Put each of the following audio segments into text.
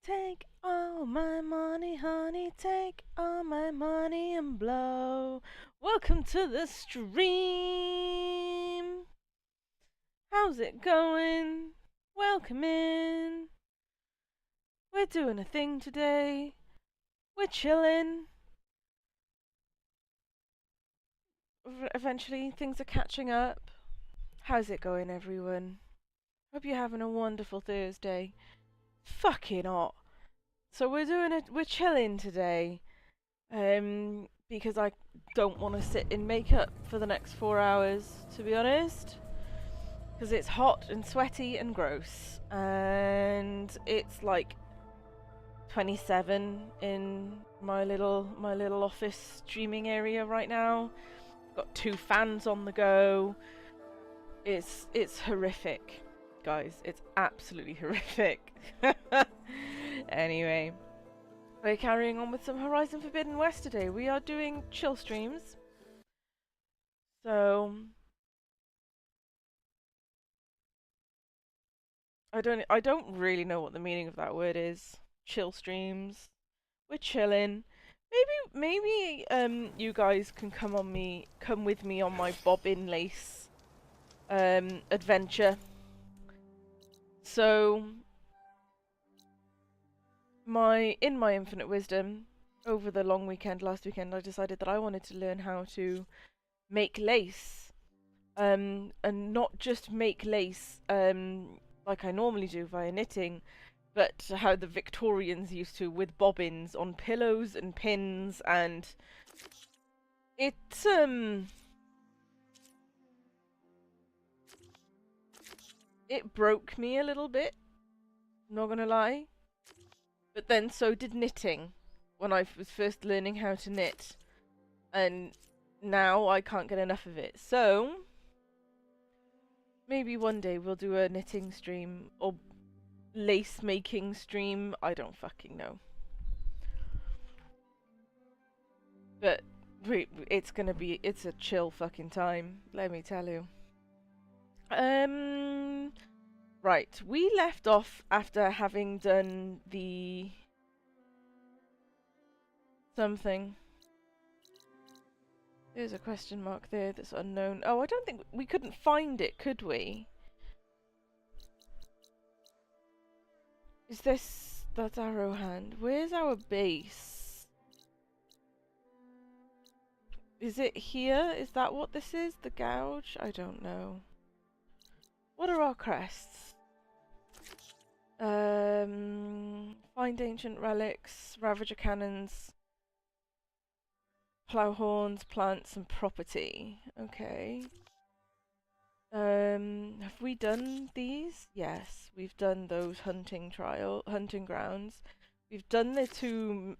Take all my money, honey, take all my money and blow. Welcome to the stream. How's it going? Welcome in. We're doing a thing today. We're chilling. Eventually, things are catching up. How's it going, everyone? Hope you're having a wonderful Thursday. Fucking hot. So we're chilling today. Because I don't want to sit in makeup for the next 4 hours, to be honest. Because it's hot and sweaty and gross. And it's like 27 in my little office streaming area right now. Got 2 fans on the go. It's horrific, guys. It's absolutely horrific. Anyway, we're carrying on with some Horizon Forbidden West today. We are doing chill streams. So I don't really know what the meaning of that word is. Chill streams. We're chilling. Maybe you guys can come with me on my bobbin lace adventure. So in my infinite wisdom, over the long weekend last weekend, I decided that I wanted to learn how to make lace, and not just make lace like I normally do via knitting, but how the Victorians used to with bobbins on pillows and pins, and it it broke me a little bit, not gonna lie. But then so did knitting when I was first learning how to knit, and now I can't get enough of it. So maybe one day we'll do a knitting stream or lace making stream. I don't fucking know. But it's a chill fucking time, let me tell you. Right, we left off after having done the something. There's a question mark there that's unknown. Oh, I don't think we couldn't find it, could we? Is this... that's Arrow Hand. Where's our base? Is it here? Is that what this is? The gouge? I don't know. What are our crests? Find ancient relics, Ravager cannons, plough horns, plants, and property. Okay. Have we done these? Yes, we've done those hunting grounds. We've done the 2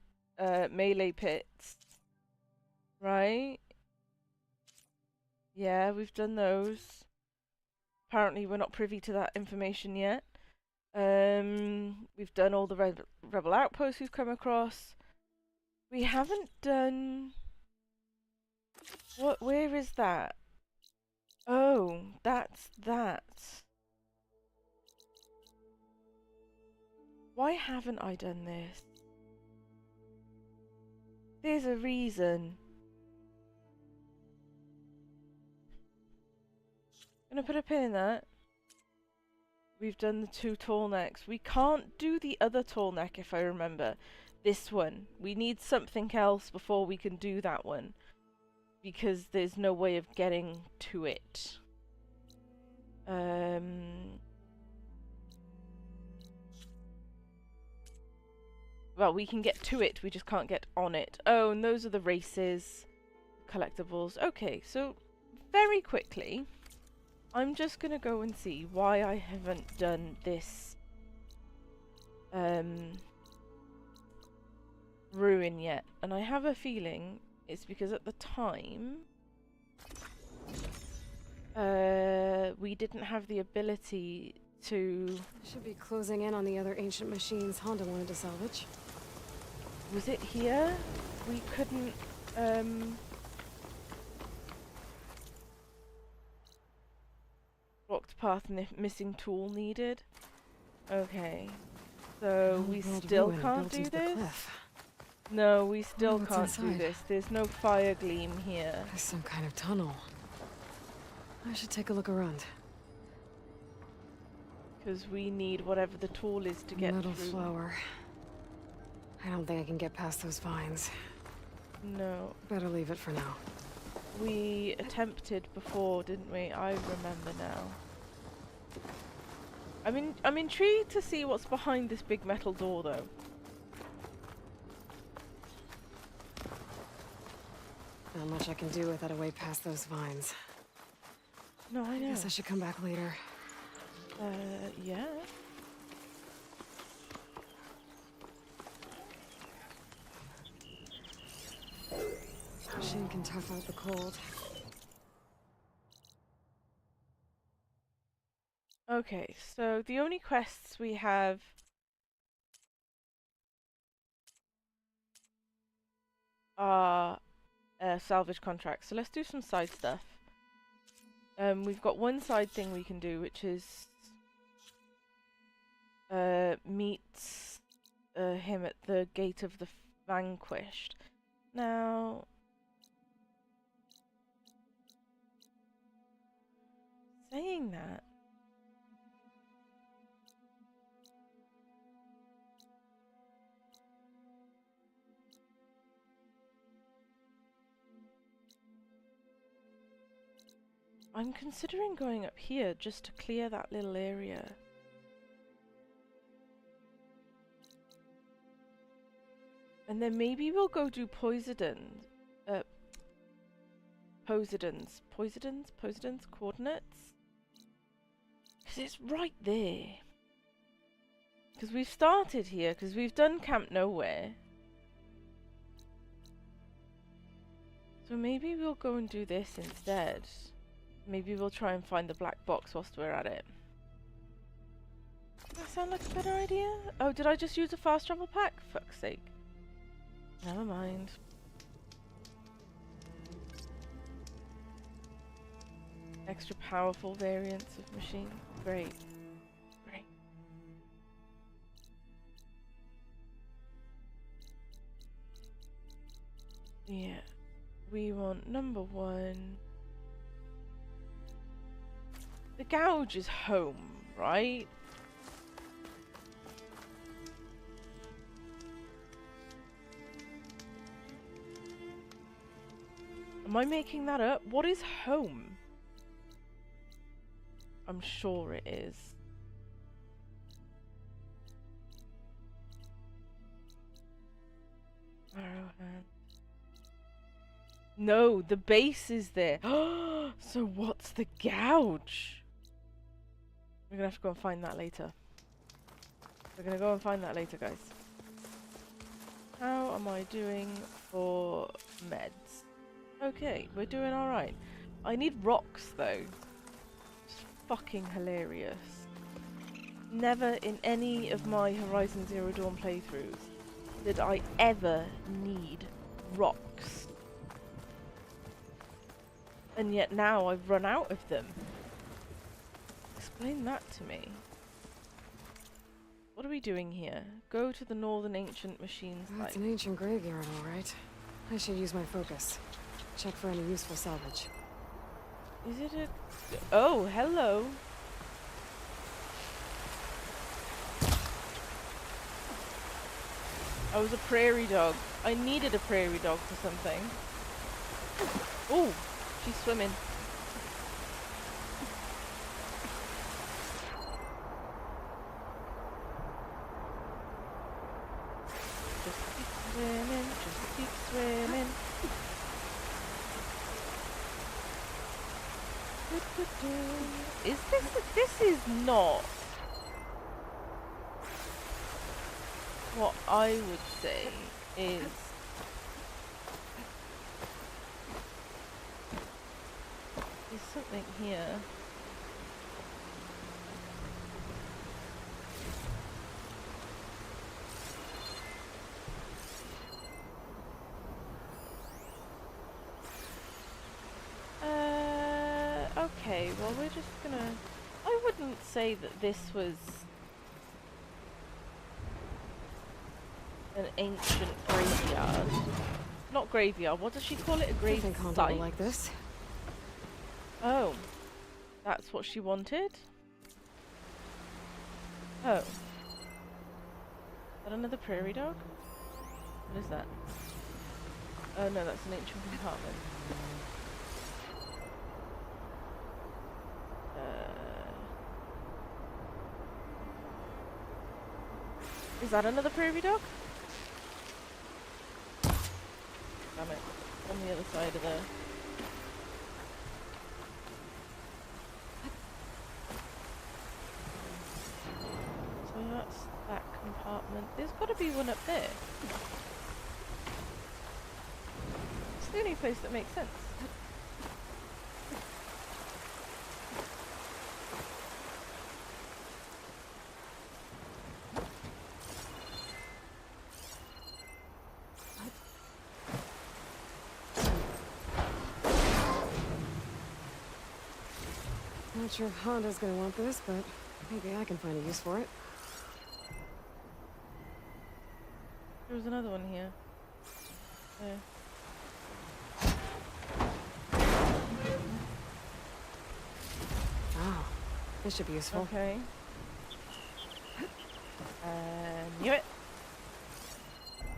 melee pits, right? Yeah, we've done those. Apparently, we're not privy to that information yet. We've done all the rebel outposts we've come across. We haven't done... what? Where is that? Oh, that's that. Why haven't I done this? There's a reason. Gonna put a pin in that. We've done the 2 tall necks. We can't do the other tall neck if I remember. This one. We need something else before we can do that one. Because there's no way of getting to it. Well, we can get to it, we just can't get on it. Oh, and those are the races. Collectibles. Okay, so very quickly, I'm just gonna go and see why I haven't done this ruin yet. And I have a feeling it's because at the time we didn't have the ability to... Should be closing in on the other ancient machines Honda wanted to salvage. Was it here? We couldn't blocked path missing tool needed. Okay. So An we old world still ruin can't built do into the this? cliff. No, we still what's can't do inside? this. There's no fire gleam here. There's some kind of tunnel. I should take a look around. Because we need whatever the tool is to get Metal through. flower. I don't think I can get past those vines. No. Better leave it for now. We attempted before, didn't we? I remember now. I'm intrigued to see what's behind this big metal door, though. Not much I can do without a way past those vines. No, I know. Guess I should come back later. Yeah. Machine can tough out the cold. Okay, so the only quests we have are salvage contracts. So let's do some side stuff. We've got one side thing we can do, which is meet him at the Gate of the Vanquished. Now, saying that, I'm considering going up here just to clear that little area. And then maybe we'll go do Poseidon's coordinates? Because it's right there. Because we've started here, because we've done Camp Nowhere. So maybe we'll go and do this instead. Maybe we'll try and find the black box whilst we're at it. Does that sound like a better idea? Oh, did I just use a fast travel pack? Fuck's sake. Never mind. Extra powerful variants of machine. Great. Great. Yeah. We want number 1. The gouge is home, right? Am I making that up? What is home? I'm sure it is. Arrowhand. No, the base is there. So what's the gouge? We're gonna have to go and find that later. We're gonna go and find that later, guys. How am I doing for meds? Okay, we're doing alright. I need rocks though. It's fucking hilarious. Never in any of my Horizon Zero Dawn playthroughs did I ever need rocks. And yet now I've run out of them. Explain that to me. What are we doing here? Go to the Northern Ancient Machines That's site. an ancient graveyard, all right. I should use my focus. Check for any useful salvage. Is it a... Oh, hello. I was a prairie dog. I needed a prairie dog for something. Oh, she's swimming. Just keep swimming, just keep swimming. Is this is not what I would say is something here. Okay, well we're just gonna... I wouldn't say that this was an ancient graveyard. Not graveyard, what does she call it? A I grave think Honda site? will like this. Oh, that's what she wanted? Oh. Is that another prairie dog? What is that? Oh no, that's an ancient compartment. Is that another prairie dog? Damn it. On the other side of the... So that's that compartment. There's got to be one up there. It's the only place that makes sense. Not sure if Honda's gonna want this, but maybe I can find a use for it. There was another one here. There. Oh, this should be useful. Okay. Knew it!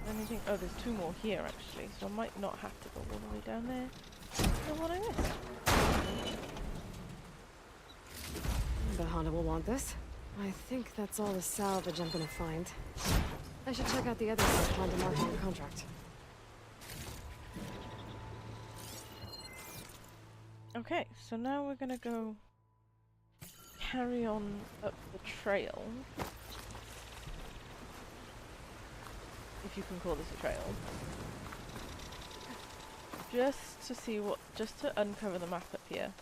Anything? Oh, there's two more here actually, so I might not have to go all the way down there. I don't know what I missed. But Honda will want this. I think that's all the salvage I'm gonna find. I should check out the other stuff Honda marked in the contract. Okay, so now we're gonna go carry on up the trail. If you can call this a trail. Just to see what, just to uncover the map up here.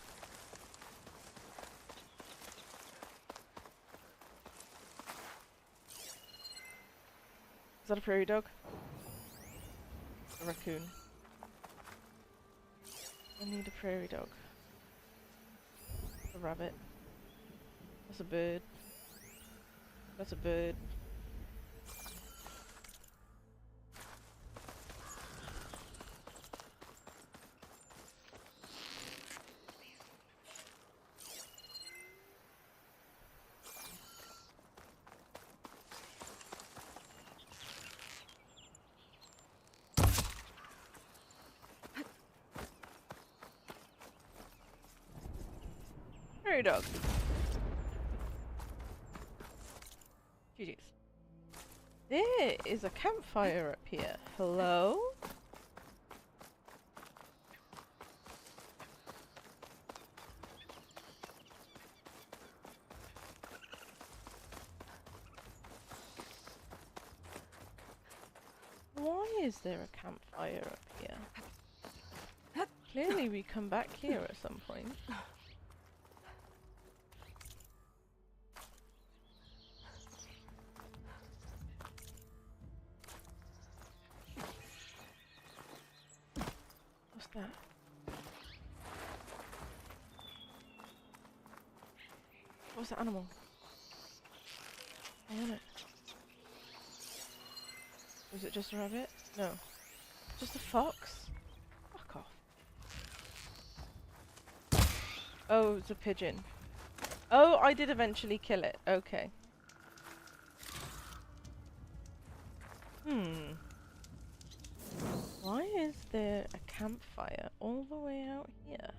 Is that a prairie dog? A raccoon. I need a prairie dog. A rabbit. That's a bird. That's a bird. Prairie dog. GG's. There is a campfire up here. Hello? Why is there a campfire up here? Clearly we come back here at some point. What's that? What's that animal? I want it. Was it just a rabbit? No. Just a fox? Fuck off. Oh, it's a pigeon. Oh, I did eventually kill it. Okay. Why is there a campfire all the way out here?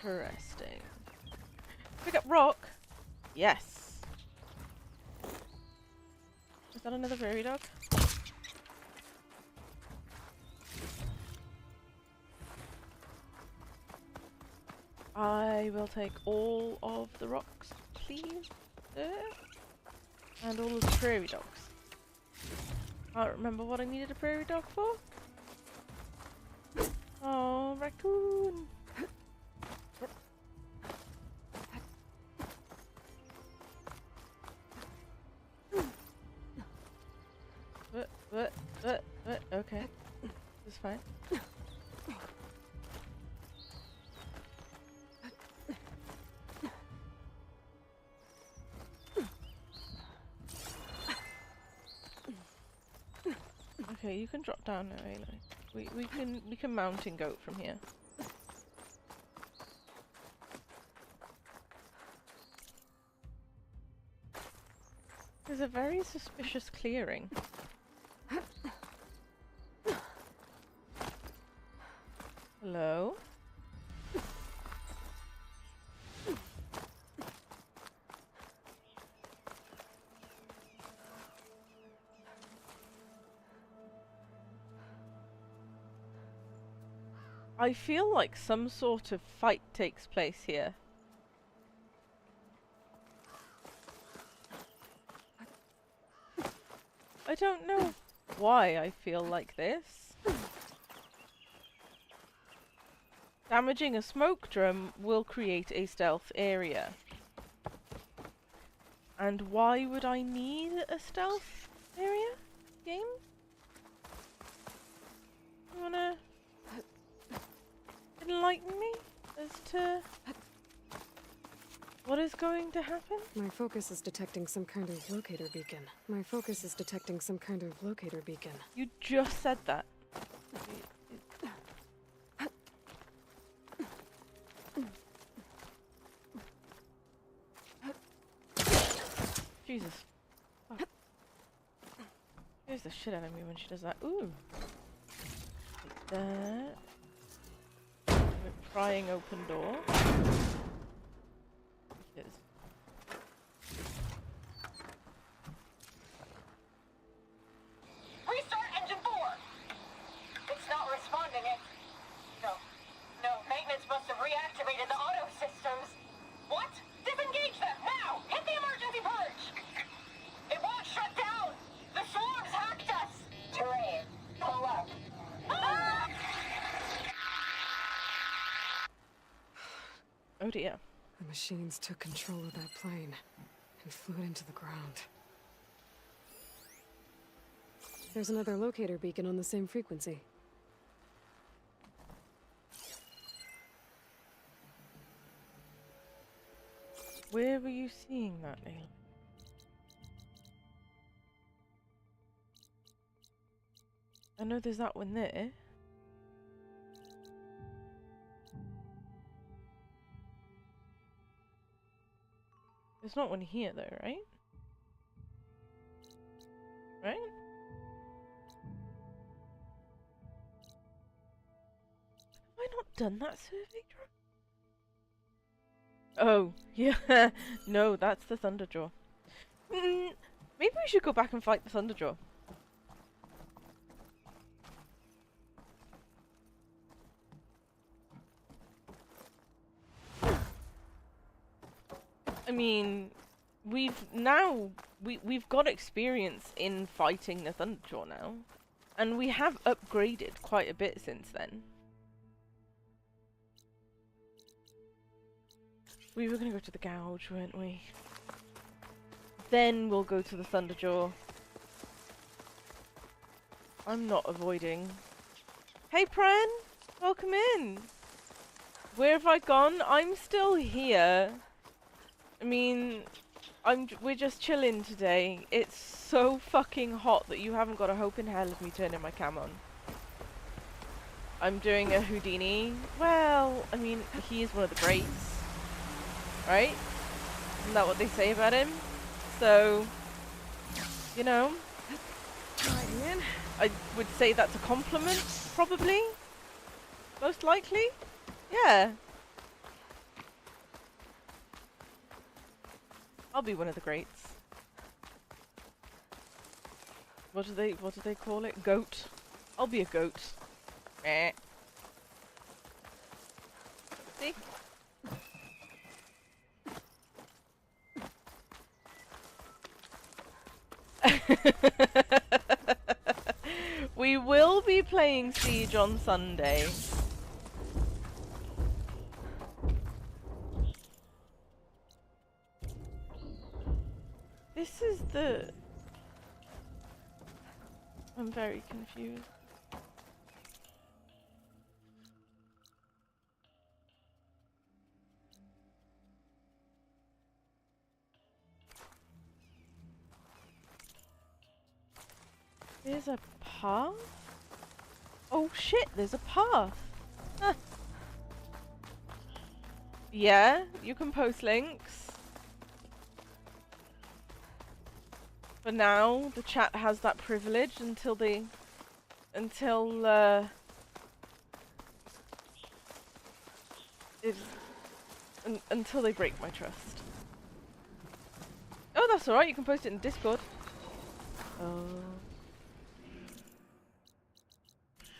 Interesting. Pick up rock. Yes. Is that another prairie dog? I will take all of the rocks, please. And all of the prairie dogs. Can't remember what I needed a prairie dog for. Oh, raccoon. Okay. This is fine. Okay, you can drop down now, Aloy. We can mountain goat from here. There's a very suspicious clearing. Hello? I feel like some sort of fight takes place here. I don't know why I feel like this. Damaging a smoke drum will create a stealth area. And why would I need a stealth area? Game? You wanna enlighten me as to what is going to happen? My focus is detecting some kind of locator beacon. My focus is detecting some kind of locator beacon. You just said that. Jesus. Oh. Scares the shit out of me when she does that. Ooh. Like that. A prying open door. It is. Restart engine 4! It's not responding. No, maintenance must have reactivated the auto systems. What? Disengage them, now! Hit the emergency purge! It won't shut down! The swarms hacked us! Terrain, pull up. Ah! Oh dear. The machines took control of that plane and flew it into the ground. There's another locator beacon on the same frequency. Where were you seeing that, Neil? I know there's that one there. There's not one here though, right? Right? Have I not done that survey drone? Oh, yeah. No, that's the Thunderjaw. Maybe we should go back and fight the Thunderjaw. I mean, we've got experience in fighting the Thunderjaw now, and we have upgraded quite a bit since then. We were gonna go to the Gouge, weren't we? Then we'll go to the Thunderjaw. I'm not avoiding. Hey, Pran! Welcome in! Where have I gone? I'm still here. I mean, we're just chilling today. It's so fucking hot that you haven't got a hope in hell of me turning my cam on. I'm doing a Houdini. Well, I mean, he is one of the greats. Right? Isn't that what they say about him? So, you know, I would say that's a compliment, probably. Most likely. Yeah. I'll be one of the greats. What do they call it? Goat. I'll be a goat. Eh. See? We will be playing Siege on Sunday. This is the... I'm very confused. There's a path? Oh shit, there's a path. Huh. Yeah, you can post links. For now, the chat has that privilege until they... until they break my trust. Oh, that's alright, you can post it in Discord. Oh.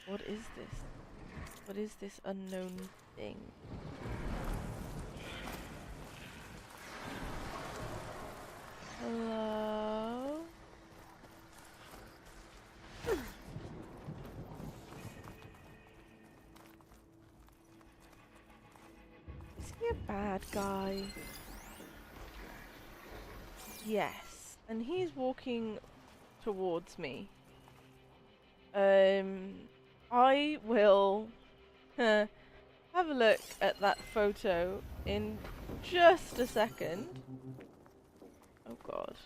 What is this? What is this unknown thing? Hello? Is he a bad guy? Yes. And he's walking towards me. I will have a look at that photo in just a second. Oh god.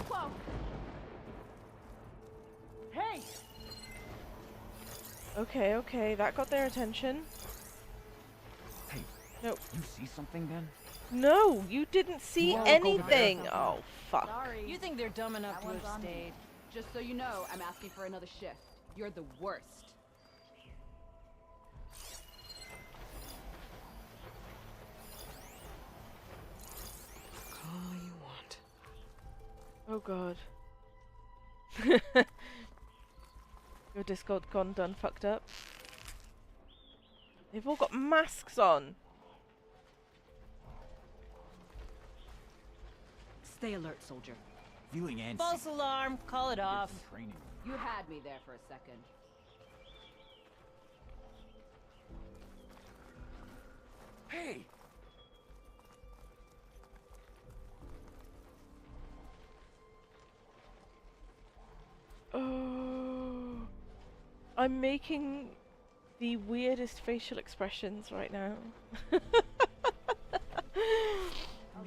Whoa! Hey! Okay, okay, that got their attention. Hey, Nope. you see something then? No, you didn't see Well, anything. Oh, fuck. Sorry. You think they're dumb enough That to one's have on me. stayed? Just so you know, I'm asking for another shift. You're the worst. Call all you want. Oh god. Your Discord gone done fucked up. They've all got masks on. Stay alert, soldier. Feeling antsy. False alarm. Call it Get off. some training. You had me there for a second. Hey! Oh, I'm making the weirdest facial expressions right now.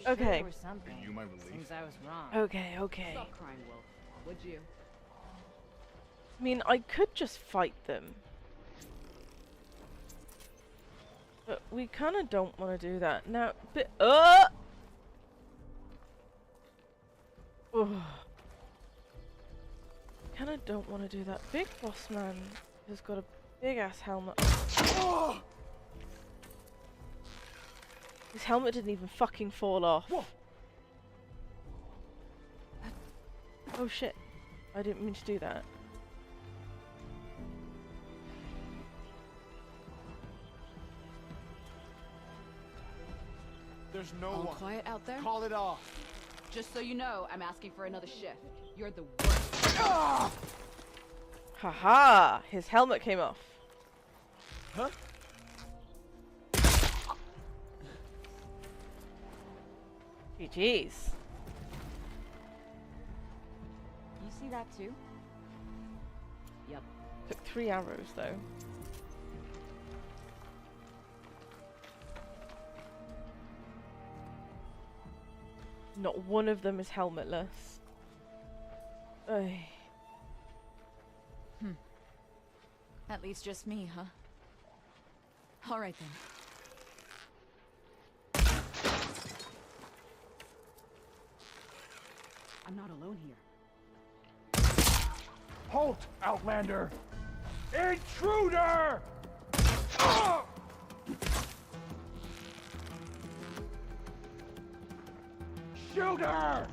Okay. There was something. You my relief. Seems I was wrong. Okay, okay. Stop crying, Wolf. Would you? I mean, I could just fight them. But we kind of don't want to do that. Now, but, oh! Kind of don't want to do that. Big Boss Man has got a big ass helmet. Oh! His helmet didn't even fucking fall off. Whoa. Oh shit. I didn't mean to do that. There's no All one. quiet out there? Call it off. Just so you know, I'm asking for another shift. You're the worst. Ah! Haha! His helmet came off. Huh? GG's. You see that too? Yep. Took 3 arrows though. Not one of them is helmetless. Ugh. At least just me, huh? All right then. I'm not alone here. Halt, Outlander! Intruder! Ah! Shoot her!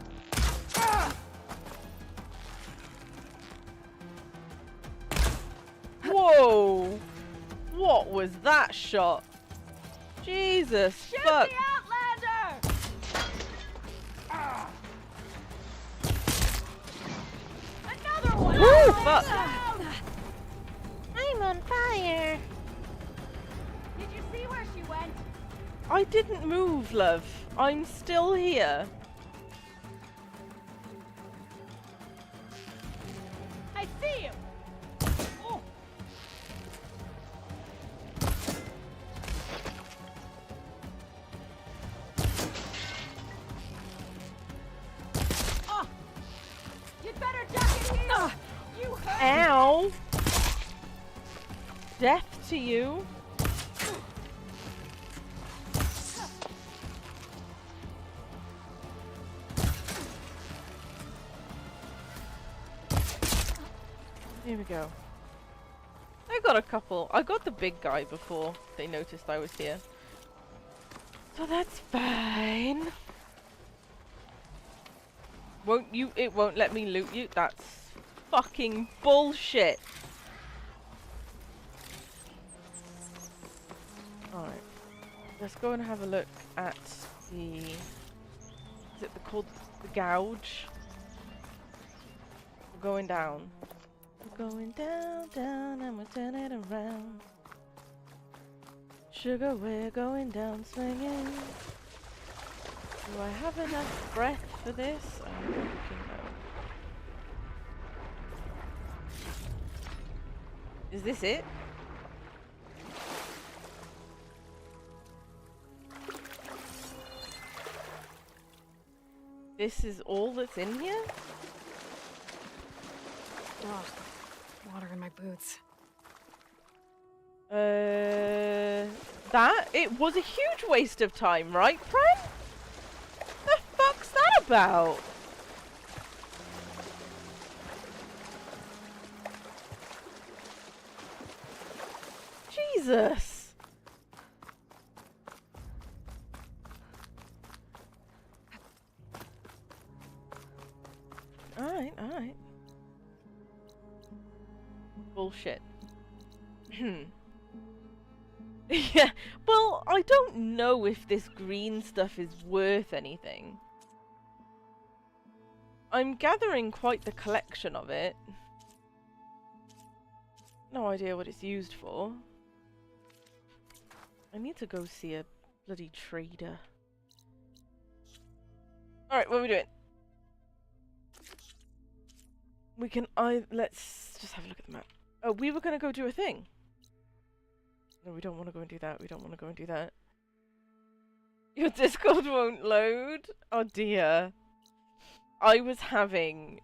Ah! Whoa! What was that shot? Jesus fuck! Outlander! Ah! Another one! Woo! Fuck! I'm on fire! Did you see where she went? I didn't move, love. I'm still here. I see you! Oh. Oh. You'd better duck in here! You hurt! Ow! Death to you. Here we go. I got a couple. I got the big guy before they noticed I was here. So that's fine. Won't you? It won't let me loot you? That's fucking bullshit. Alright. Let's go and have a look at the... Is it called the gouge? We're going down. We're going down, down, and we're turning around. Sugar, we're going down swinging. Do I have enough breath for this? I don't fucking know. Is this it? This is all that's in here? Ugh, water in my boots. That? It was a huge waste of time, right, Pren? The fuck's that about? Jesus. Alright, alright. Bullshit. Yeah, well, I don't know if this green stuff is worth anything. I'm gathering quite the collection of it. No idea what it's used for. I need to go see a bloody trader. Alright, what are we doing? We can let's just have a look at the map. Oh, we were gonna go do a thing. No, we don't want to go and do that. We don't want to go and do that. Your Discord won't load? Oh dear. I was having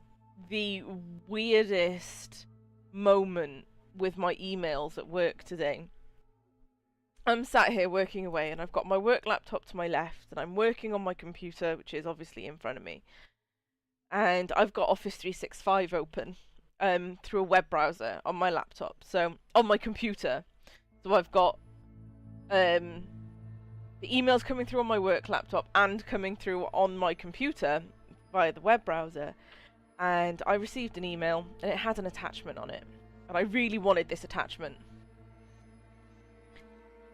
the weirdest moment with my emails at work today. I'm sat here working away and I've got my work laptop to my left and I'm working on my computer, which is obviously in front of me. And I've got Office 365 open through a web browser on my laptop. So, on my computer. So I've got the emails coming through on my work laptop and coming through on my computer via the web browser. And I received an email and it had an attachment on it. And I really wanted this attachment.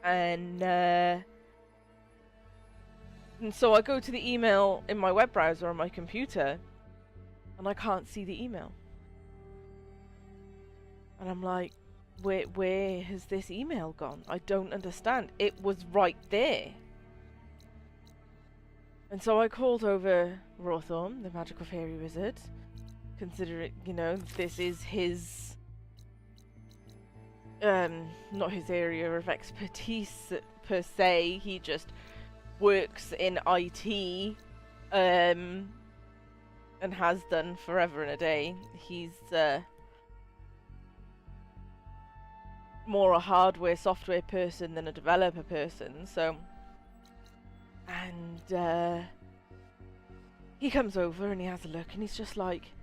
And so I go to the email in my web browser on my computer and I can't see the email. And I'm like, where has this email gone? I don't understand. It was right there. And so I called over Rawthorn, the magical fairy wizard. Consider it, you know, this is his not his area of expertise per se. He just works in IT and has done forever and a day. He's more a hardware software person than a developer person, so and he comes over and he has a look and he's just like,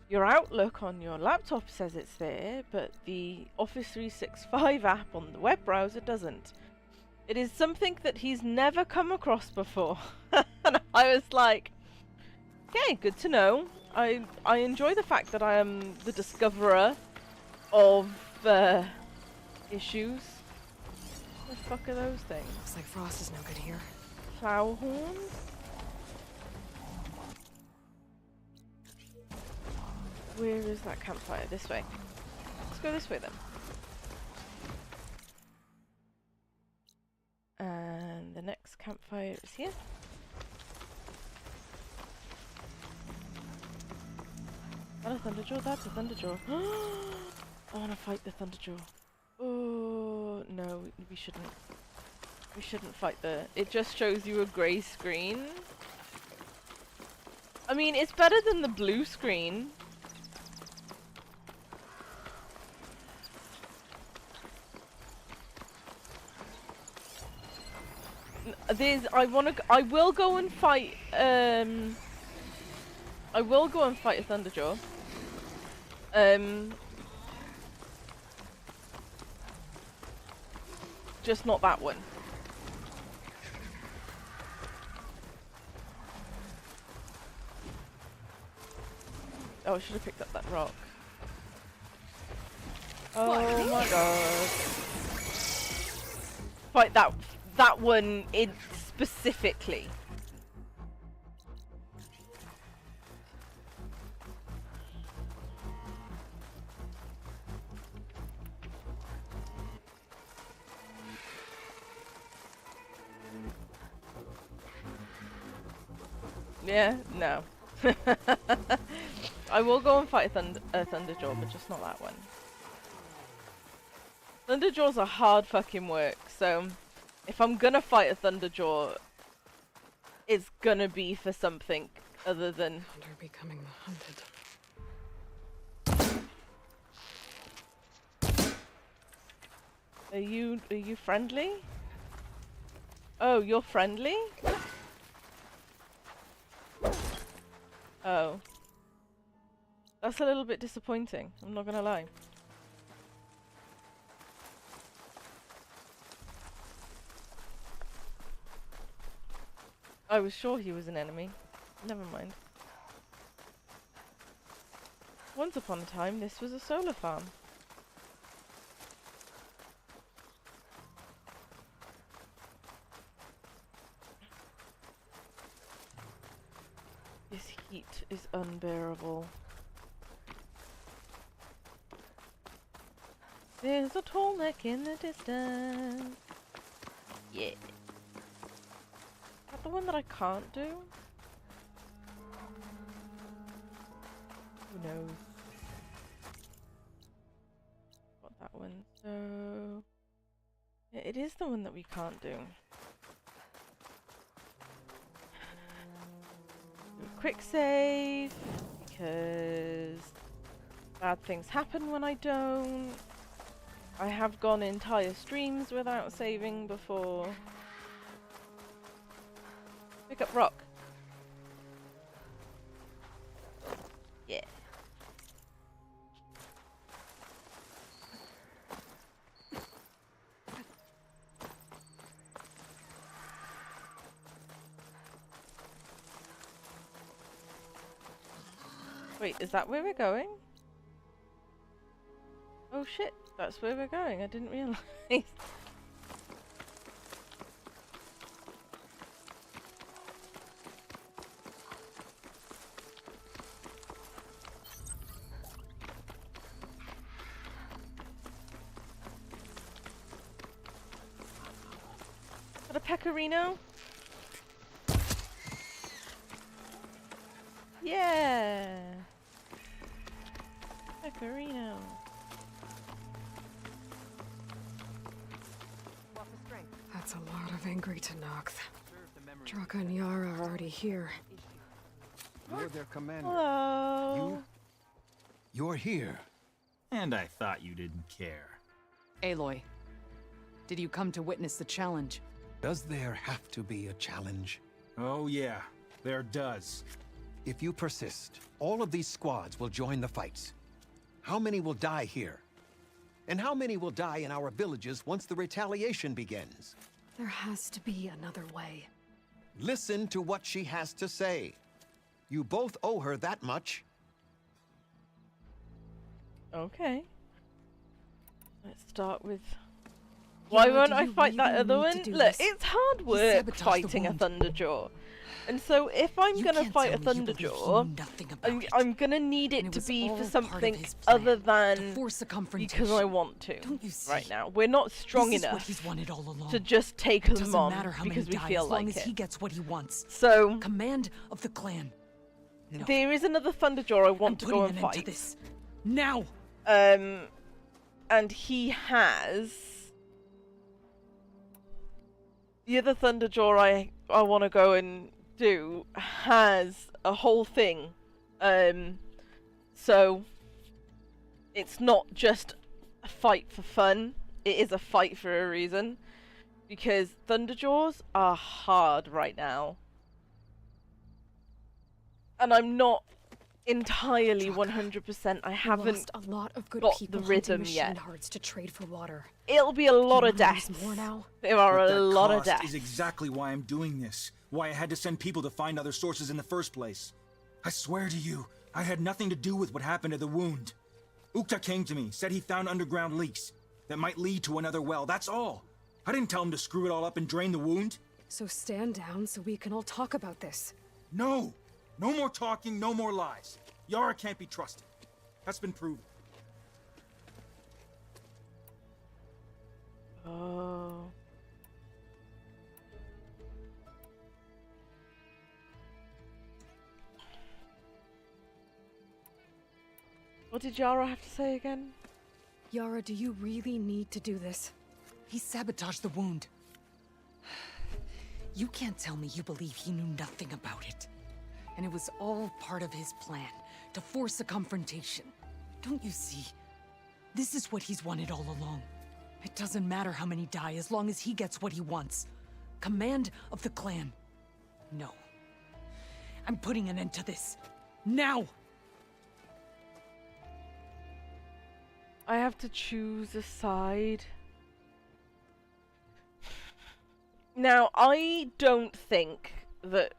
your Outlook on your laptop says it's there, but the Office 365 app on the web browser doesn't. It is something that he's never come across before. And I was like, okay, good to know. I enjoy the fact that I am the discoverer of issues. What the fuck are those things? Looks like Frost is no good here. Plow horns? Where is that campfire? This way. Let's go this way then. And the next campfire is here. That a Thunderjaw? That's a Thunderjaw. I want to fight the Thunderjaw. Oh no, we shouldn't. We shouldn't fight the. It just shows you a grey screen. I mean, it's better than the blue screen. I will go and fight. I will go and fight a Thunderjaw. Just not that one. Oh, I should have picked up that rock. Oh my god. Fight that one in specifically. Yeah, no. I will go and fight a Thunderjaw, but just not that one. Thunderjaws are hard fucking work, so if I'm gonna fight a Thunderjaw, it's gonna be for something other than... Hunter becoming the hunted. Are you friendly? Oh, you're friendly? Oh. That's a little bit disappointing, I'm not gonna lie. I was sure he was an enemy. Never mind. Once upon a time, this was a solar farm. This heat is unbearable. There's a tall neck in the distance. Yeah. Is that the one that I can't do? Who knows? Got that one. So yeah, it is the one that we can't do. Do a quick save because bad things happen when I don't. I have gone entire streams without saving before. Pick up rock. Yeah. Wait, is that where we're going? Oh shit, that's where we're going. I didn't realise. Got a pecorino? Yeah! Pecorino. That's a lot of angry Tenakth. Draka and Yara are already here. You're their commander. Hello. You're here. And I thought you didn't care. Aloy, did you come to witness the challenge? Does there have to be a challenge? Oh yeah, there does. If you persist, all of these squads will join the fights. How many will die here? And how many will die in our villages once the retaliation begins? There has to be another way. Listen to what she has to say. You both owe her that much. Okay. Let's start with Why Yara, won't do I you fight that really other need one? to do Look, this? it's hard He work sabotaged the fighting a wound. Thunderjaw. And so if I'm You gonna can't fight a tell me you believe he Thunderjaw, knew nothing about it. I'm gonna need And it it to was be all for part of something his plan, other to than force a confrontation. because I want to. Don't you see? Right now, we're not strong This is what enough he's wanted all along. to just take It them doesn't on matter how many because we die feel as long like as he it. gets what he wants. So Command of the clan. No, there is another Thunderjaw I want to I'm go putting and an end to fight. this. Now! And he has the other Thunderjaw I want to go and do has a whole thing. So it's not just a fight for fun. It is a fight for a reason, because Thunderjaws are hard right now, and I'm not entirely 100%. I You haven't lost a lot of good got people the hunting rhythm machine yet. hearts to trade for water. It'll be a lot You of wanna lose deaths. more now? There are But a that lot of cost deaths. is exactly why I'm doing this. Why I had to send people to find other sources in the first place. I swear to you, I had nothing to do with what happened to the wound. Ukta came to me, said he found underground leaks that might lead to another well. That's all. I didn't tell him to screw it all up and drain the wound. So stand down so we can all talk about this. No. No more talking, no more lies. Yara can't be trusted. That's been proven. Oh. What did Yara have to say again? Yara, do you really need to do this? He sabotaged the wound. You can't tell me you believe he knew nothing about it. And it was all part of his plan, to force a confrontation. Don't you see? This is what he's wanted all along. It doesn't matter how many die as long as he gets what he wants. Command of the clan. No. I'm putting an end to this. Now! I have to choose a side. Now, I don't think that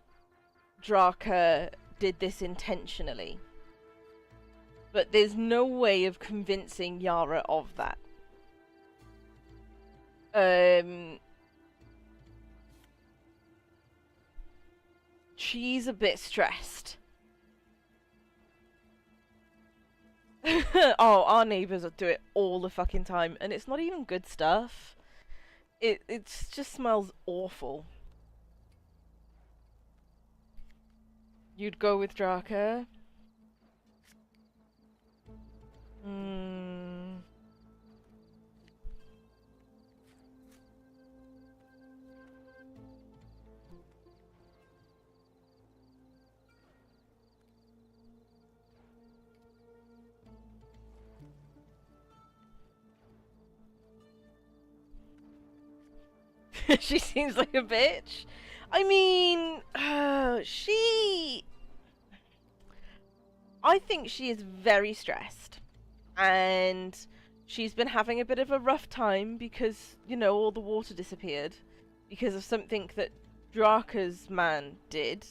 Draka did this intentionally. But there's no way of convincing Yara of that. She's a bit stressed. Oh, our neighbours do it all the fucking time, and it's not even good stuff. It just smells awful. You'd go with Draka? She seems like a bitch. I mean, I think she is very stressed. And she's been having a bit of a rough time because, you know, all the water disappeared. Because of something that Draka's man did.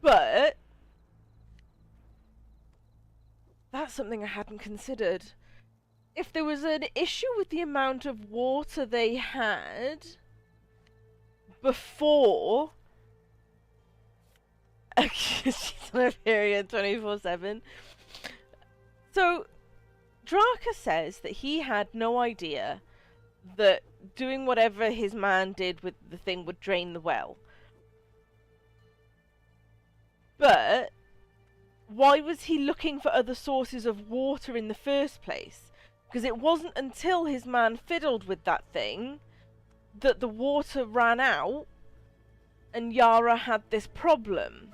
But that's something I hadn't considered. If there was an issue with the amount of water they had before she's on a period 24/7. So Draka says that he had no idea that doing whatever his man did with the thing would drain the well. But why was he looking for other sources of water in the first place? Because it wasn't until his man fiddled with that thing that the water ran out and Yara had this problem.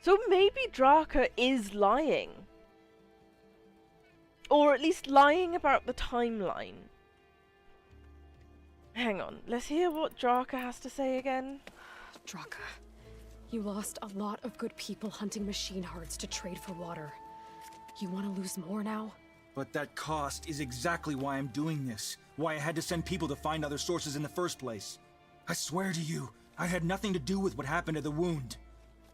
So maybe Draka is lying. Or at least lying about the timeline. Hang on, let's hear what Draka has to say again. Draka, you lost a lot of good people hunting machine hearts to trade for water. You want to lose more now? But that cost is exactly why I'm doing this. Why I had to send people to find other sources in the first place. I swear to you, I had nothing to do with what happened to the wound.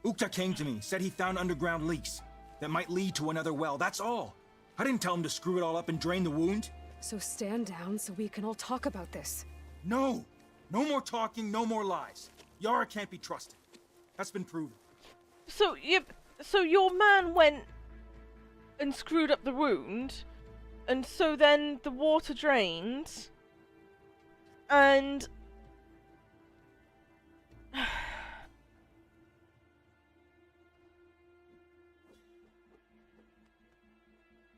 Ukta came to me, said he found underground leaks that might lead to another well, that's all. I didn't tell him to screw it all up and drain the wound. So stand down so we can all talk about this. No! No more talking, no more lies. Yara can't be trusted. That's been proven. So your man went and screwed up the wound, and so then the water drained, and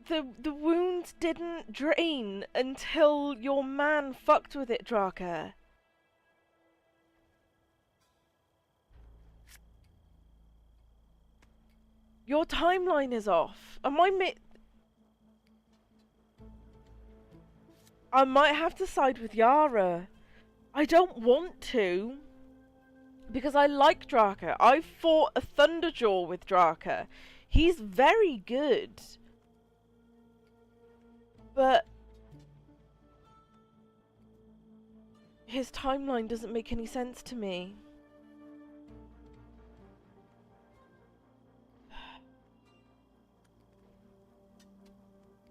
the wound didn't drain until your man fucked with it, Draka. Your timeline is off. I might have to side with Yara. I don't want to, because I like Draka. I fought a Thunderjaw with Draka. He's very good. But his timeline doesn't make any sense to me.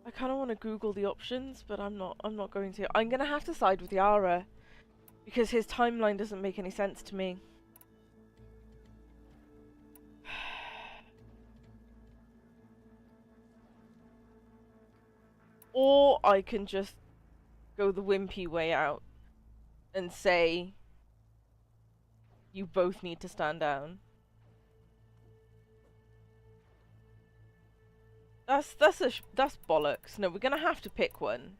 I kind of want to Google the options, but I'm not going to. I'm going to have to side with Yara, because his timeline doesn't make any sense to me. Or I can just go the wimpy way out and say, you both need to stand down. That's bollocks. No, we're gonna have to pick one,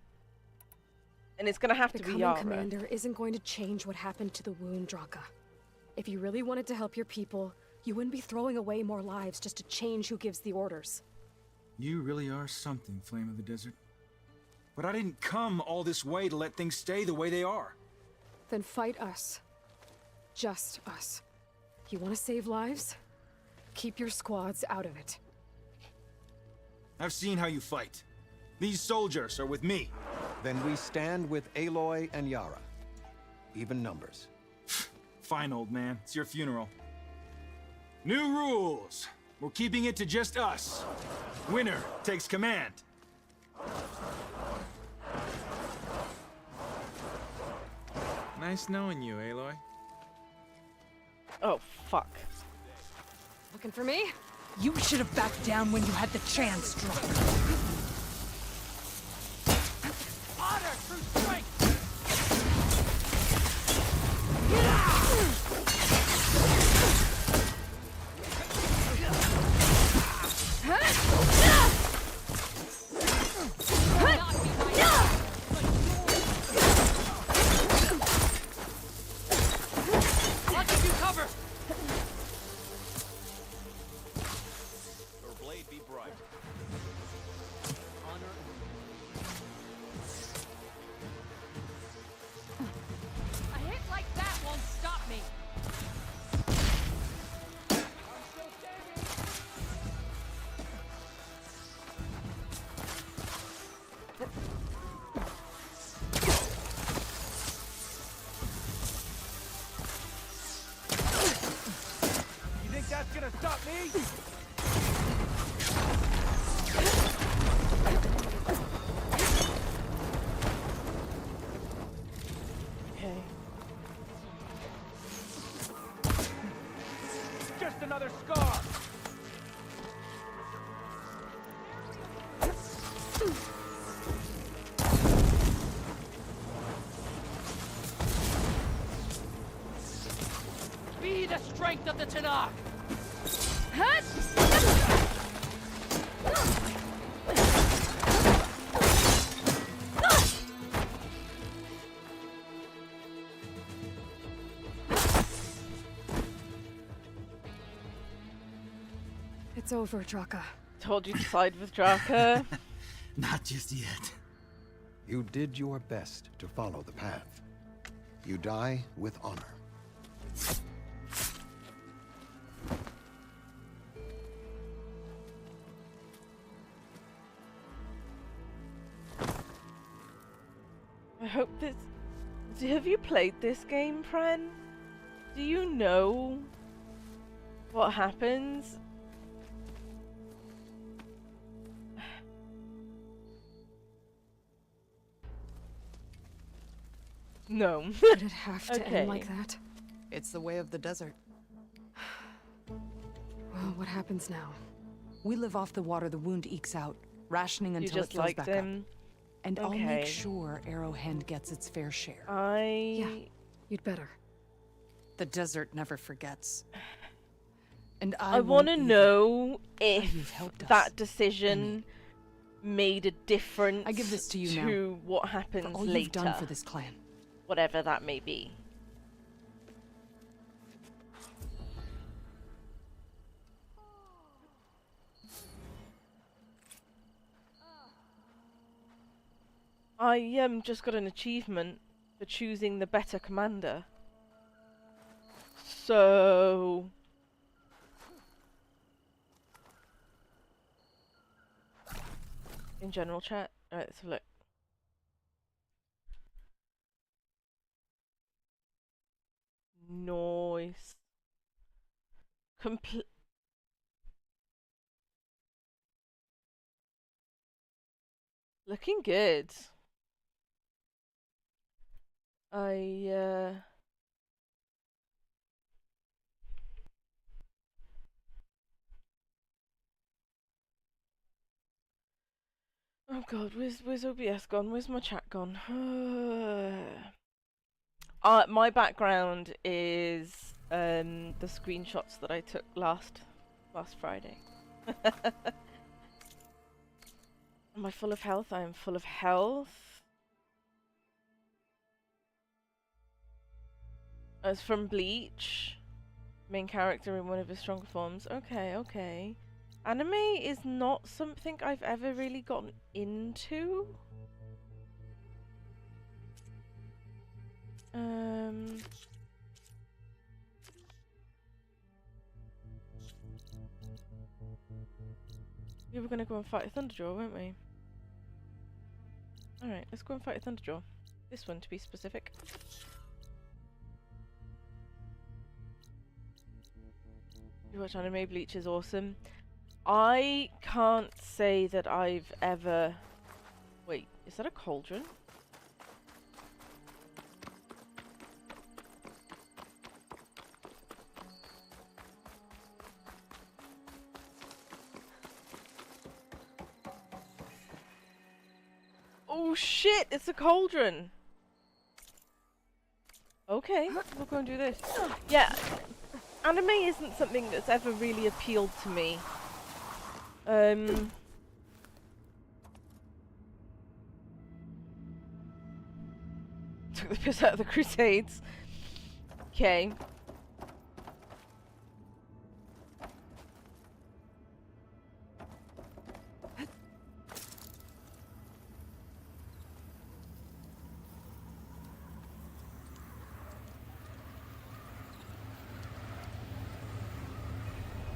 and it's gonna have to be Yara. Becoming commander isn't going to change what happened to the wound, Draka. If you really wanted to help your people, you wouldn't be throwing away more lives just to change who gives the orders. You really are something, Flame of the Desert. But I didn't come all this way to let things stay the way they are. Then fight us. Just us. You want to save lives? Keep your squads out of it. I've seen how you fight. These soldiers are with me. Then we stand with Aloy and Yara. Even numbers. Fine, old man. It's your funeral. New rules. We're keeping it to just us. Winner takes command. Nice knowing you, Aloy. Oh, fuck. Looking for me? You should have backed down when you had the chance, Draka. Stop me! Okay. Just another scar! Be the strength of the Tanakh! It's over, Draka. Told you to side with Draka. Not just yet. You did your best to follow the path. You die with honor. I hope this... Have you played this game, Pren? Do you know what happens? No. Did it have to Okay. end like that? It's the way of the desert. Well, what happens now? We live off the water the wound ekes out, rationing You until it just fills liked back him. up. And I'll Okay. make sure Arrowhand gets its fair share. Yeah, you'd better. The desert never forgets. And I won't want to either. know You've if helped us, that decision made a difference I give this to you now. to what happens For all later. you've done for this clan. Whatever that may be. I just got an achievement for choosing the better commander. So in general chat, alright, let's have a look. Nice. Looking good. Oh god, where's OBS gone? Where's my chat gone? My background is the screenshots that I took last Friday. Am I full of health? I am full of health. It's from Bleach. Main character in one of his stronger forms. Okay. Anime is not something I've ever really gotten into. We were gonna go and fight a Thunderjaw, weren't we? Alright, let's go and fight a Thunderjaw. This one, to be specific. You watch anime, Bleach is awesome. I can't say that I've ever... Wait, is that a cauldron? Oh shit, it's a cauldron! Okay, we'll go and do this. Yeah, anime isn't something that's ever really appealed to me. Took the piss out of the Crusades. Okay.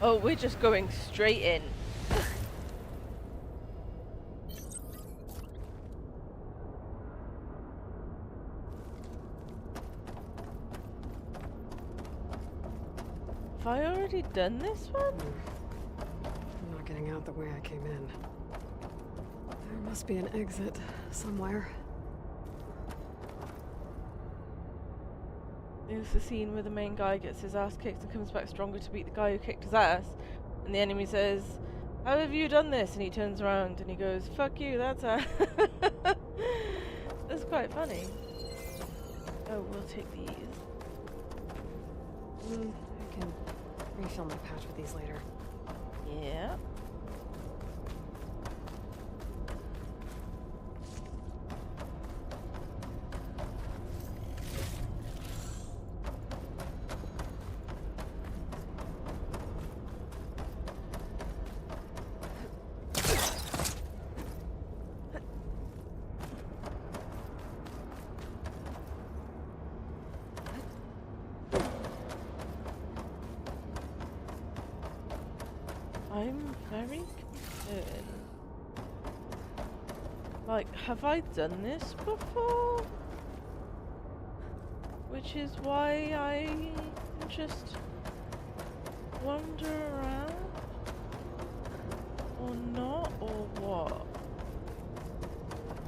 Oh, we're just going straight in. Have I already done this one? I'm not getting out the way I came in. There must be an exit somewhere. It's the scene where the main guy gets his ass kicked and comes back stronger to beat the guy who kicked his ass. And the enemy says, "How have you done this?" And he turns around and he goes, "Fuck you, that's a..." That's quite funny. Oh, we'll take these. I can refill my pouch with these later. Yeah. I'm very concerned. Like, have I done this before? Which is why I just wander around? Or not, or what?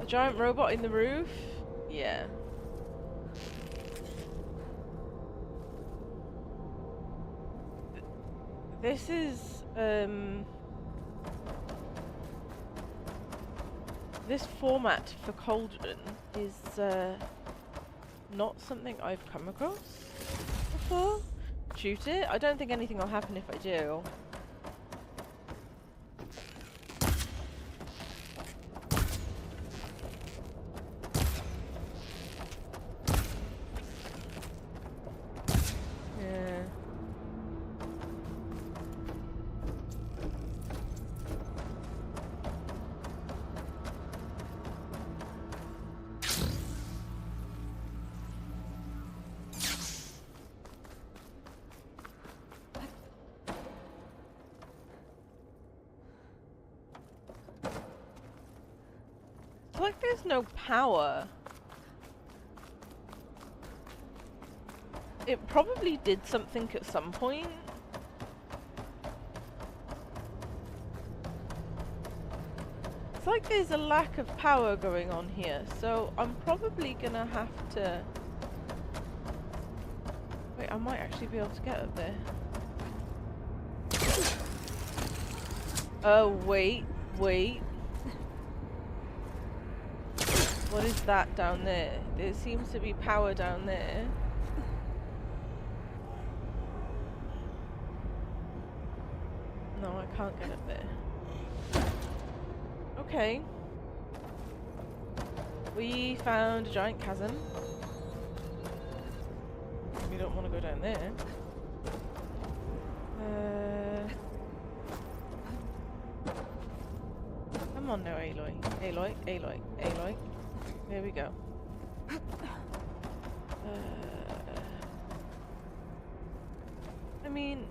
A giant robot in the roof? Yeah. This is, this format for Cauldron is, not something I've come across before. Shoot it? I don't think anything will happen if I do. Yeah. It's like there's no power. It probably did something at some point. It's like there's a lack of power going on here, so I'm probably gonna have to... Wait, I might actually be able to get up there. Oh, wait. What is that down there? There seems to be power down there. No, I can't get up there. Okay. We found a giant chasm. We don't want to go down there. Come on now, Aloy. Aloy. There we go. I mean...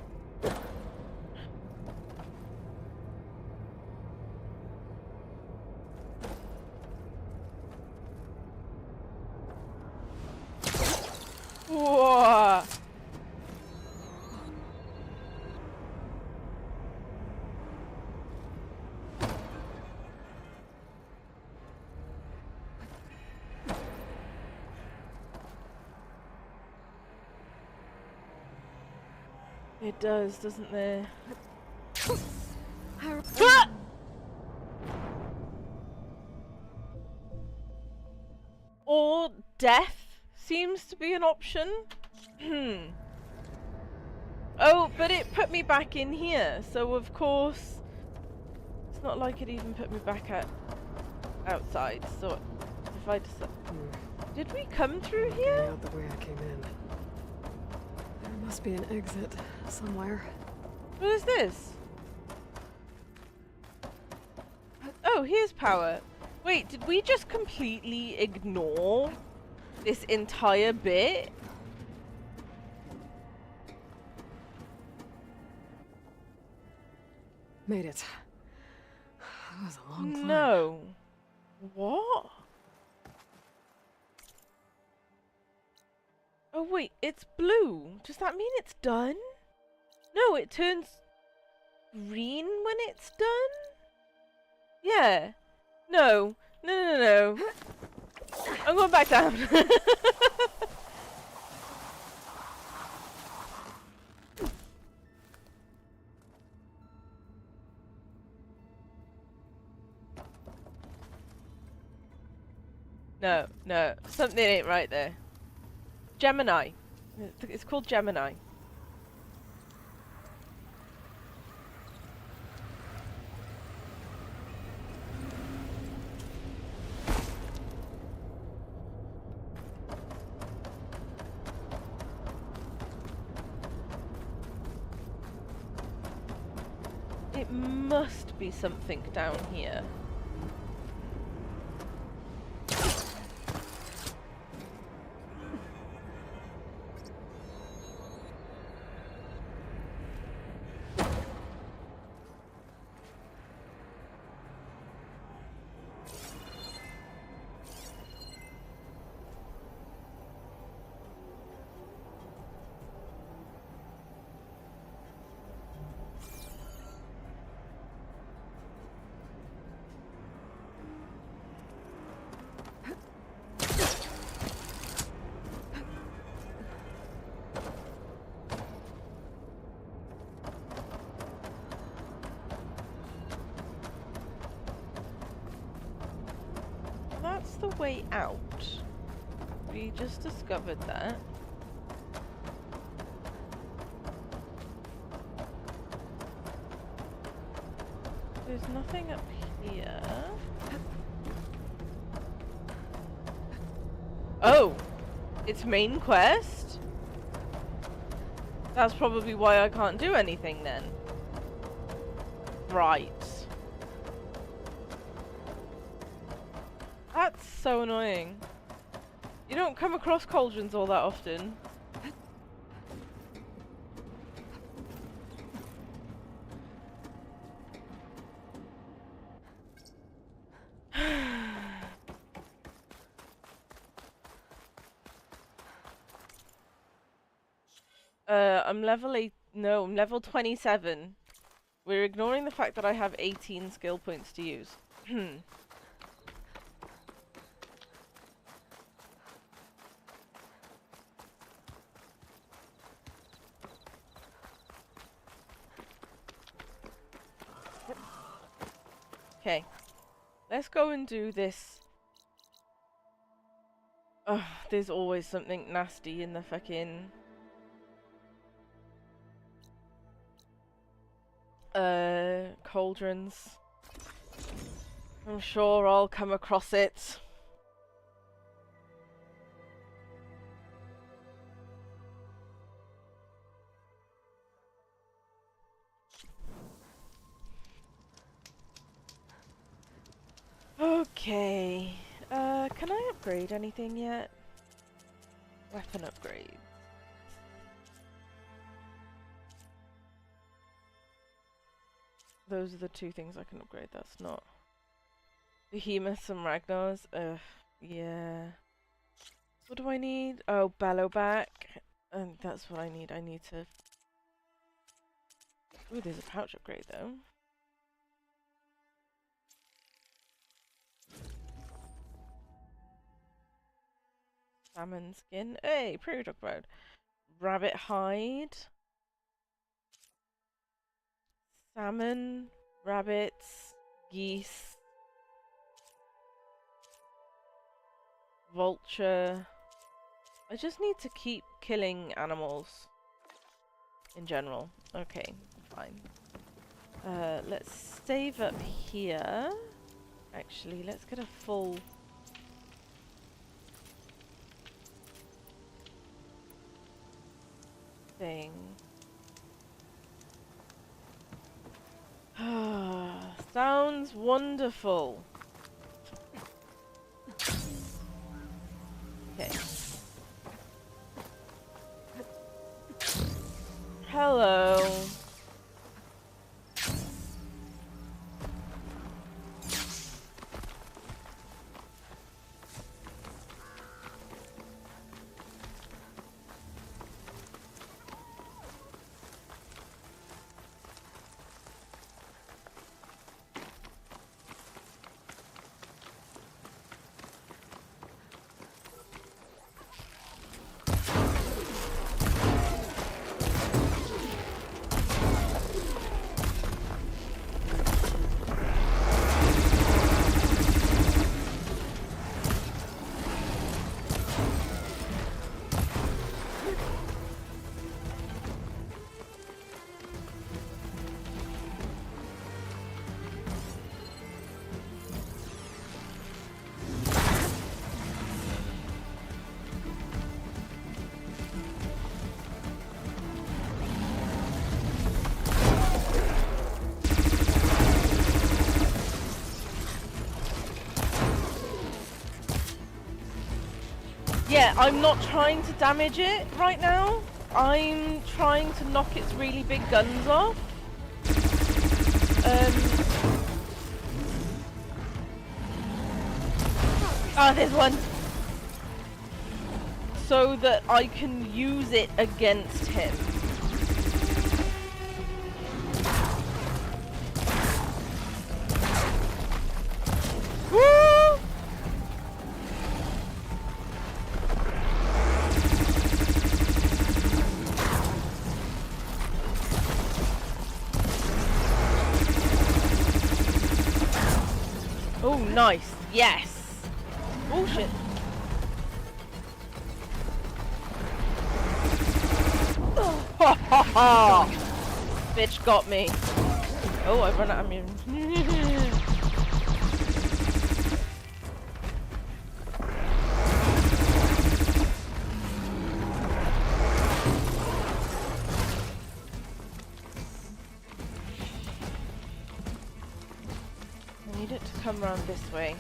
Whoa! It does, doesn't there? Ah! Or death seems to be an option. Oh, but it put me back in here, so of course it's not like it even put me back outside. So if I just did we come through here? Out the way I came in. There must be an exit somewhere. What is this? Oh, here's power. Wait, did we just completely ignore this entire bit? Made it. That was a long climb. No. What? Oh wait, it's blue. Does that mean it's done? No, it turns green when it's done? Yeah. No. No. I'm going back down. No. Something ain't right there. Gemini. It's called Gemini. It must be something down here. the way out. We just discovered that. There's nothing up here. Oh! It's main quest? That's probably why I can't do anything then. Right. That's so annoying. You don't come across cauldrons all that often. I'm level 8. No, I'm level 27. We're ignoring the fact that I have 18 skill points to use. Okay. Let's go and do this. Ugh, there's always something nasty in the fucking... cauldrons. I'm sure I'll come across it. Okay. Can I upgrade anything yet? Weapon upgrade. Those are the two things I can upgrade. That's not Behemoths and Ragnars. Ugh, yeah. What do I need? Oh, Bellowback. And that's what I need. I need to... Ooh, there's a pouch upgrade though. Salmon skin. Hey, prairie dog mode. Rabbit hide. Salmon, rabbits, geese, vulture. I just need to keep killing animals in general. Okay, fine. Let's save up here. Actually, let's get a full... thing. Sounds wonderful. Okay. Hello. Yeah, I'm not trying to damage it right now. I'm trying to knock its really big guns off. Ah, there's one. So that I can use it against him. Woo! Oh, nice. Yes. Oh shit. Ha ha ha! Bitch got me. Oh, I've run out of ammunition. I need it to come around this way.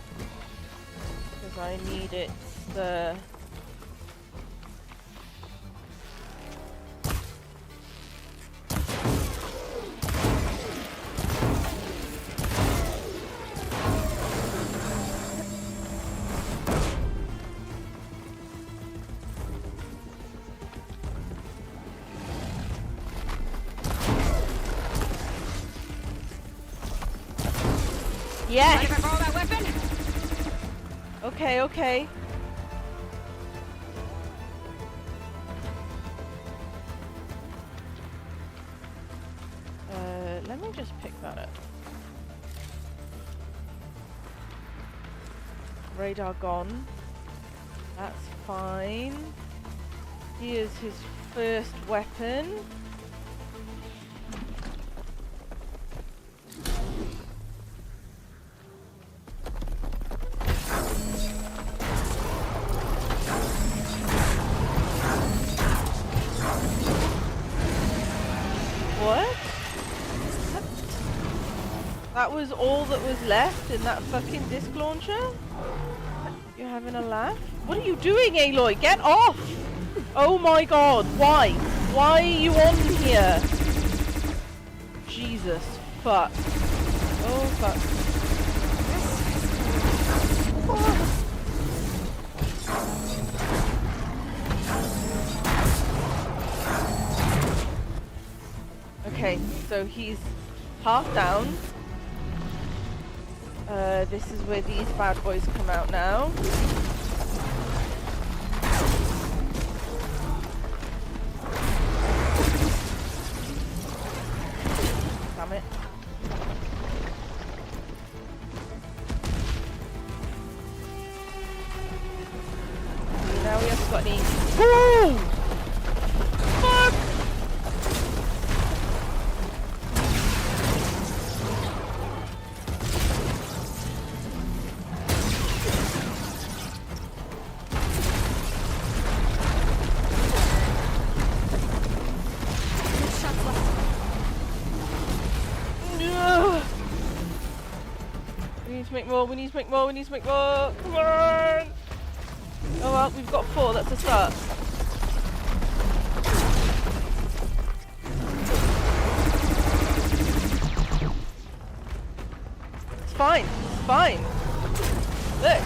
Because I need it the... Yes! Mind if I borrow that weapon? Okay, okay. Let me just pick that up. Radar gone. That's fine. Here's his first weapon. What? That was all that was left in that fucking disc launcher? You're having a laugh? What are you doing, Aloy? Get off! Oh my god, why? Why are you on here? Jesus, fuck. Oh fuck. Okay, so he's half down. This is where these bad boys come out now. Damn it. Now we haven't got any. Woo! Fuck! We need to make more, we need to make more, we need to make more! Come on! Oh well, we've got 4, that's a start. It's fine, it's fine. Look!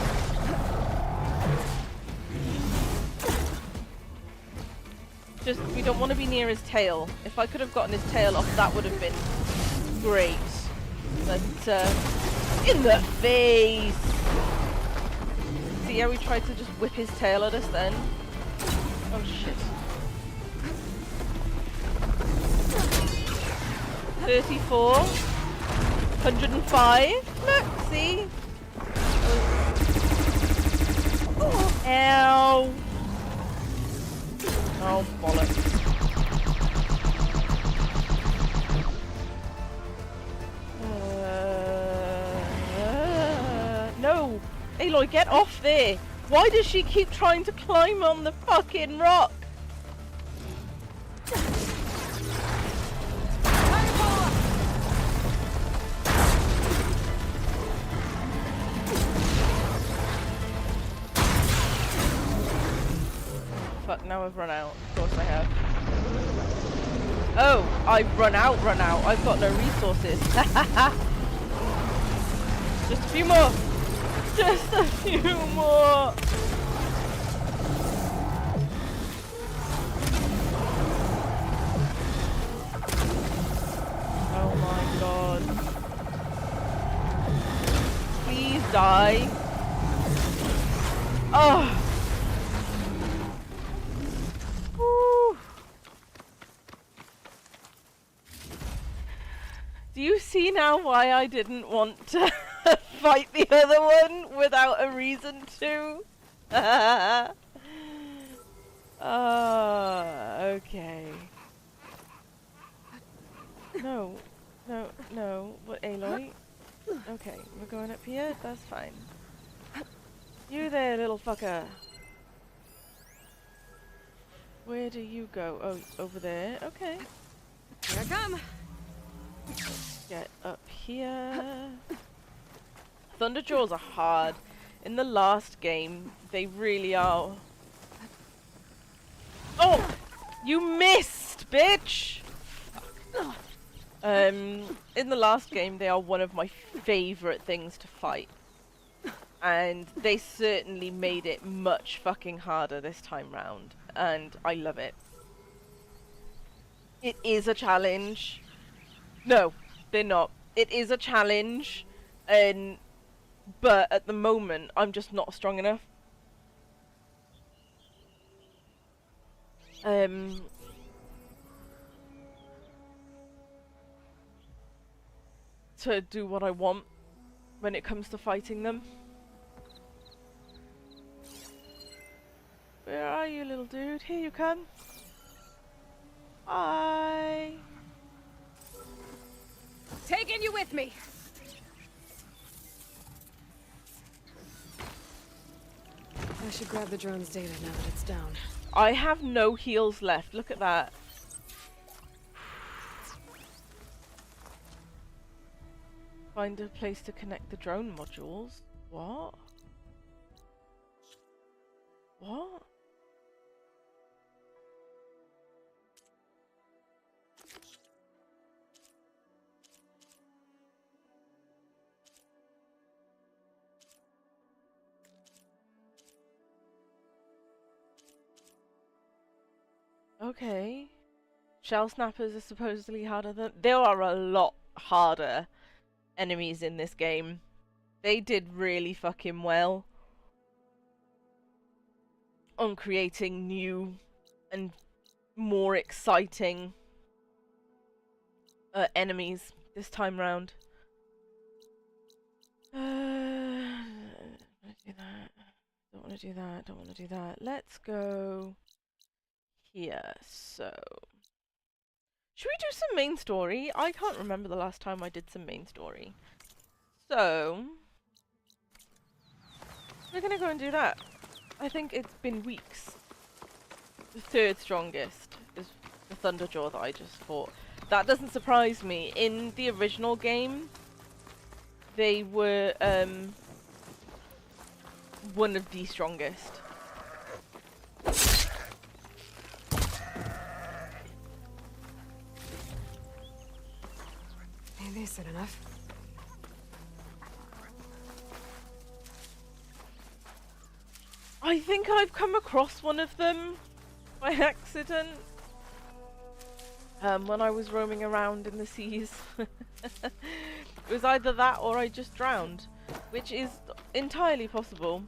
Just, we don't want to be near his tail. If I could have gotten his tail off, that would have been great. But, in the face! See how we tried to just whip his tail at us then? Oh shit. 34. 105. Look, see? Ow! Oh, bollocks. No! Aloy, get off there! Why does she keep trying to climb on the fucking rock? Fuck, now I've run out. Of course I have. Oh, I've run out. I've got no resources. Just a few more. Just a few more. Oh my god. Please die. Oh. Woo. Do you see now why I didn't want to fight the other one without a reason to. Okay. No. What, Aloy? Okay, we're going up here? That's fine. You there, little fucker. Where do you go? Oh, over there. Okay. Here I come. Get up here. Thunderjaws are hard. In the last game, they really are. Oh! You missed, bitch! Fuck. In the last game, they are one of my favorite things to fight. And they certainly made it much fucking harder this time round. And I love it. It is a challenge. No, they're not. It is a challenge. But at the moment, I'm just not strong enough. To do what I want when it comes to fighting them. Where are you, little dude? Here you come. Hi. Taking you with me. I should grab the drone's data now that it's down. I have no heals left. Look at that. Find a place to connect the drone modules. What? What? Okay. Shell snappers are supposedly harder than... There are a lot harder enemies in this game. They did really fucking well on creating new and more exciting enemies this time round. Don't want to do that. Don't want to do that. Let's go here. So, should we do some main story? I can't remember the last time I did some main story. So, we're gonna go and do that. I think it's been weeks. The third strongest is the Thunderjaw that I just fought. That doesn't surprise me. In the original game, they were one of the strongest. Maybe I said enough. I think I've come across one of them by accident when I was roaming around in the seas. It was either that or I just drowned, which is entirely possible.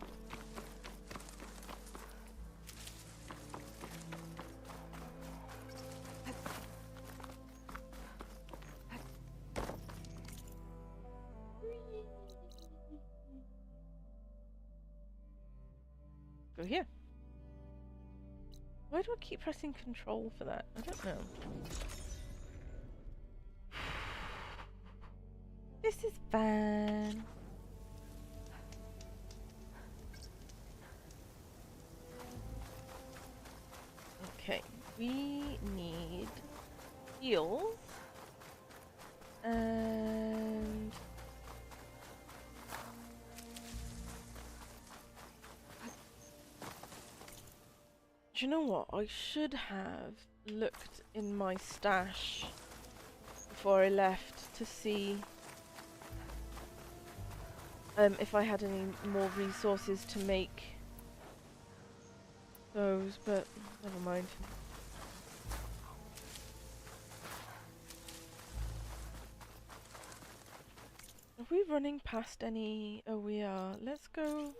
Go here. Why do I keep pressing control for that? I don't know. This is fun. Okay, we need heals and do you know what? I should have looked in my stash before I left to see if I had any more resources to make those, but never mind. Are we running past any? Oh, we are. Let's go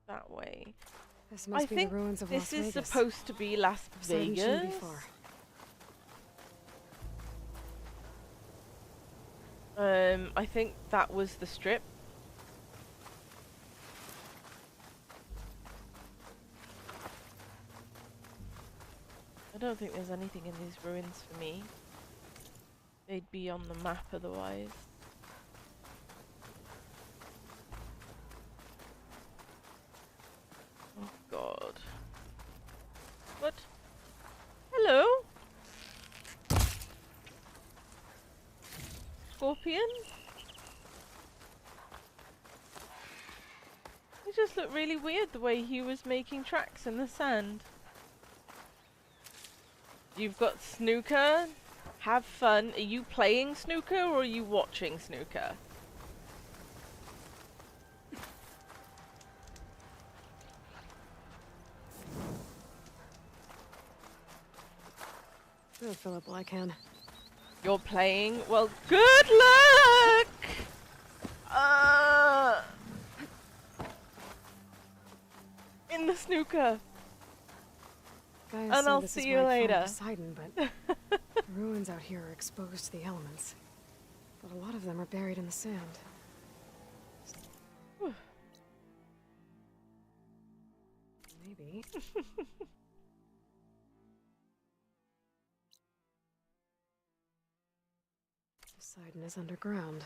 that way. This must be the ruins of Las Vegas. This is supposed to be Las Vegas. Shouldn't be far. I think that was the strip. don't think there's anything in these ruins for me. They'd be on the map otherwise. Oh god. What? Hello? Scorpion? It just looked really weird the way he was making tracks in the sand. You've got snooker. Have fun. Are you playing snooker or are you watching snooker? I'll fill up while I can. You're playing? Well, good luck! In the snooker. Guys And say I'll this see is you right later. from Poseidon, but the ruins out here are exposed to the elements. But a lot of them are buried in the sand. Maybe. Poseidon is underground.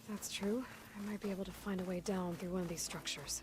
If that's true, I might be able to find a way down through one of these structures.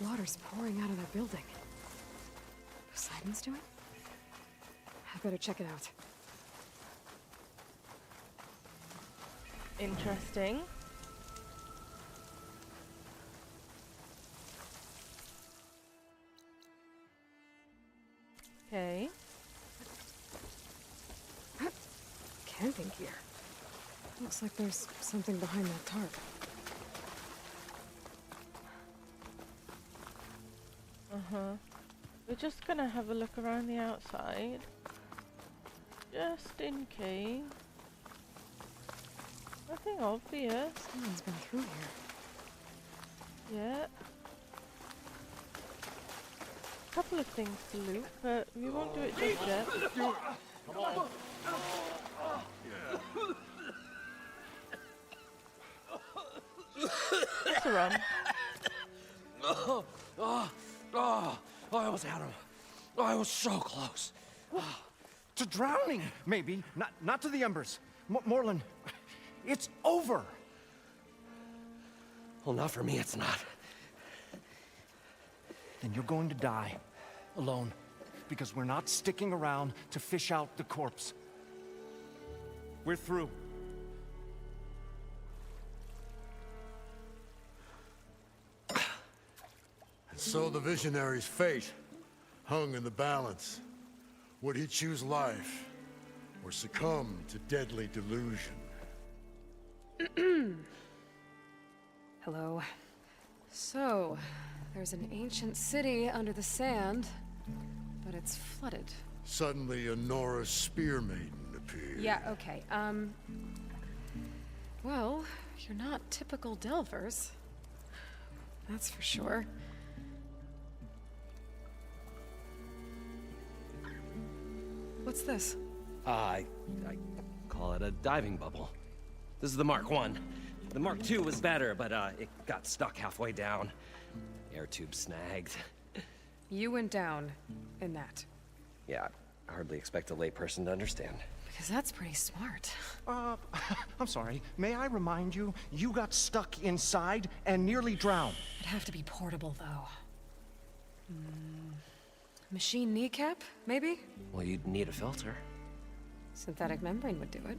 Water's pouring out of that building. Poseidon's doing? I better check it out. Interesting. Okay. Camping gear. Looks like there's something behind that tarp. We're just gonna have a look around the outside. Just in case. Nothing obvious. Someone's been through here. Yeah. Couple of things to loot, but we won't do it just yet. That's a run. I almost had him. I was so close. To drowning, maybe. Not to the embers. Morlund, it's over. Well, not for me, it's not. Then you're going to die. Alone. Because we're not sticking around to fish out the corpse. We're through. And so the visionary's fate hung in the balance. Would he choose life or succumb to deadly delusion? Hello. So, there's an ancient city under the sand, but it's flooded. Suddenly, a Nora spear maiden appeared. Yeah, okay. Well, you're not typical Delvers. That's for sure. What's this? I call it a diving bubble. This is the Mark 1. The Mark 2 was better, but it got stuck halfway down. Air tube snagged. You went down in that. Yeah, I hardly expect a layperson to understand. Because that's pretty smart. I'm sorry. May I remind you, you got stuck inside and nearly drowned. It'd have to be portable, though. Machine kneecap, maybe? Well, you'd need a filter. Synthetic membrane would do it.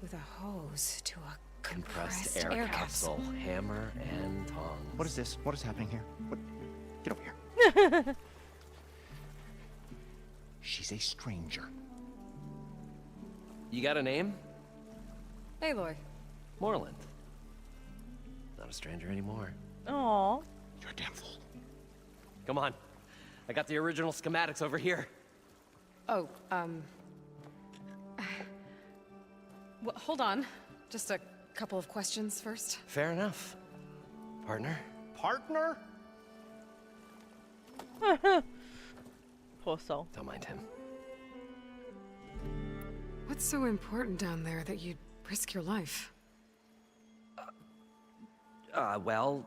With a hose to a compressed air capsule. Hammer and tongs. What is this? What is happening here? What? Get over here. She's a stranger. You got a name? Aloy. Morlund. a stranger anymore. Aw. You're a damn fool. Come on. I got the original schematics over here. Oh, well, hold on. Just a couple of questions first. Fair enough. Partner? Partner? Poor soul. Don't mind him. What's so important down there that you'd risk your life? Well...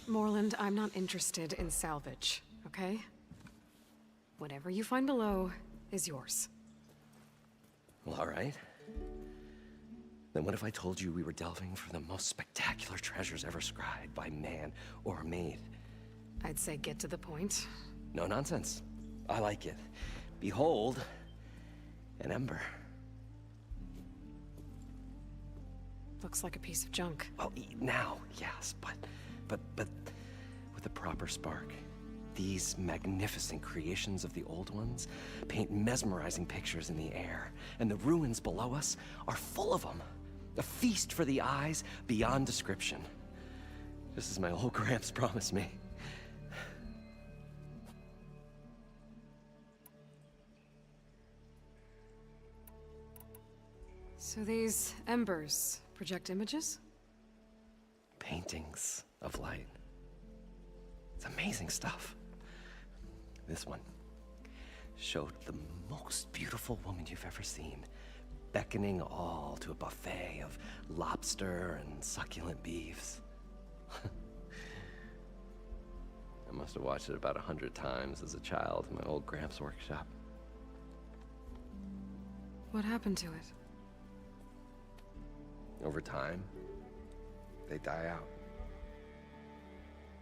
Morland, I'm not interested in salvage, okay? Whatever you find below is yours. Well, all right. Then what if I told you we were delving for the most spectacular treasures ever scribed by man or maid? I'd say get to the point. No nonsense. I like it. Behold, an ember. Looks like a piece of junk. Well, now, yes, but with a proper spark. These magnificent creations of the old ones paint mesmerizing pictures in the air, and the ruins below us are full of them. A feast for the eyes beyond description. Just as my old Gramps promised me. So these embers project images? Paintings of light. It's amazing stuff. This one showed the most beautiful woman you've ever seen, beckoning all to a buffet of lobster and succulent beefs. I must have watched it about 100 times as a child in my old Gramps' workshop. What happened to it? Over time, they die out.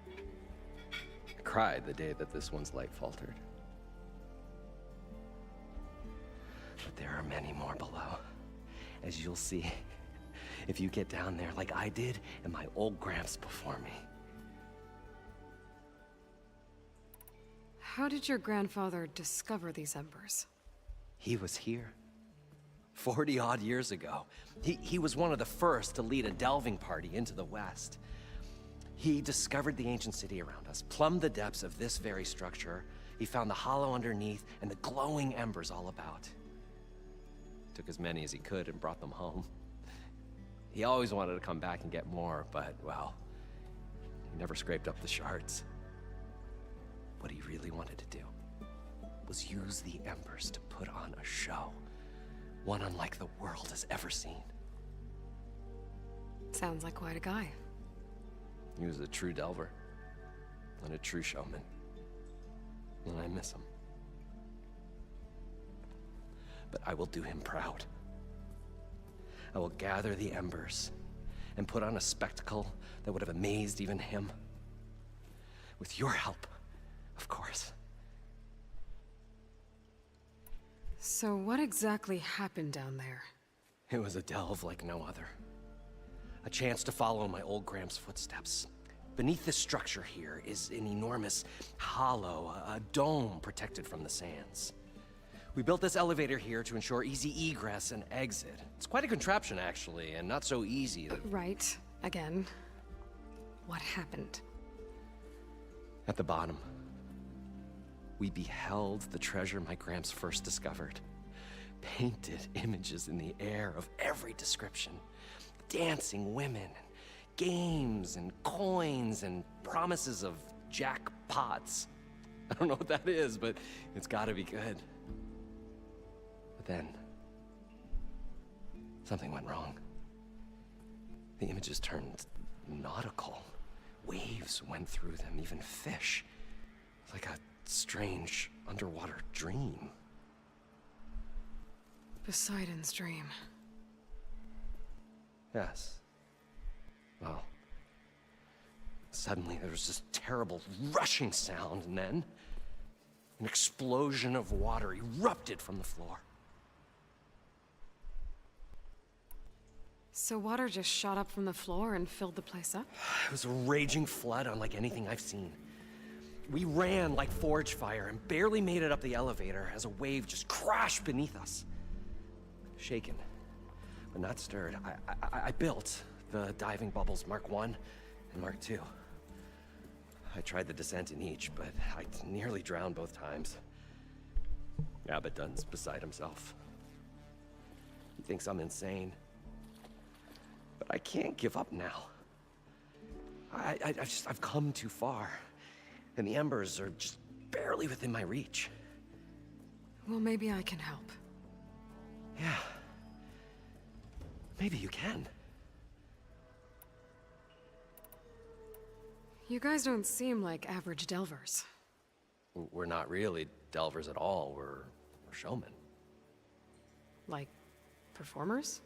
I cried the day that this one's light faltered. But there are many more below, as you'll see if you get down there like I did and my old Gramps before me. How did your grandfather discover these embers? He was here 40-odd years ago. He was one of the first to lead a delving party into the West. He discovered the ancient city around us, plumbed the depths of this very structure. He found the hollow underneath and the glowing embers all about. Took as many as he could and brought them home. He always wanted to come back and get more, but, well, he never scraped up the shards. What he really wanted to do was use the embers to put on a show. One unlike the world has ever seen. Sounds like quite a guy. He was a true delver and a true showman. And I miss him. But I will do him proud. I will gather the embers and put on a spectacle that would have amazed even him. With your help, of course. So what exactly happened down there? It was a delve like no other. A chance to follow my old Gramps' footsteps. Beneath this structure here is an enormous hollow, a dome protected from the sands. We built this elevator here to ensure easy egress and exit. It's quite a contraption, actually, and not so easy. Right. Again. What happened? At the bottom, we beheld the treasure my Gramps first discovered. Painted images in the air of every description. Dancing women, games and coins and promises of jackpots. I don't know what that is, but it's gotta be good. But then, something went wrong. The images turned nautical. Waves went through them, even fish. Like a strange underwater dream. Poseidon's dream. Yes. Well, suddenly there was this terrible rushing sound, and then an explosion of water erupted from the floor. So water just shot up from the floor and filled the place up? It was a raging flood unlike anything I've seen. We ran like forge fire and barely made it up the elevator as a wave just crashed beneath us. Shaken, but not stirred. I built the diving bubbles Mark 1 and Mark 2. I tried the descent in each, but I nearly drowned both times. Abaddon's beside himself. He thinks I'm insane. But I can't give up now. I've come too far. And the embers are just barely within my reach. Well, maybe I can help. Yeah. Maybe you can. You guys don't seem like average delvers. We're not really delvers at all. We're showmen. Like, performers?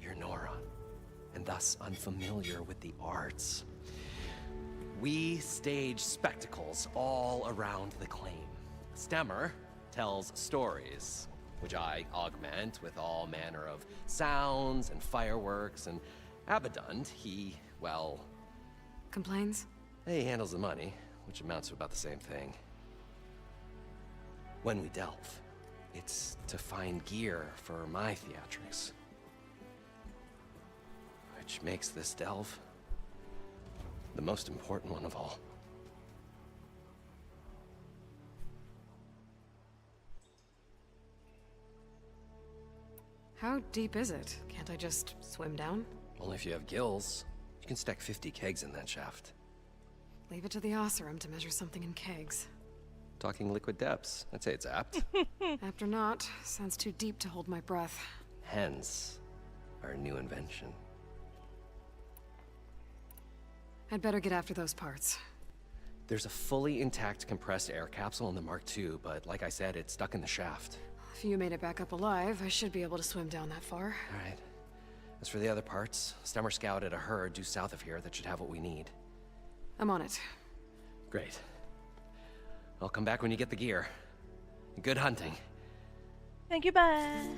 You're Nora, and thus unfamiliar with the arts. We stage spectacles all around the claim. Stemmer tells stories, which I augment with all manner of sounds and fireworks, and Abaddon, he, well... Complains? He handles the money, which amounts to about the same thing. When we delve, it's to find gear for my theatrics. Which makes this delve the most important one of all. How deep is it? Can't I just swim down? Only if you have gills. You can stack 50 kegs in that shaft. Leave it to the Oseram to measure something in kegs. Talking liquid depths. I'd say it's apt. Apt or not, sounds too deep to hold my breath. Hence, our new invention. I'd better get after those parts. There's a fully intact compressed air capsule in the Mark II, but like I said, it's stuck in the shaft. If you made it back up alive, I should be able to swim down that far. All right. As for the other parts, Stemmer scouted a herd due south of here that should have what we need. I'm on it. Great. I'll come back when you get the gear. Good hunting. Thank you, bye.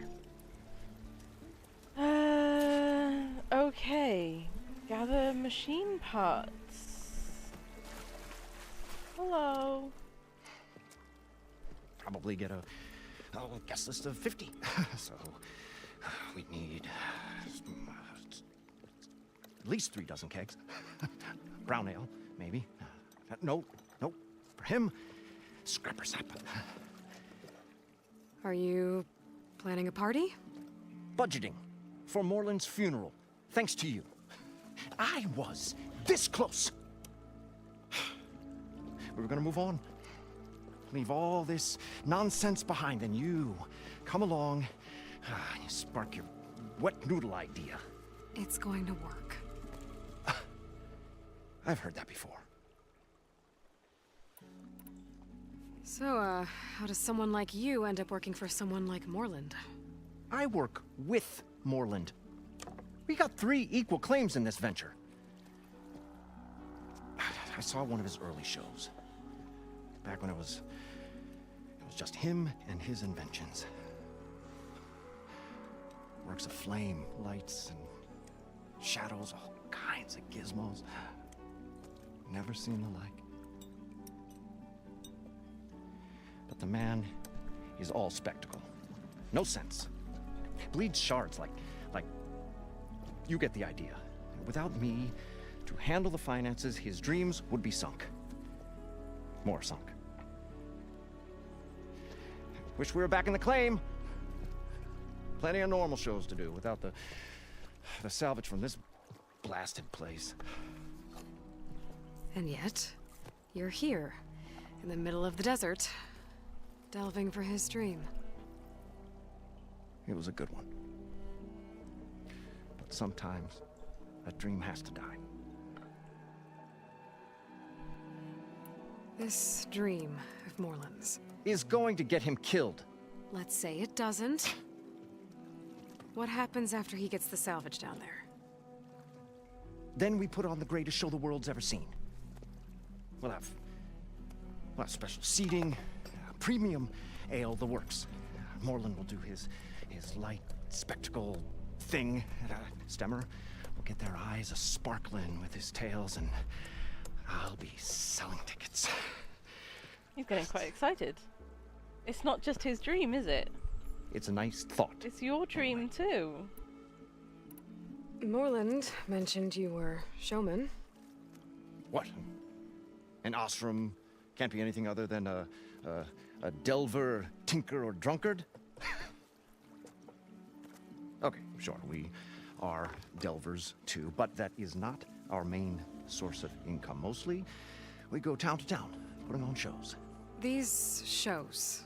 Okay. Gather machine parts. Hello. Probably get a guest list of 50. So we'd need at least 3 dozen kegs. Brown ale, maybe. No. For him, scrapper sap. Are you planning a party? Budgeting for Morland's funeral, thanks to you. I was this close. We were gonna move on. Leave all this nonsense behind, and you come along and you spark your wet noodle idea. It's going to work. I've heard that before. So, how does someone like you end up working for someone like Morland? I work with Morland. We got 3 equal claims in this venture. I saw one of his early shows. Back when it was just him and his inventions. Works of flame, lights, and shadows, all kinds of gizmos. Never seen the like. But the man is all spectacle. No sense. Bleeds shards like you get the idea. Without me to handle the finances, his dreams would be sunk. More sunk. Wish we were back in the claim. Plenty of normal shows to do without the salvage from this blasted place. And yet, you're here, in the middle of the desert, delving for his dream. It was a good one. But sometimes, that dream has to die. This dream of Morland's is going to get him killed. Let's say it doesn't. What happens after he gets the salvage down there? Then we put on the greatest show the world's ever seen. We'll have special seating, premium ale, the works. Morland will do his light spectacle thing. Stemmer will get their eyes a-sparkling with his tales, and I'll be selling tickets. He's getting quite excited. It's not just his dream, is it? It's a nice thought. It's your dream too. Morland mentioned you were showman. What? An Osram can't be anything other than a delver, tinker, or drunkard? Okay, sure, we are delvers too, but that is not our main source of income. Mostly, we go town to town, putting on shows. These shows,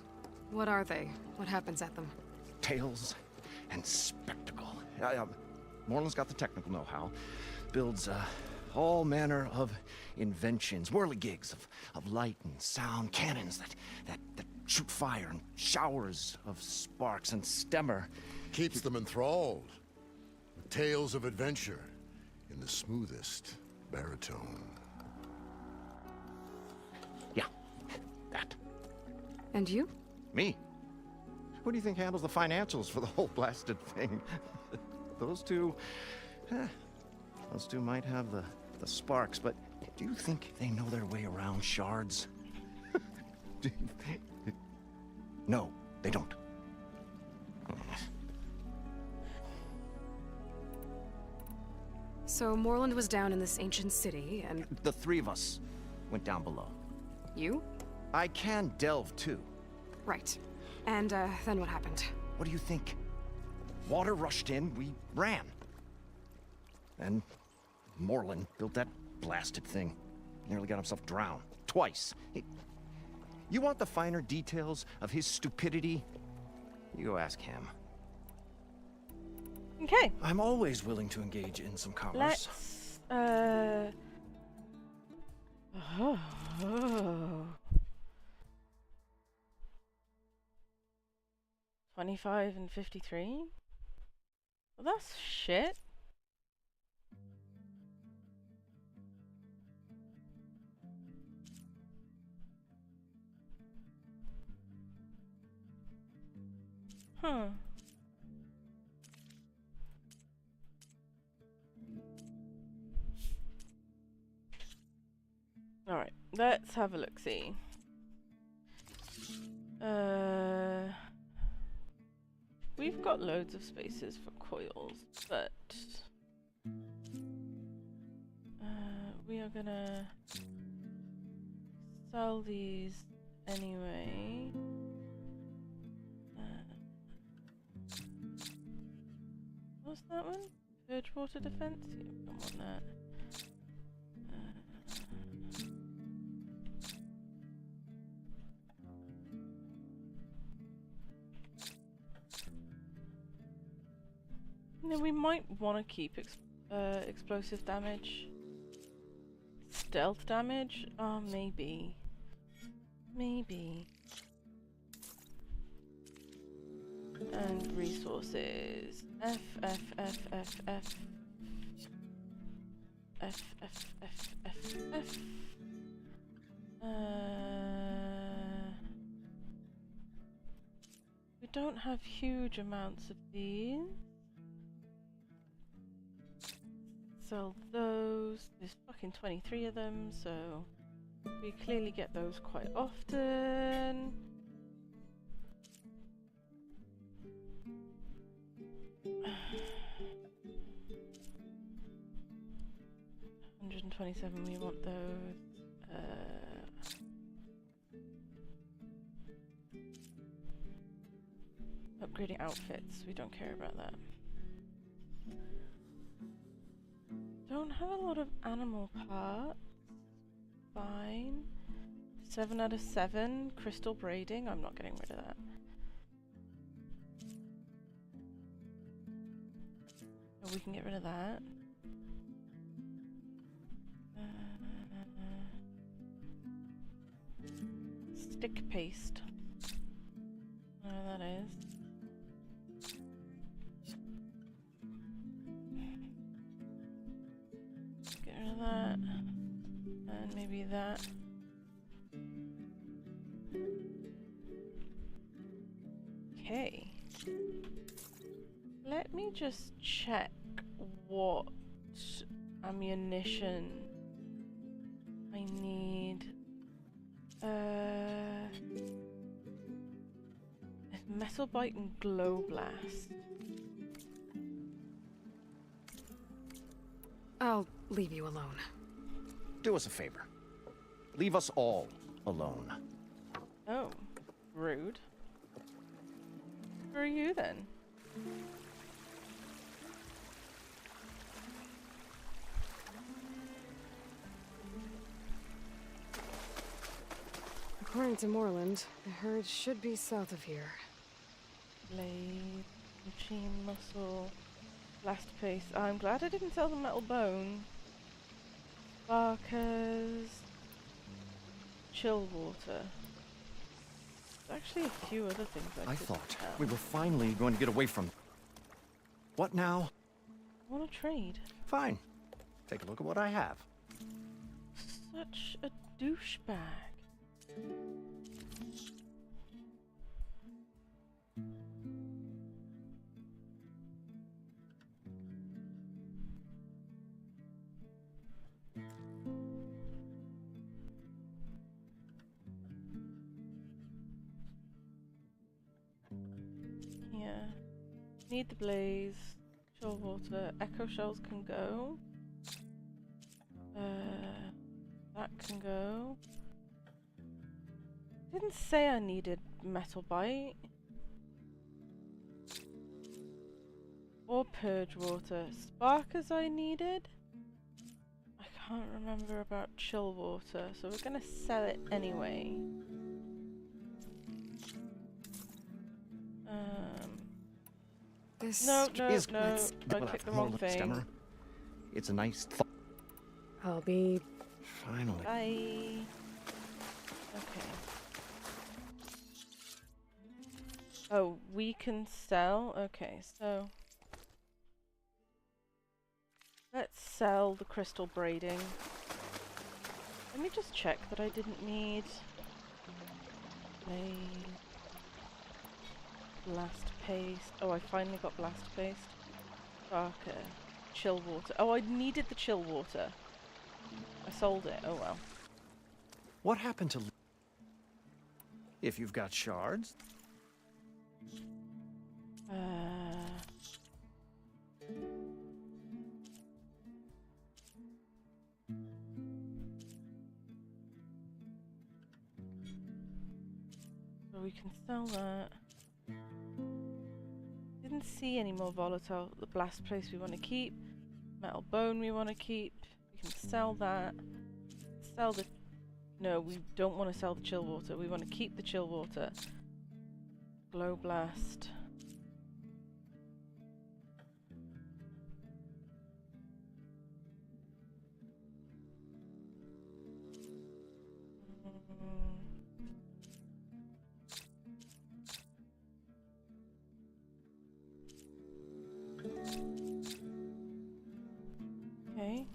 what are they? What happens at them? Tales and spectacle. Morland's got the technical know-how. Builds all manner of inventions, whirligigs of light and sound, cannons that shoot fire, and showers of sparks, and stemmer. Keeps them enthralled. With tales of adventure in the smoothest baritone. Yeah, that. And you? Me? Who do you think handles the financials for the whole blasted thing? Those two might have the sparks, but do you think they know their way around shards? No, they don't. So Morland was down in this ancient city, and... The three of us went down below. You? I can delve, too. Right. And, then what happened? What do you think? Water rushed in, we ran. Then Morland built that blasted thing. Nearly got himself drowned. Twice. You want the finer details of his stupidity? You go ask him. Okay. I'm always willing to engage in some commerce. Let's, oh. 25 and 53? Well, that's shit. Huh. Alright, let's have a look-see. We've got loads of spaces for coils, but we are gonna sell these anyway. What's that one? Purge water defense? Yeah, we don't want that. No, we might want to keep explosive damage. Stealth damage? Oh, maybe. Maybe. And resources. F. We don't have huge amounts of these. Sell those. There's fucking 23 of them, so we clearly get those quite often. $127, we want those. Upgrading outfits, we don't care about that. Don't have a lot of animal parts. Fine. 7 out of 7. Crystal braiding. I'm not getting rid of that. Oh, we can get rid of that. Stick paste. Whatever that is. Get rid of that. And maybe that. Okay. Let me just check what ammunition I need. Metal Bite and Glow Blast. I'll leave you alone. Do us a favor. Leave us all alone. Oh, rude. Who are you then? According to Moreland, the herd should be south of here. Blade, machine muscle, blast paste. I'm glad I didn't sell the metal bone. Sparkers, chill water. There's actually a few other things I could thought sell. we were finally going to get away from... What now? I want to trade. Fine. Take a look at what I have. Such a douchebag. Yeah. Need the blaze. Chill water. Echo shells can go. That can go. Didn't say I needed Metal Bite. Or Purge Water. Sparkers I needed? I can't remember about Chill Water, so we're gonna sell it anyway. This No. is I clicked the wrong thing. Stemmer. It's a nice I'll be... Finally. Bye. Okay. Oh, we can sell? Okay, so... Let's sell the crystal braiding. Let me just check that I didn't need... Blade... Blast paste. Oh, I finally got blast paste. Darker. Chill water. Oh, I needed the chill water. I sold it. Oh well. What happened to... If you've got shards? So we can sell that. Didn't see any more volatile. The blast place we want to keep. Metal bone we want to keep. We can sell that. Sell the... No, we don't want to sell the chill water. We want to keep the chill water. Glow blast. Okay.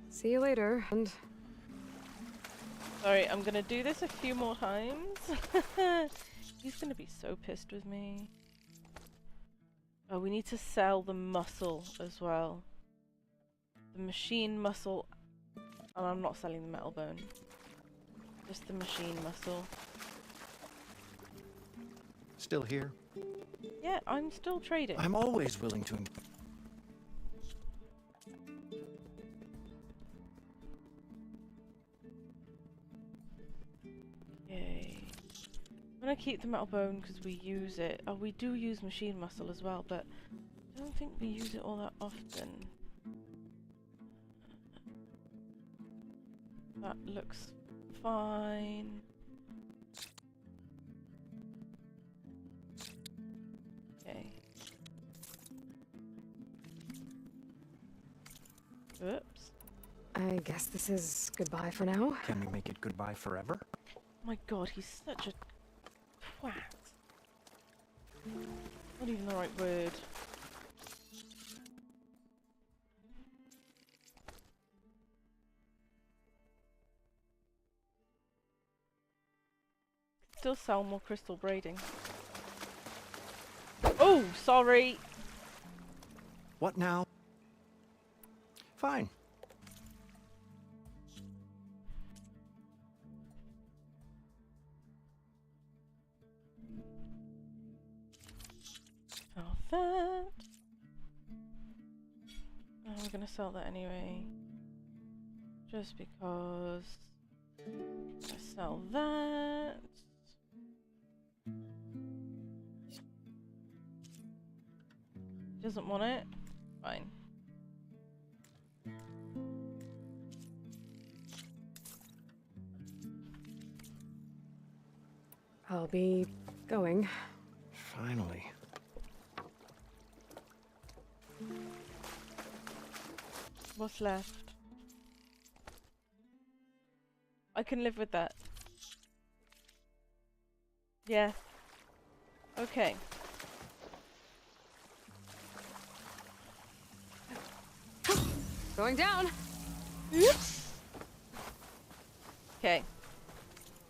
See you later, and... Sorry, I'm gonna do this a few more times. He's gonna be so pissed with me. Oh, we need to sell the muscle as well. The machine muscle. And I'm not selling the metal bone. Just the machine muscle. Still here? Yeah, I'm still trading. I'm always willing to... Yay. I'm gonna keep the metal bone because we use it. Oh, we do use machine muscle as well, but I don't think we use it all that often. That looks fine. Okay. Oops. I guess this is goodbye for now. Can we make it goodbye forever? Oh my god, he's such a twat. Not even the right word. Still sell more crystal braiding. Oh, sorry. What now? Fine. that. I'm gonna sell that anyway. Just because. I sell that. Doesn't want it? Fine. I'll be going. Finally. What's left? I can live with that. Yeah. Okay. Going down. Okay.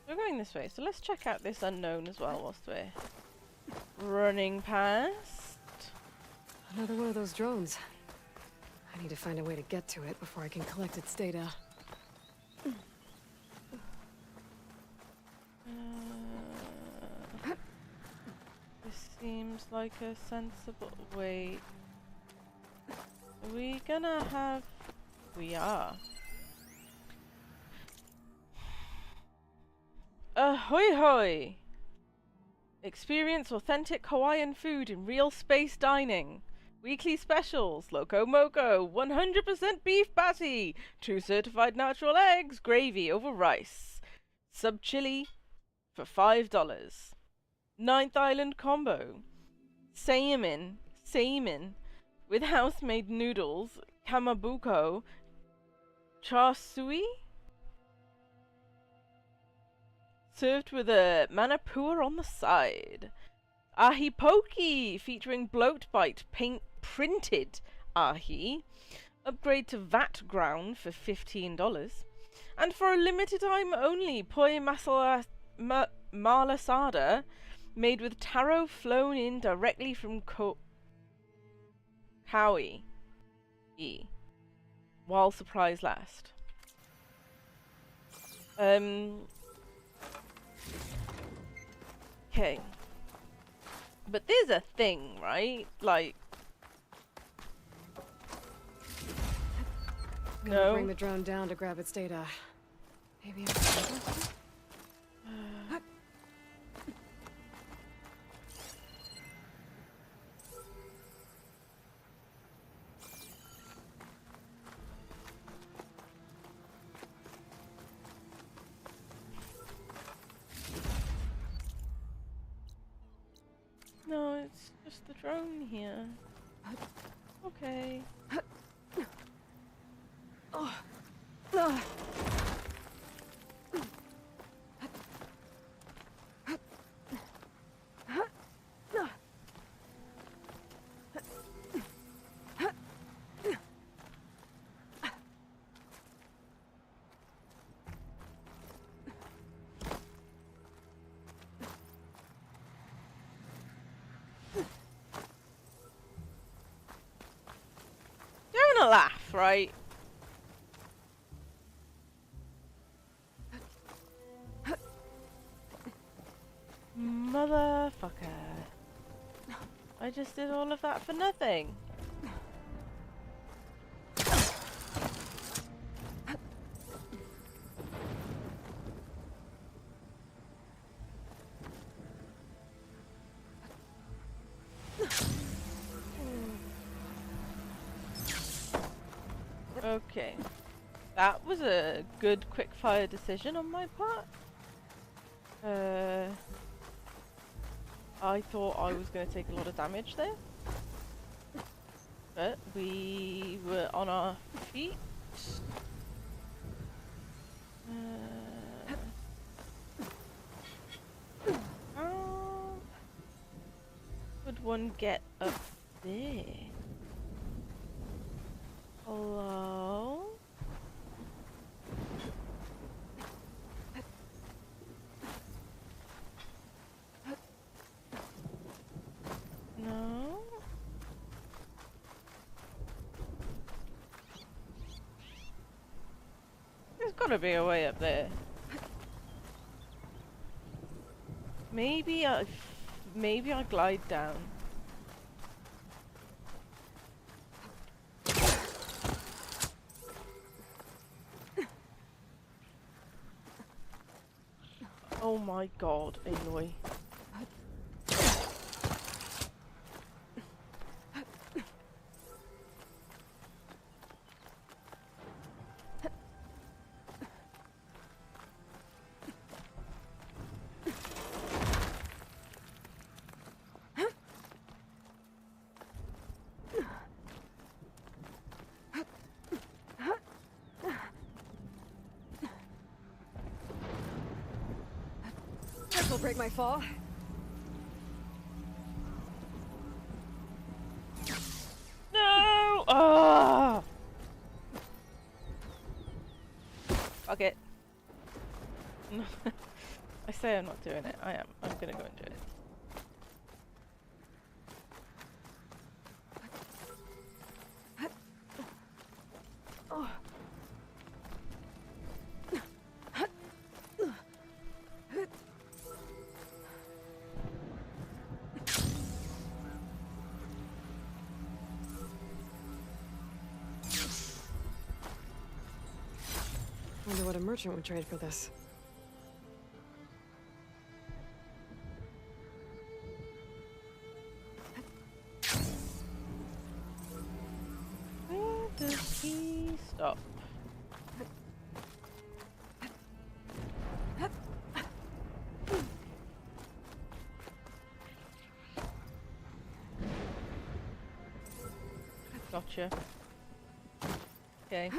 We're going this way, so let's check out this unknown as well whilst we're running past. Another one of those drones. I need to find a way to get to it before I can collect its data. This seems like a sensible... Wait. Are we gonna have... We are. Ahoy hoy! Experience authentic Hawaiian food in real space dining. Weekly specials, Loco Moco, 100% beef patty, 2 certified natural eggs, gravy over rice. Sub chili for $5. 9th Island combo. Seimin with house-made noodles, kamabuko, char sui, served with a manapua on the side. Ahi Pokey featuring bloat bite printed ahi. Upgrade to VAT ground for $15. And for a limited time only, poi malasada made with taro flown in directly from Kauai. While supplies last. Okay. But there's a thing, right? Like... Gonna bring the drone down to grab its data. Maybe I can... No, it's just the drone here. Okay. You're gonna laugh, right? Motherfucker. I just did all of that for nothing. Okay. That was a good quick-fire decision on my part. I thought I was going to take a lot of damage there. But we were on our feet. How would one get up there? Hello? No? There's gotta be a way up there. Maybe I glide down. Oh my god, Aloy. This will break my fall. No! Oh! Fuck it. I say I'm not doing it. I am. I'm gonna go and do it. Wonder what a merchant would trade for this. Where does he stop? Gotcha. Okay.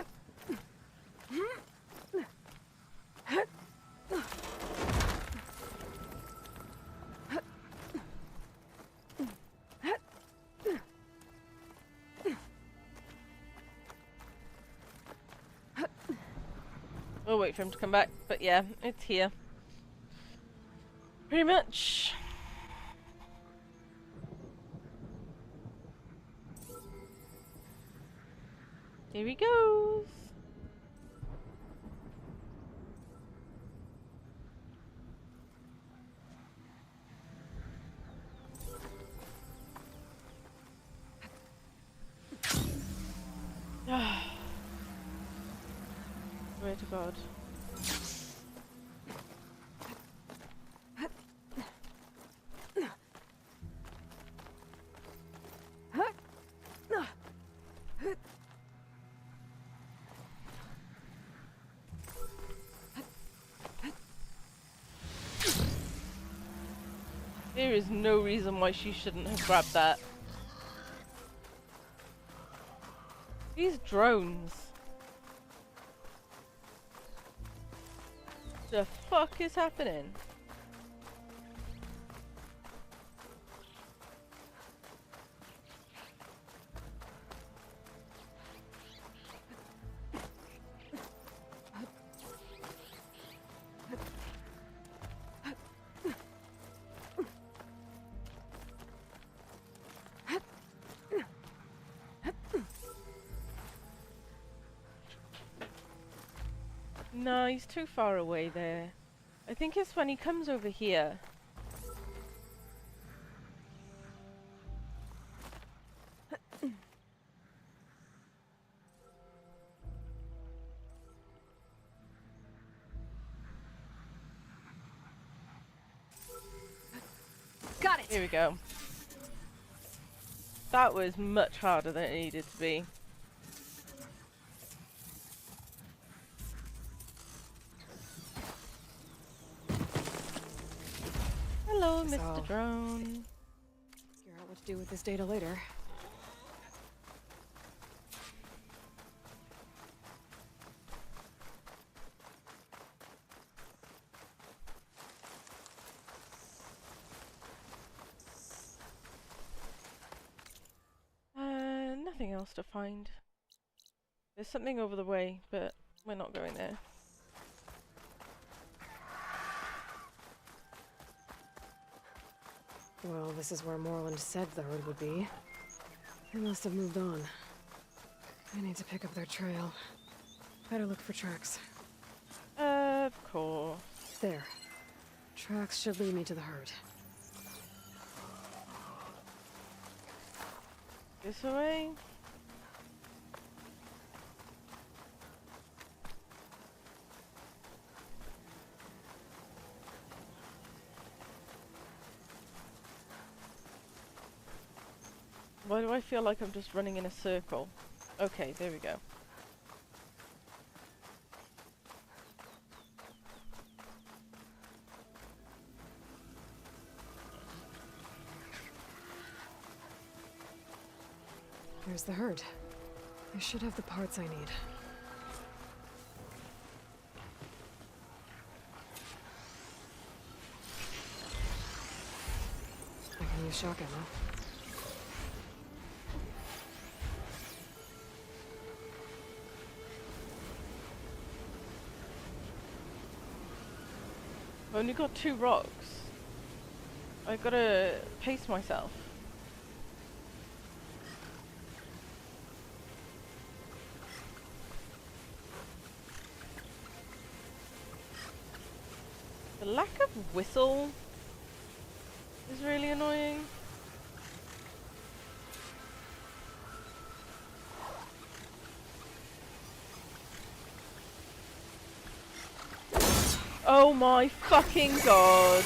We'll wait for him to come back, but yeah, it's here. Pretty much. Here he goes. Swear to God. There is no reason why she shouldn't have grabbed that. These drones. The fuck is happening? No, he's too far away there. I think it's when he comes over here. Got it. Here we go. That was much harder than it needed to be. Hello, Mr. Drone. Figure out what to do with this data later. Nothing else to find. There's something over the way, but we're not going there. Well, this is where Morland said the herd would be. They must have moved on. I need to pick up their trail. Better look for tracks. Of course. There. Tracks should lead me to the herd. This way? Why do I feel like I'm just running in a circle? Okay, there we go. There's the herd. I should have the parts I need. I can use shock ammo. I've only got 2 rocks. I've gotta pace myself. The lack of whistle is really annoying. Oh my fucking god.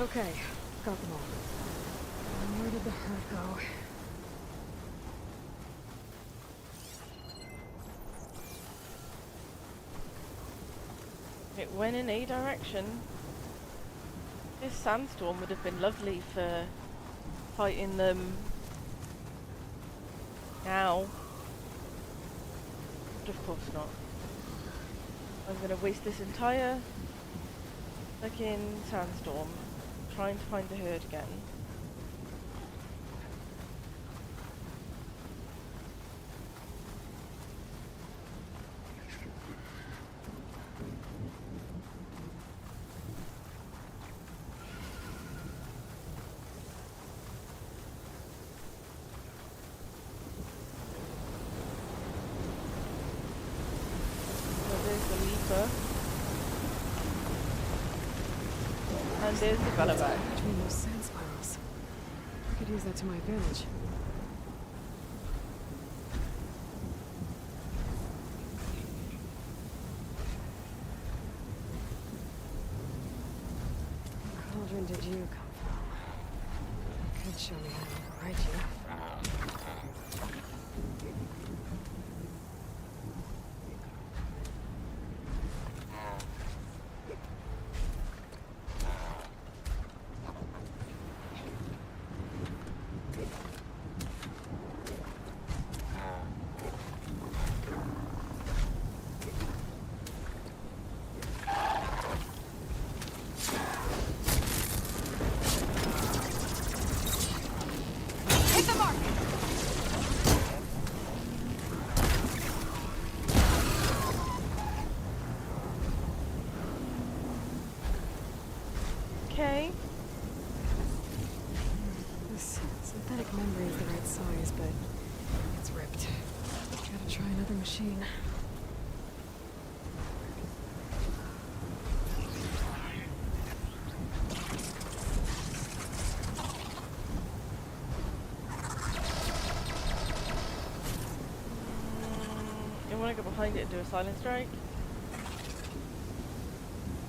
Okay, got them all. Where did the herd go? It went in a direction. This sandstorm would have been lovely for fighting them now. But of course not. I'm gonna waste this entire fucking sandstorm trying to find the herd again. So there's the leaper. And there's the Belloback. Between those sand spirals. I could use that to my advantage. What cauldron did you come from? Could show me how to override you. Hit the mark! Okay. This synthetic membrane is the right size, but it's ripped. Gotta try another machine. You wanna go behind it and do a silent strike?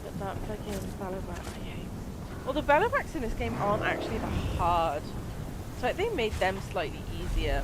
But that fucking Belloback, I hate. Well, the Bellobacks in this game aren't actually that hard. So like, they made them slightly easier.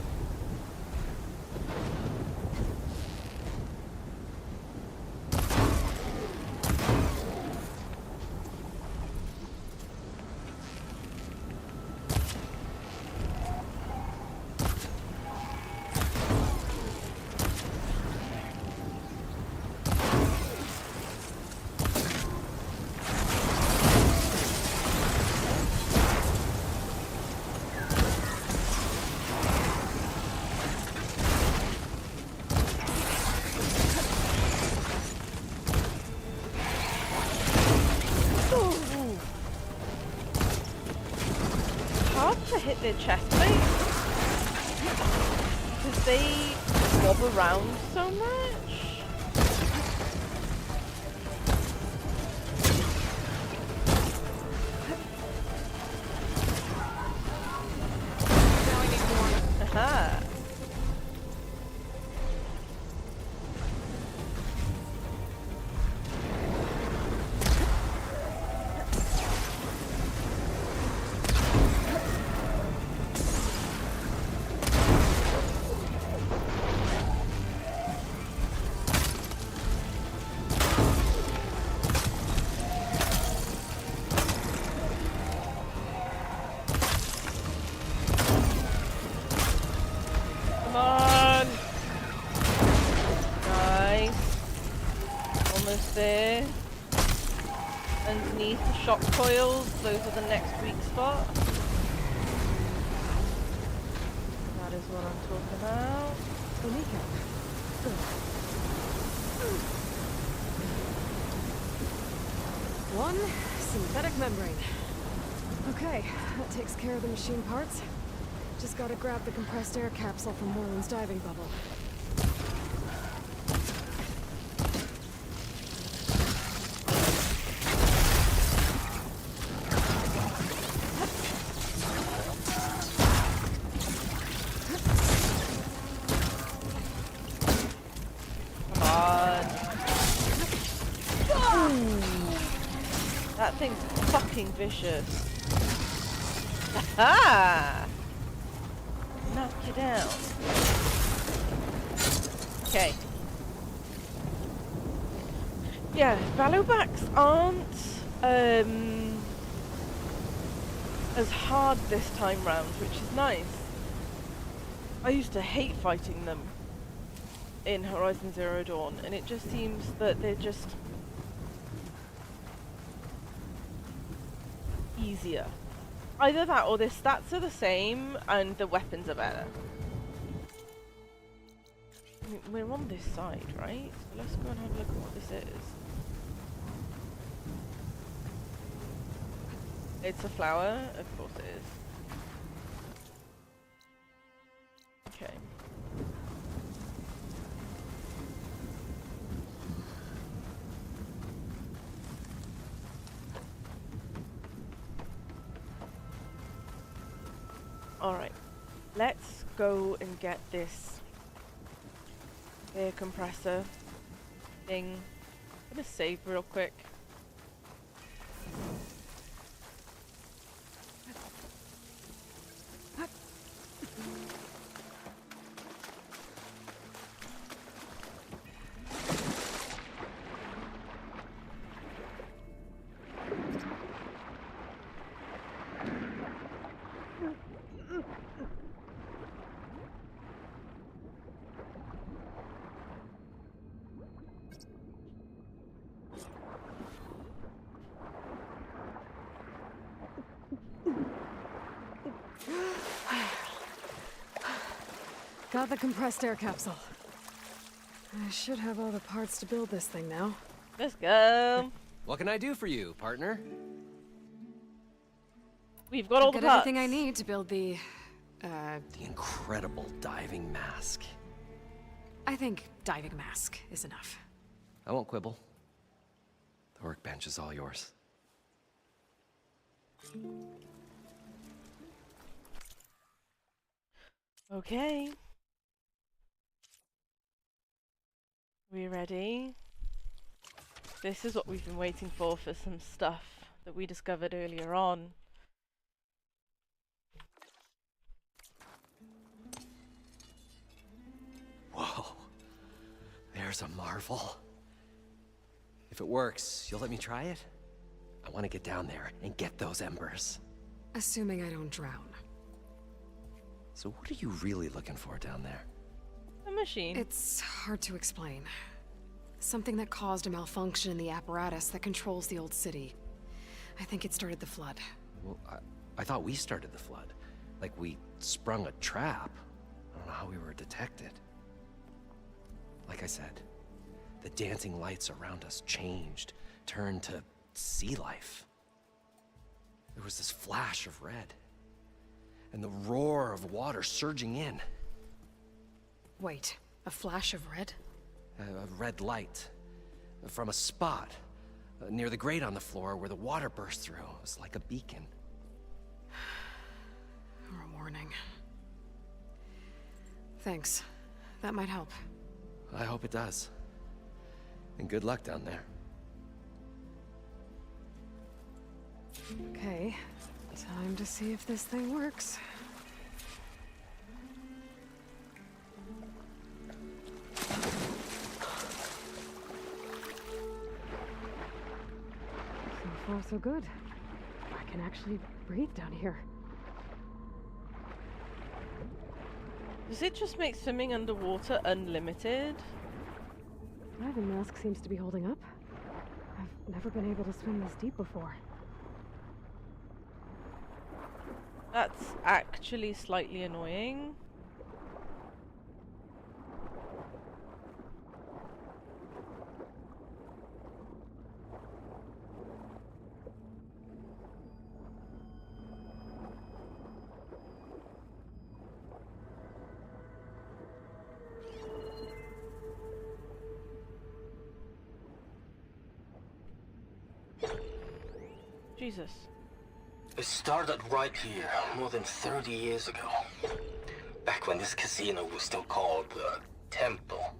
Hit their chest plate because they bob around so much. Now I need more. Aha. There. Underneath the shock coils, those are the next weak spot. That is what I'm talking about. Onika. Good. One synthetic membrane. Okay, that takes care of the machine parts. Just gotta grab the compressed air capsule from Moreland's diving bubble. That thing's fucking vicious. Aha! Knock you down. Okay. Yeah, Valobaks aren't as hard this time round, which is nice. I used to hate fighting them in Horizon Zero Dawn, and it just seems that they're just easier. Either that or their stats are the same and the weapons are better. I mean, we're on this side, right? So let's go and have a look at what this is. It's a flower? Of course it is. Okay. Alright, let's go and get this air compressor thing. I'm gonna save real quick. Got the compressed air capsule. I should have all the parts to build this thing now. Let's go. What can I do for you, partner? We've got all the got parts. everything I need to build the incredible diving mask. I think diving mask is enough. I won't quibble. The workbench is all yours. Okay. We ready? This is what we've been waiting for some stuff that we discovered earlier on. water's a marvel. If it works, you'll let me try it? I want to get down there and get those embers. Assuming I don't drown. So what are you really looking for down there? A machine. It's hard to explain. Something that caused a malfunction in the apparatus that controls the old city. I think it started the flood. Well, I thought we started the flood. Like we sprung a trap. I don't know how we were detected. Like I said, the dancing lights around us changed, turned to sea life. There was this flash of red, and the roar of water surging in. Wait, a flash of red? A red light from a spot near the grate on the floor where the water burst through. It was like a beacon. Or a warning. Thanks. That might help. I hope it does. And good luck down there. Okay, time to see if this thing works. So far, so good. I can actually breathe down here. Does it just make swimming underwater unlimited? Diving mask seems to be holding up. I've never been able to swim this deep before. That's actually slightly annoying. Jesus. It started right here, more than 30 years ago. Back when this casino was still called the Temple.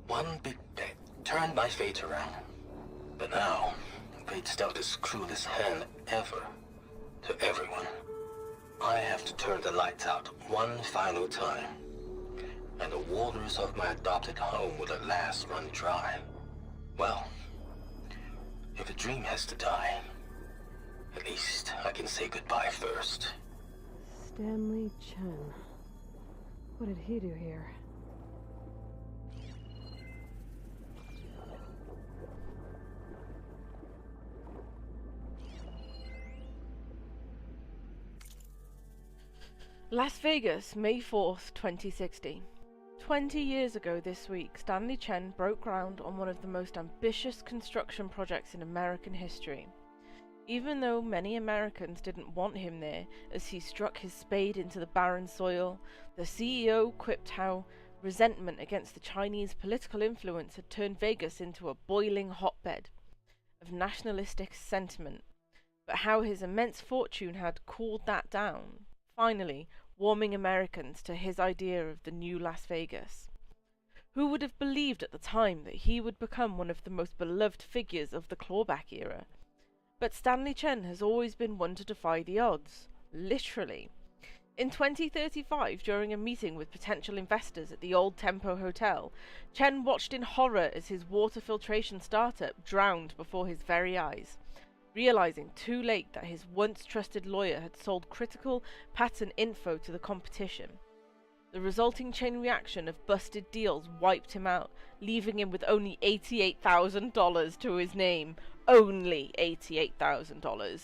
One big bet turned my fate around. But now, fate's dealt this cruelest hand ever to everyone. I have to turn the lights out one final time. And the waters of my adopted home will at last run dry. Well, if a dream has to die, at least I can say goodbye first. Stanley Chen. What did he do here? Las Vegas, May 4th, 2060. 20 years ago this week, Stanley Chen broke ground on one of the most ambitious construction projects in American history. Even though many Americans didn't want him there as he struck his spade into the barren soil, the CEO quipped how resentment against the Chinese political influence had turned Vegas into a boiling hotbed of nationalistic sentiment, but how his immense fortune had cooled that down, finally warming Americans to his idea of the new Las Vegas. Who would have believed at the time that he would become one of the most beloved figures of the clawback era? But Stanley Chen has always been one to defy the odds, literally. In 2035, during a meeting with potential investors at the Old Tempo Hotel, Chen watched in horror as his water filtration startup drowned before his very eyes, realizing too late that his once trusted lawyer had sold critical patent info to the competition. The resulting chain reaction of busted deals wiped him out, leaving him with only $88,000 to his name. Only $88,000.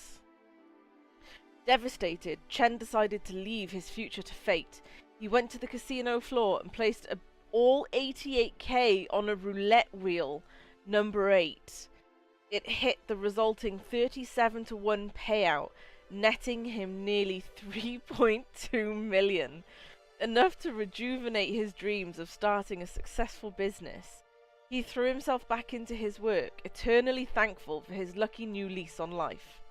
Devastated, Chen decided to leave his future to fate. He went to the casino floor and placed all 88K on a roulette wheel, number 8. It hit the resulting 37-to-1 payout, netting him nearly $3.2 million. Enough to rejuvenate his dreams of starting a successful business. He threw himself back into his work, eternally thankful for his lucky new lease on life.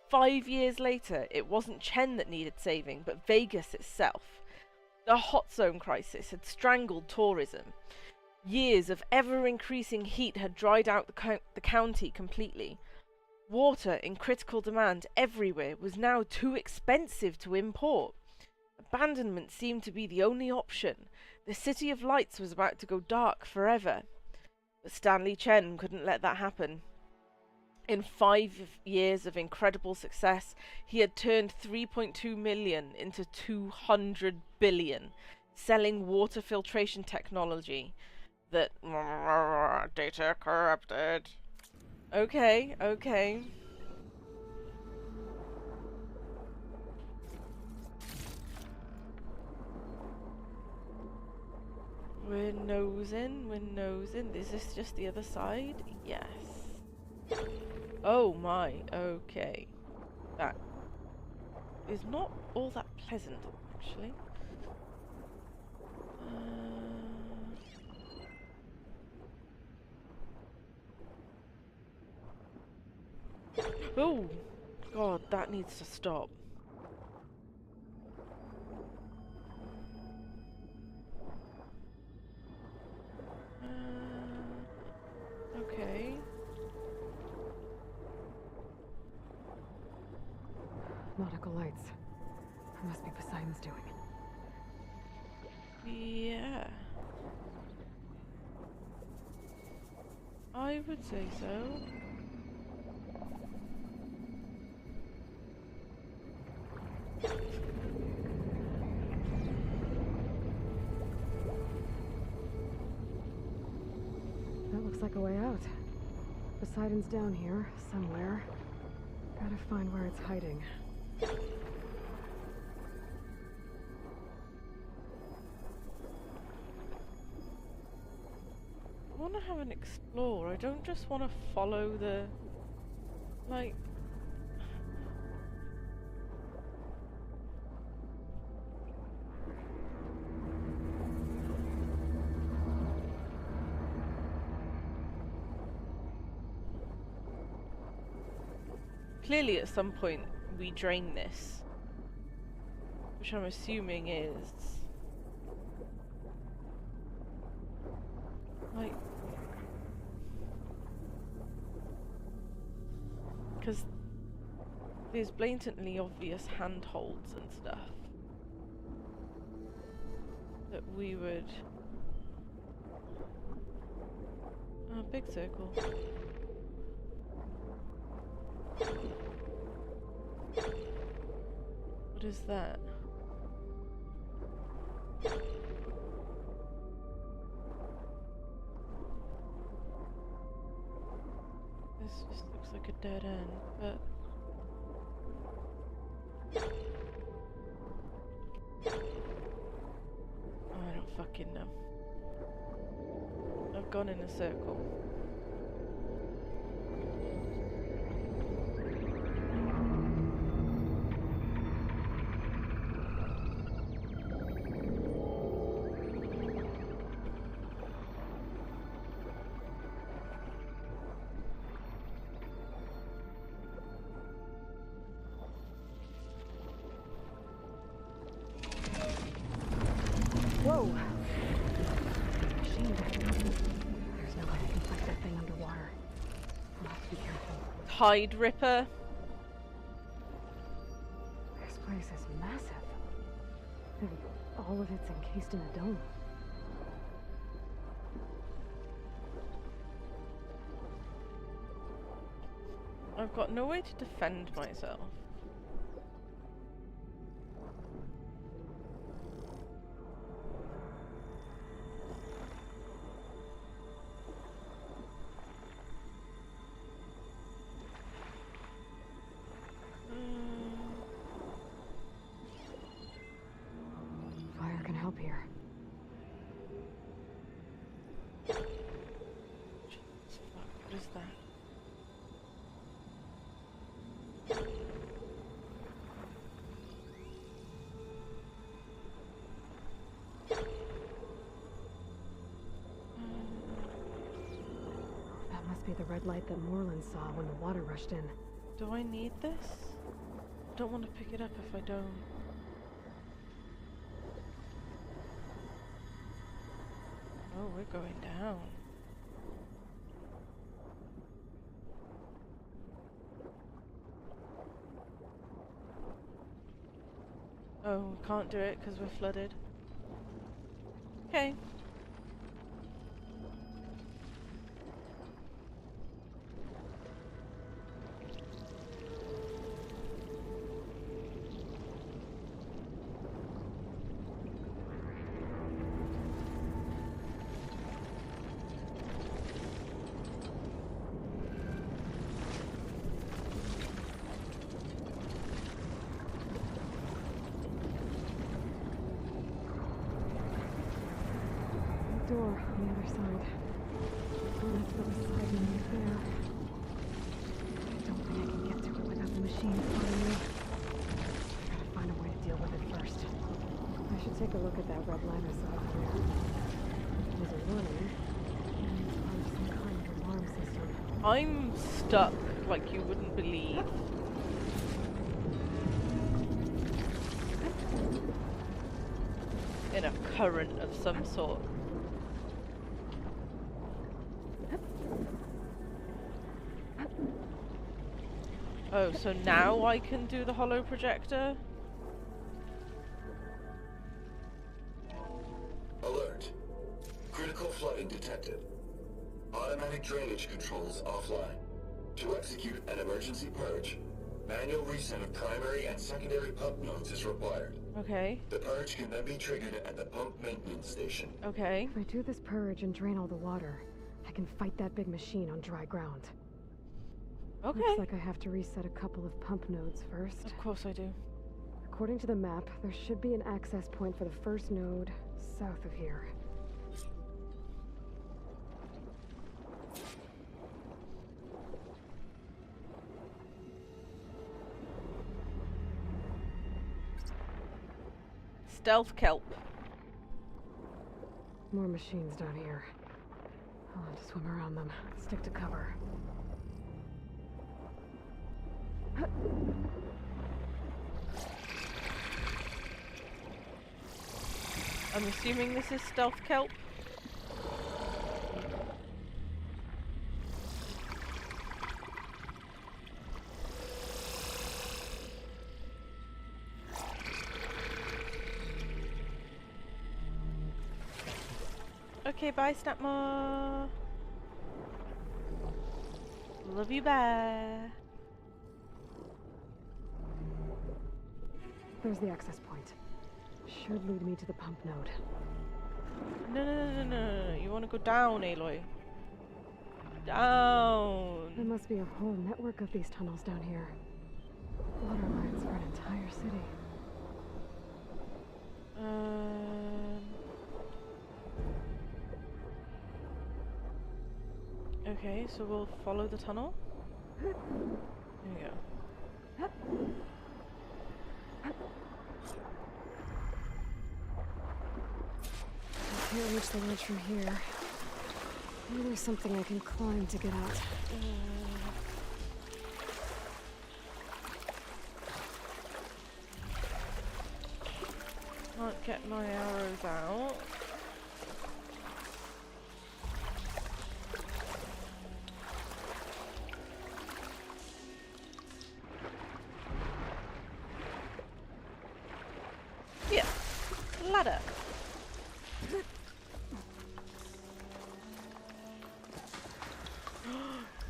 5 years later, it wasn't Chen that needed saving, but Vegas itself. The hot zone crisis had strangled tourism. Years of ever-increasing heat had dried out the county completely. Water in critical demand everywhere was now too expensive to import. A Abandonment seemed to be the only option. The City of Lights was about to go dark forever. But Stanley Chen couldn't let that happen. In 5 years of incredible success, he had turned 3.2 million into 200 billion, selling water filtration technology that... data corrupted. Okay, okay. We're nosing. Is this just the other side? Yes. Oh my, okay. That is not all that pleasant, actually. Oh! God, that needs to stop. Okay. Nautical lights. It must be Poseidon's doing. Yeah. I would say so. That looks like a way out. Poseidon's down here, somewhere. Gotta find where it's hiding. I want to have an explore. I don't just want to follow the... like... Clearly at some point we drain this, which I'm assuming is like, because there's blatantly obvious handholds and stuff that we would... Oh, big circle. What is that? This just looks like a dead end, but... Oh, I don't fucking know. I've gone in a circle. Whoa! Machine gun. There's no way I can fight that thing underwater. I'll have to be careful. Tide Ripper. This place is massive. And all of it's encased in a dome. I've got no way to defend myself. Fire can help here. What is that? That must be the red light that Moreland saw when the water rushed in. Do I need this? I don't want to pick it up if I don't. Oh, we're going down. Oh, can't do it because we're flooded. Okay. Door on the other side. Let's put a side menu there. I don't think I can get to it without the machine spotting me. I gotta find a way to deal with it first. I should take a look at that red line I saw up there. There's a warning, and it's part of some kind of alarm system. I'm stuck like you wouldn't believe. In a current of some sort. Oh, so now I can do the hollow projector? Alert. Critical flooding detected. Automatic drainage controls offline. To execute an emergency purge, manual reset of primary and secondary pump nodes is required. Okay. The purge can then be triggered at the pump maintenance station. Okay. If I do this purge and drain all the water, I can fight that big machine on dry ground. Okay. Looks like I have to reset a couple of pump nodes first. Of course I do. According to the map, there should be an access point for the first node south of here. Stealth kelp. More machines down here. I'll have to swim around them. Stick to cover. I'm assuming this is stealth kelp. Okay, bye, Snapma. Love you, bye. There's the access point. Should lead me to the pump node. No. You want to go down, Aloy. Down. There must be a whole network of these tunnels down here. Water lines for an entire city. Okay, so we'll follow the tunnel. There we go. I can't reach the ledge from here. Maybe there's something I can climb to get out. Can't get my arrows out. Yeah, ladder.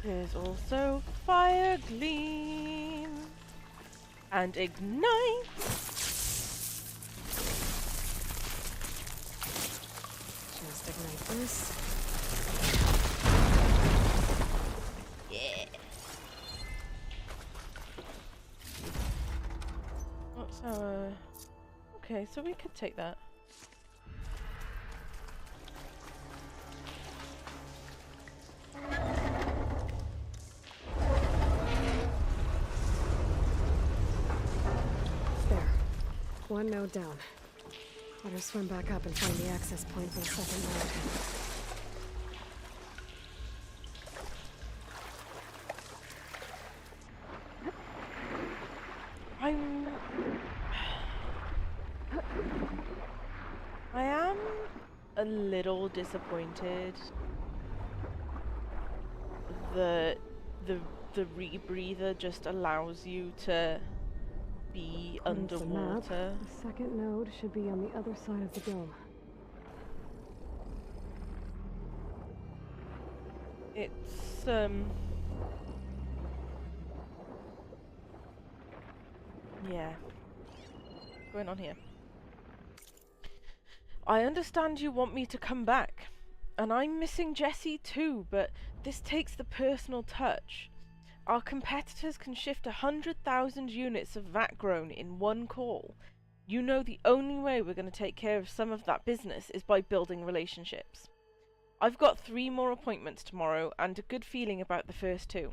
There's also fire gleam and ignite. Just ignite this. Yeah. What's our... Okay, so we could take that. There. One node down. Better swim back up and find the access point for the second node. I am a little disappointed that the rebreather just allows you to be According to the map, underwater. the second node should be on the other side of the dome. It's yeah. What's going on here? I understand you want me to come back, and I'm missing Jesse too, but this takes the personal touch. Our competitors can shift 100,000 units of VAT grown in one call. You know the only way we're going to take care of some of that business is by building relationships. I've got 3 more appointments tomorrow and a good feeling about the first 2.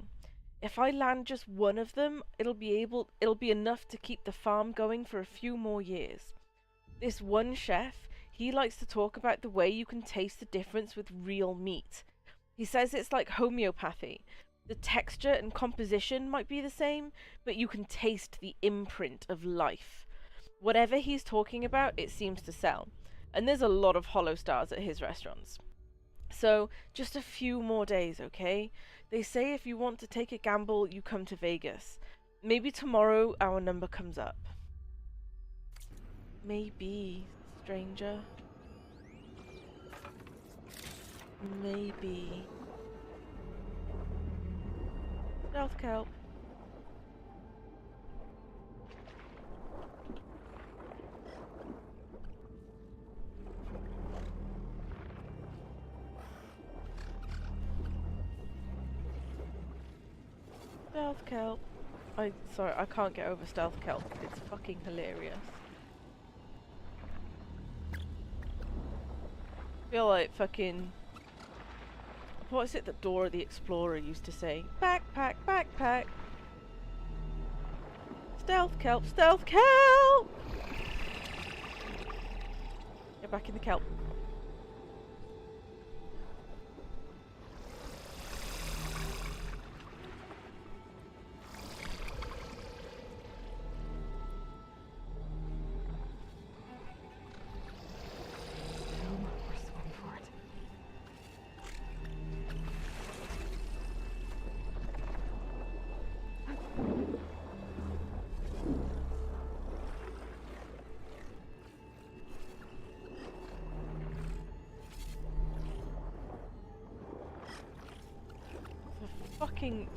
If I land just one of them, it'll be enough to keep the farm going for a few more years. This one chef, he likes to talk about the way you can taste the difference with real meat. He says it's like homeopathy. The texture and composition might be the same, but you can taste the imprint of life. Whatever he's talking about, it seems to sell. And there's a lot of hollow stars at his restaurants. So, just a few more days, okay? They say if you want to take a gamble, you come to Vegas. Maybe tomorrow our number comes up. Maybe, stranger. Maybe. Stealth kelp. Stealth kelp. Sorry, I can't get over stealth kelp. It's fucking hilarious. I feel like fucking... What is it that Dora the Explorer used to say? Backpack, backpack. Stealth kelp, stealth kelp! Get back in the kelp. Fucking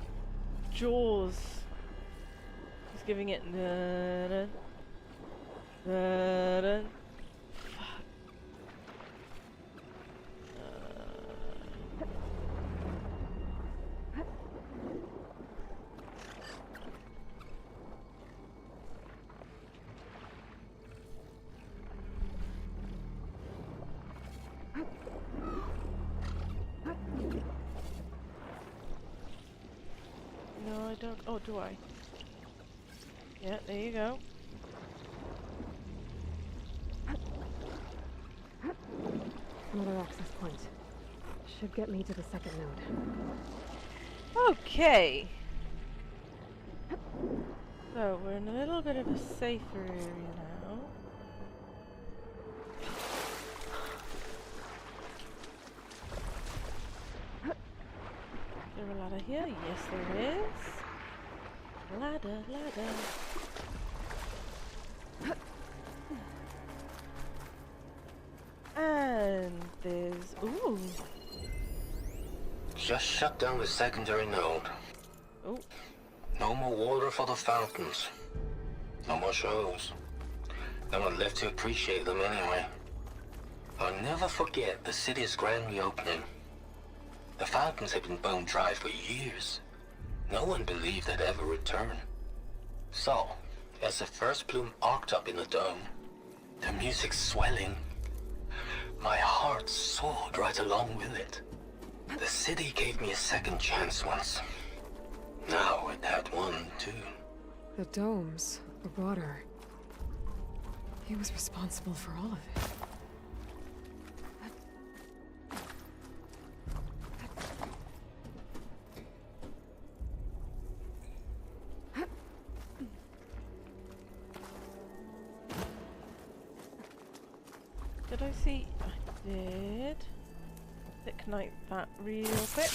Jaws. He's giving it na-na, na-na. Fuck. No, I don't. Oh, do I? Yeah, there you go. Another access point. Should get me to the second node. Okay. So, we're in a little bit of a safer area now. Is there a ladder here? Yes, there is. Ladder, ladder. And there's... Ooh. Just shut down the secondary node. Oh. No more water for the fountains. No more shows. No one left to appreciate them anyway. I'll never forget the city's grand reopening. The fountains had been bone dry for years. No one believed they'd ever return. So, as the first plume arced up in the dome, the music swelling, my heart soared right along with it. The city gave me a second chance once. Now it had one, too. The domes, the water. He was responsible for all of it. Did I see? I did. Ignite that real quick.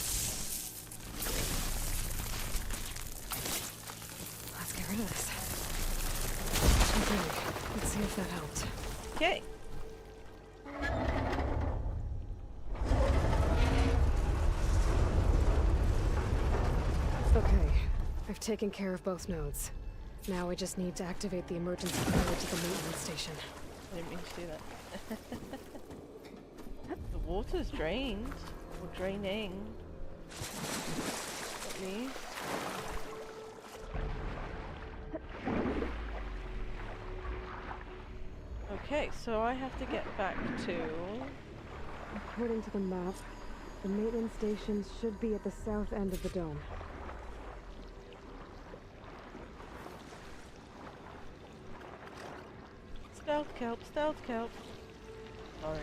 Let's get rid of this. see if that helped. Okay. Okay, I've taken care of both nodes. Now I just need to activate the emergency power to the maintenance station. I didn't mean to do that. The water's drained. Or draining. At least. Okay, so I have to get back to... According to the map, the maintenance station should be at the south end of the dome. Stealth kelp, stealth kelp. Sorry.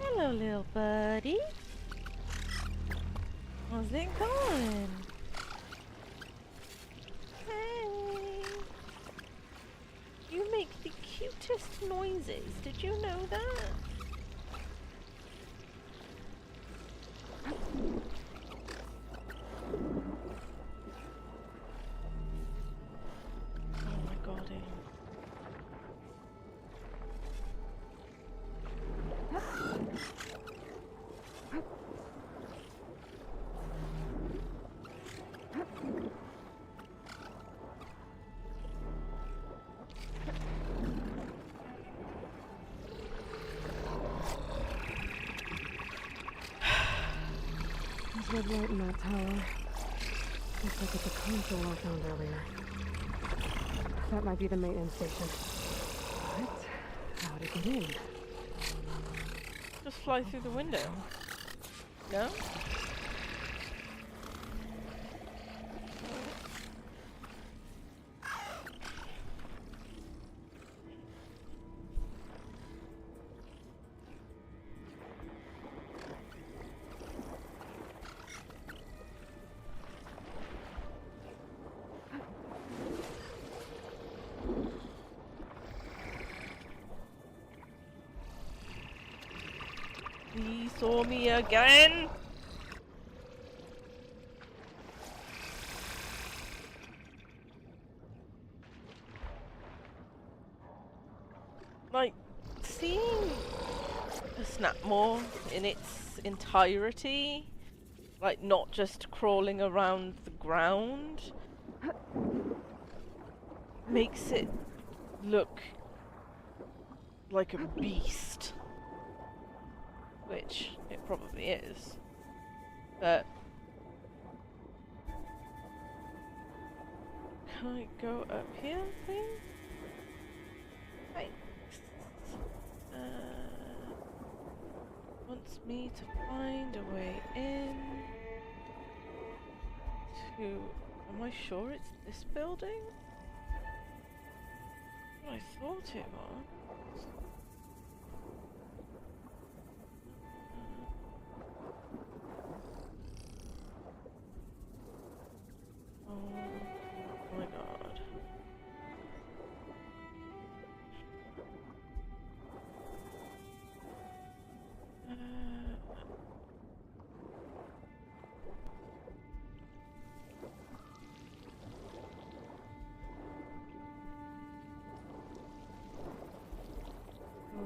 Hello, little buddy. How's it going? Hey. You make the cutest noises. Did you know that? Oh my god. There's red light in that tower. Looks like it's a console I found earlier. That might be the maintenance station. But how to get in? Just fly through the window. No? He saw me again. Like, seeing a Snapmaw in its entirety, like not just crawling around the ground, makes it look like a beast. Which it probably is. But can I go up here, please? Thanks. Wants me to find a way in to... Am I sure it's this building? I thought it was. Oh my god.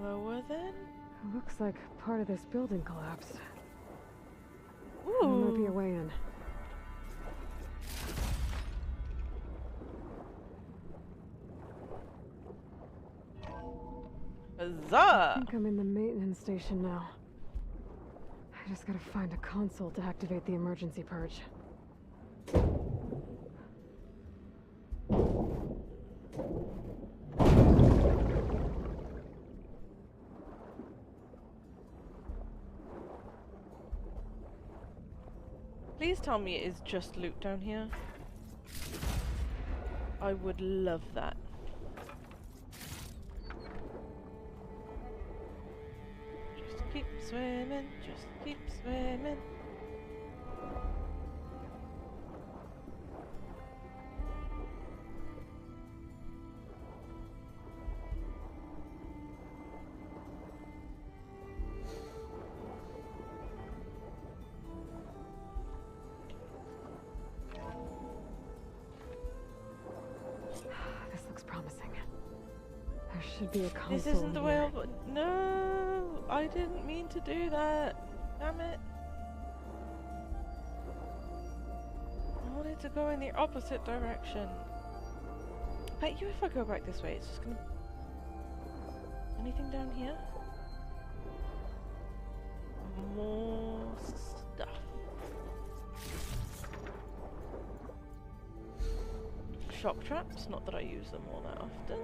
Lower then? Looks like part of this building collapsed. Ooh. There might be a way in. Huzzah! I think I'm in the maintenance station now. I just gotta find a console to activate the emergency purge. Please tell me it is just loot down here. I would love that. Just keep swimming, just keep swimming. should be a console. This isn't the way here. No, I didn't mean to do that. Damn it. I wanted to go in the opposite direction. Bet you if I go back this way, it's just gonna... Anything down here? More stuff. Shock traps, not that I use them all that often.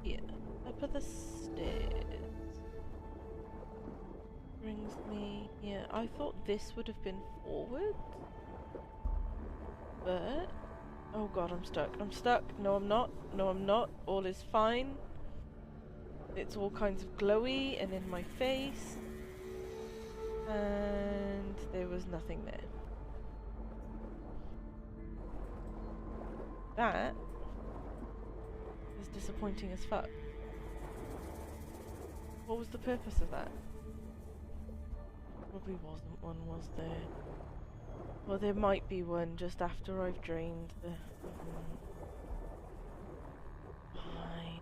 Yeah, up at the stairs. Brings me here. I thought this would have been forward. But... Oh god, I'm stuck. I'm stuck. No, I'm not. No, I'm not. All is fine. It's all kinds of glowy and in my face. And there was nothing there. That is disappointing as fuck. What was the purpose of that? Probably wasn't one, was there? Well, there might be one just after I've drained the... Fine.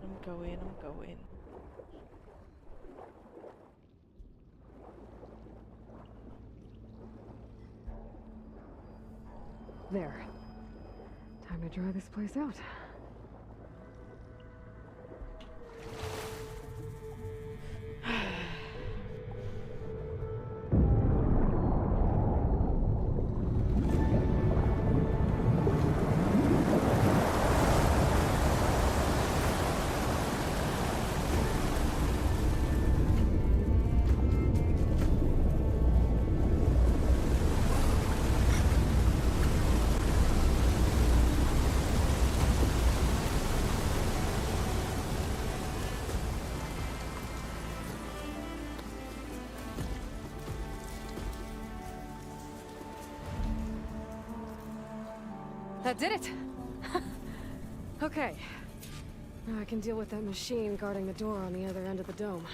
I'm going. There. Time to dry this place out. That did it! Okay. Now I can deal with that machine guarding the door on the other end of the dome.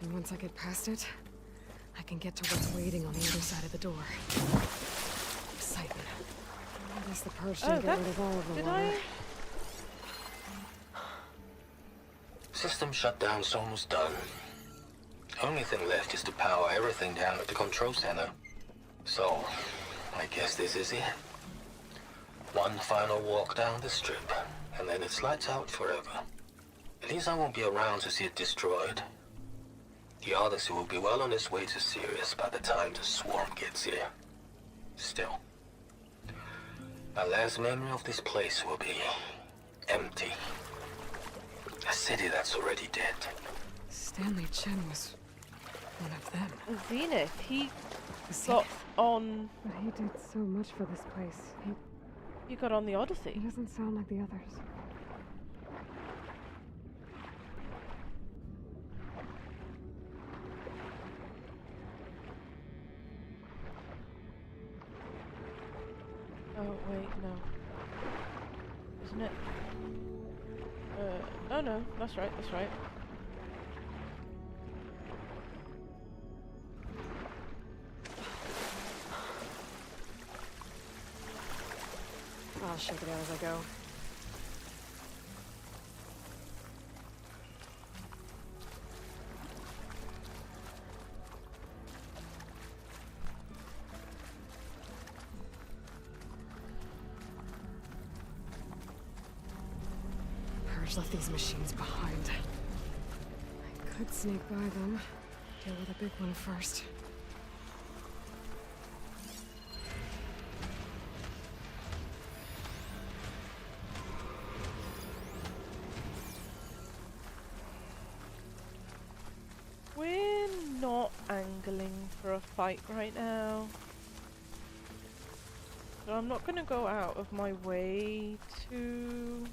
And once I get past it, I can get to what's waiting on the other side of the door. Excitement. I guess the purge didn't get rid of all of the water. System shutdown's almost done. Only thing left is to power everything down at the control center. So, I guess this is it. One final walk down the strip, and then it's lights out forever. At least I won't be around to see it destroyed. The Odyssey will be well on its way to Sirius by the time the swarm gets here. Still, my last memory of this place will be empty. A city that's already dead. Stanley Chen was one of them. Zenith, he got on... But he did so much for this place. He got on the Odyssey. He doesn't sound like the others. Oh, wait, no. Isn't it? Oh no, that's right, that's right. I'll shake it out as I go. Purge left these machines behind. I could sneak by them. Deal with a big one first. We're not angling for a fight right now. So I'm not going to go out of my way to...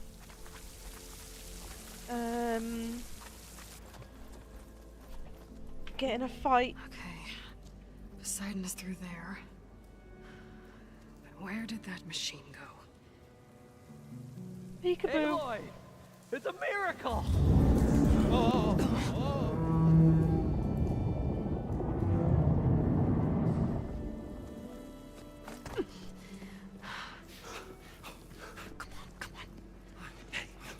get in a fight. Okay. Poseidon is through there. But where did that machine go? Peekaboo. Aloy! It's a miracle!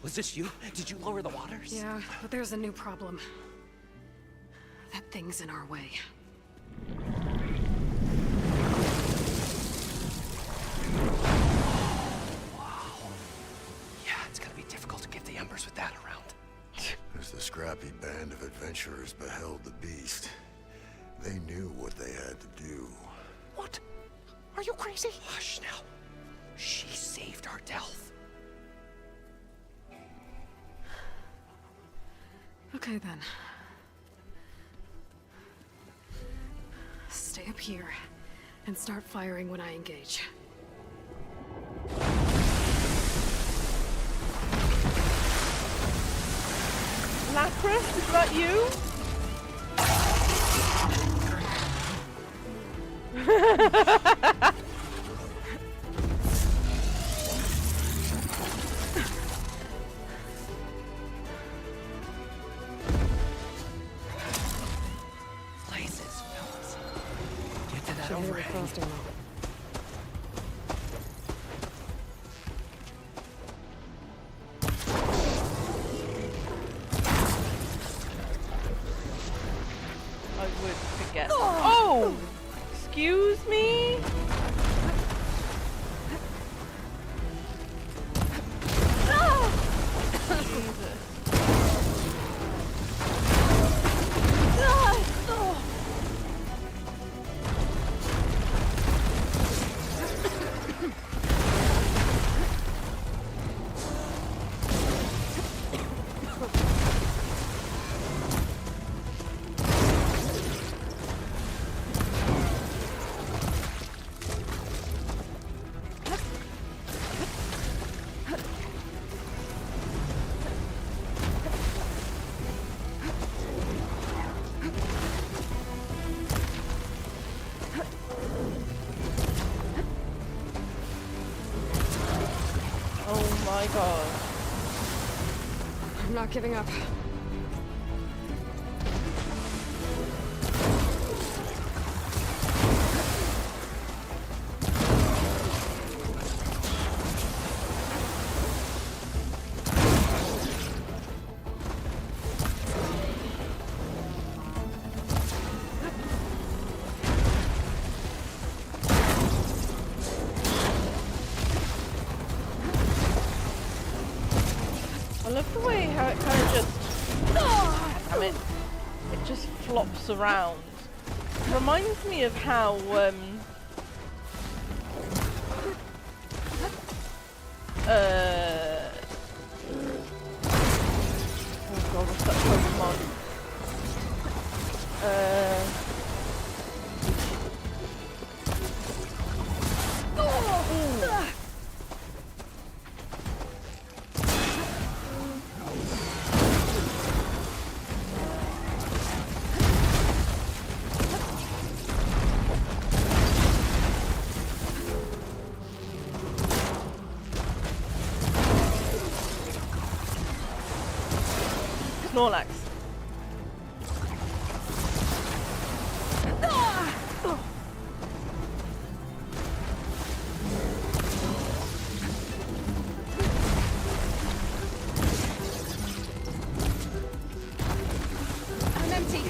Was this you? Did you lower the waters? Yeah, but there's a new problem. That thing's in our way. Yeah, it's gonna be difficult to get the embers with that around. As the scrappy band of adventurers beheld the beast, they knew what they had to do. What? Are you crazy? Hush now. She saved our Delph. Okay then. Stay up here and start firing when I engage. Lapras, is that you? Places, fellas. Get to that overhang. I would forget. Oh! Excuse me? Jesus. Oh my god. I'm not giving up. I love the way how it kind of just, damn it, it just flops around. It reminds me of how, oh god, what's that Pokemon? Snorlax. I'm empty.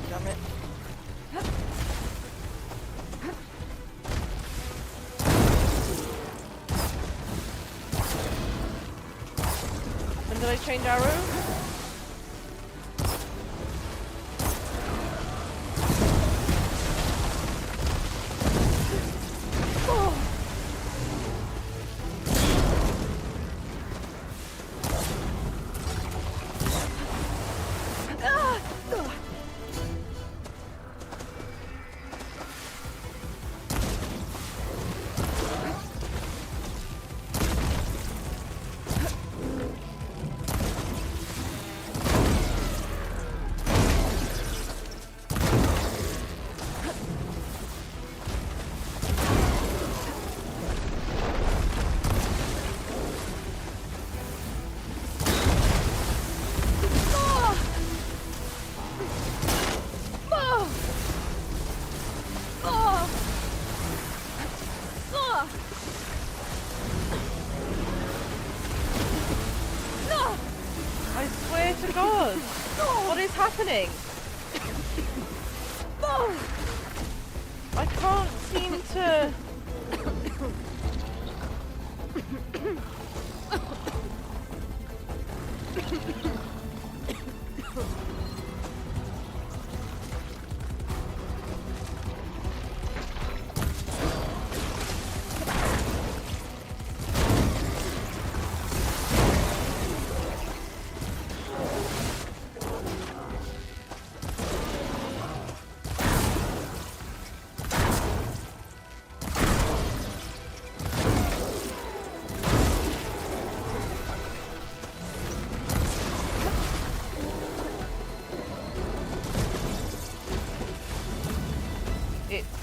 Damn it. When did I change arrow? happening? I can't seem to...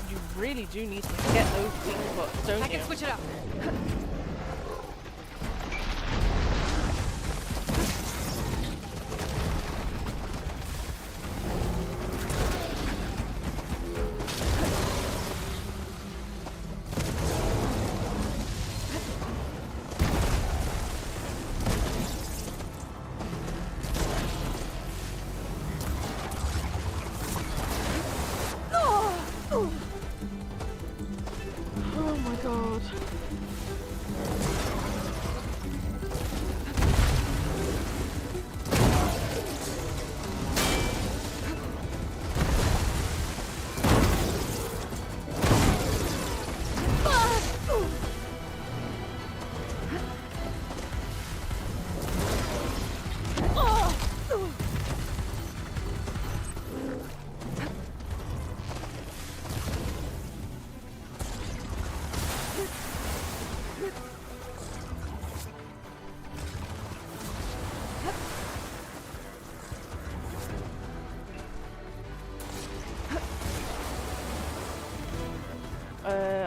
You really do need to get those weak spots, don't you? I can switch it up. Oh my god.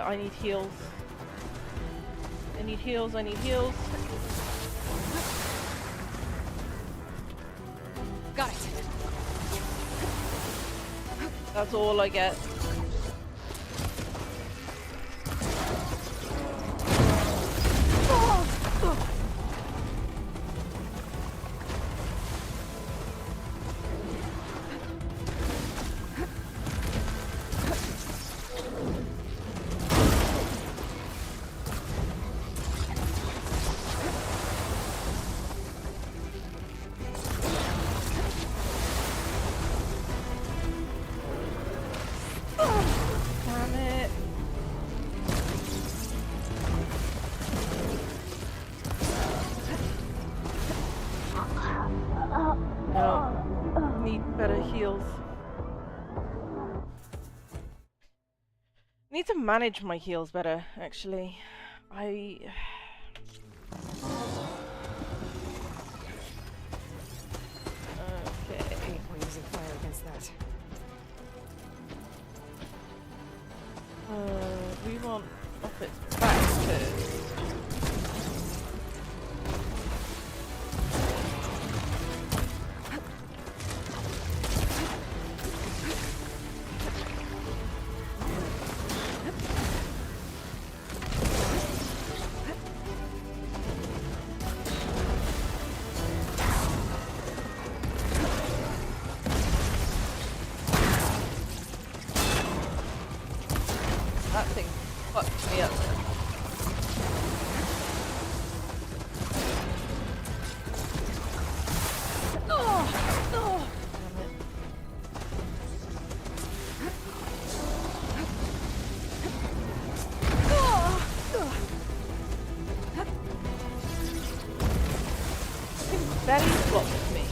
I need heals. I need heals, I need heals. Got it. That's all I get. Damn it. No. Need better heals. Need to manage my heals better, actually. Okay, We're using fire against that. we want off its back first. That thing fucked me up. Belly blocked me.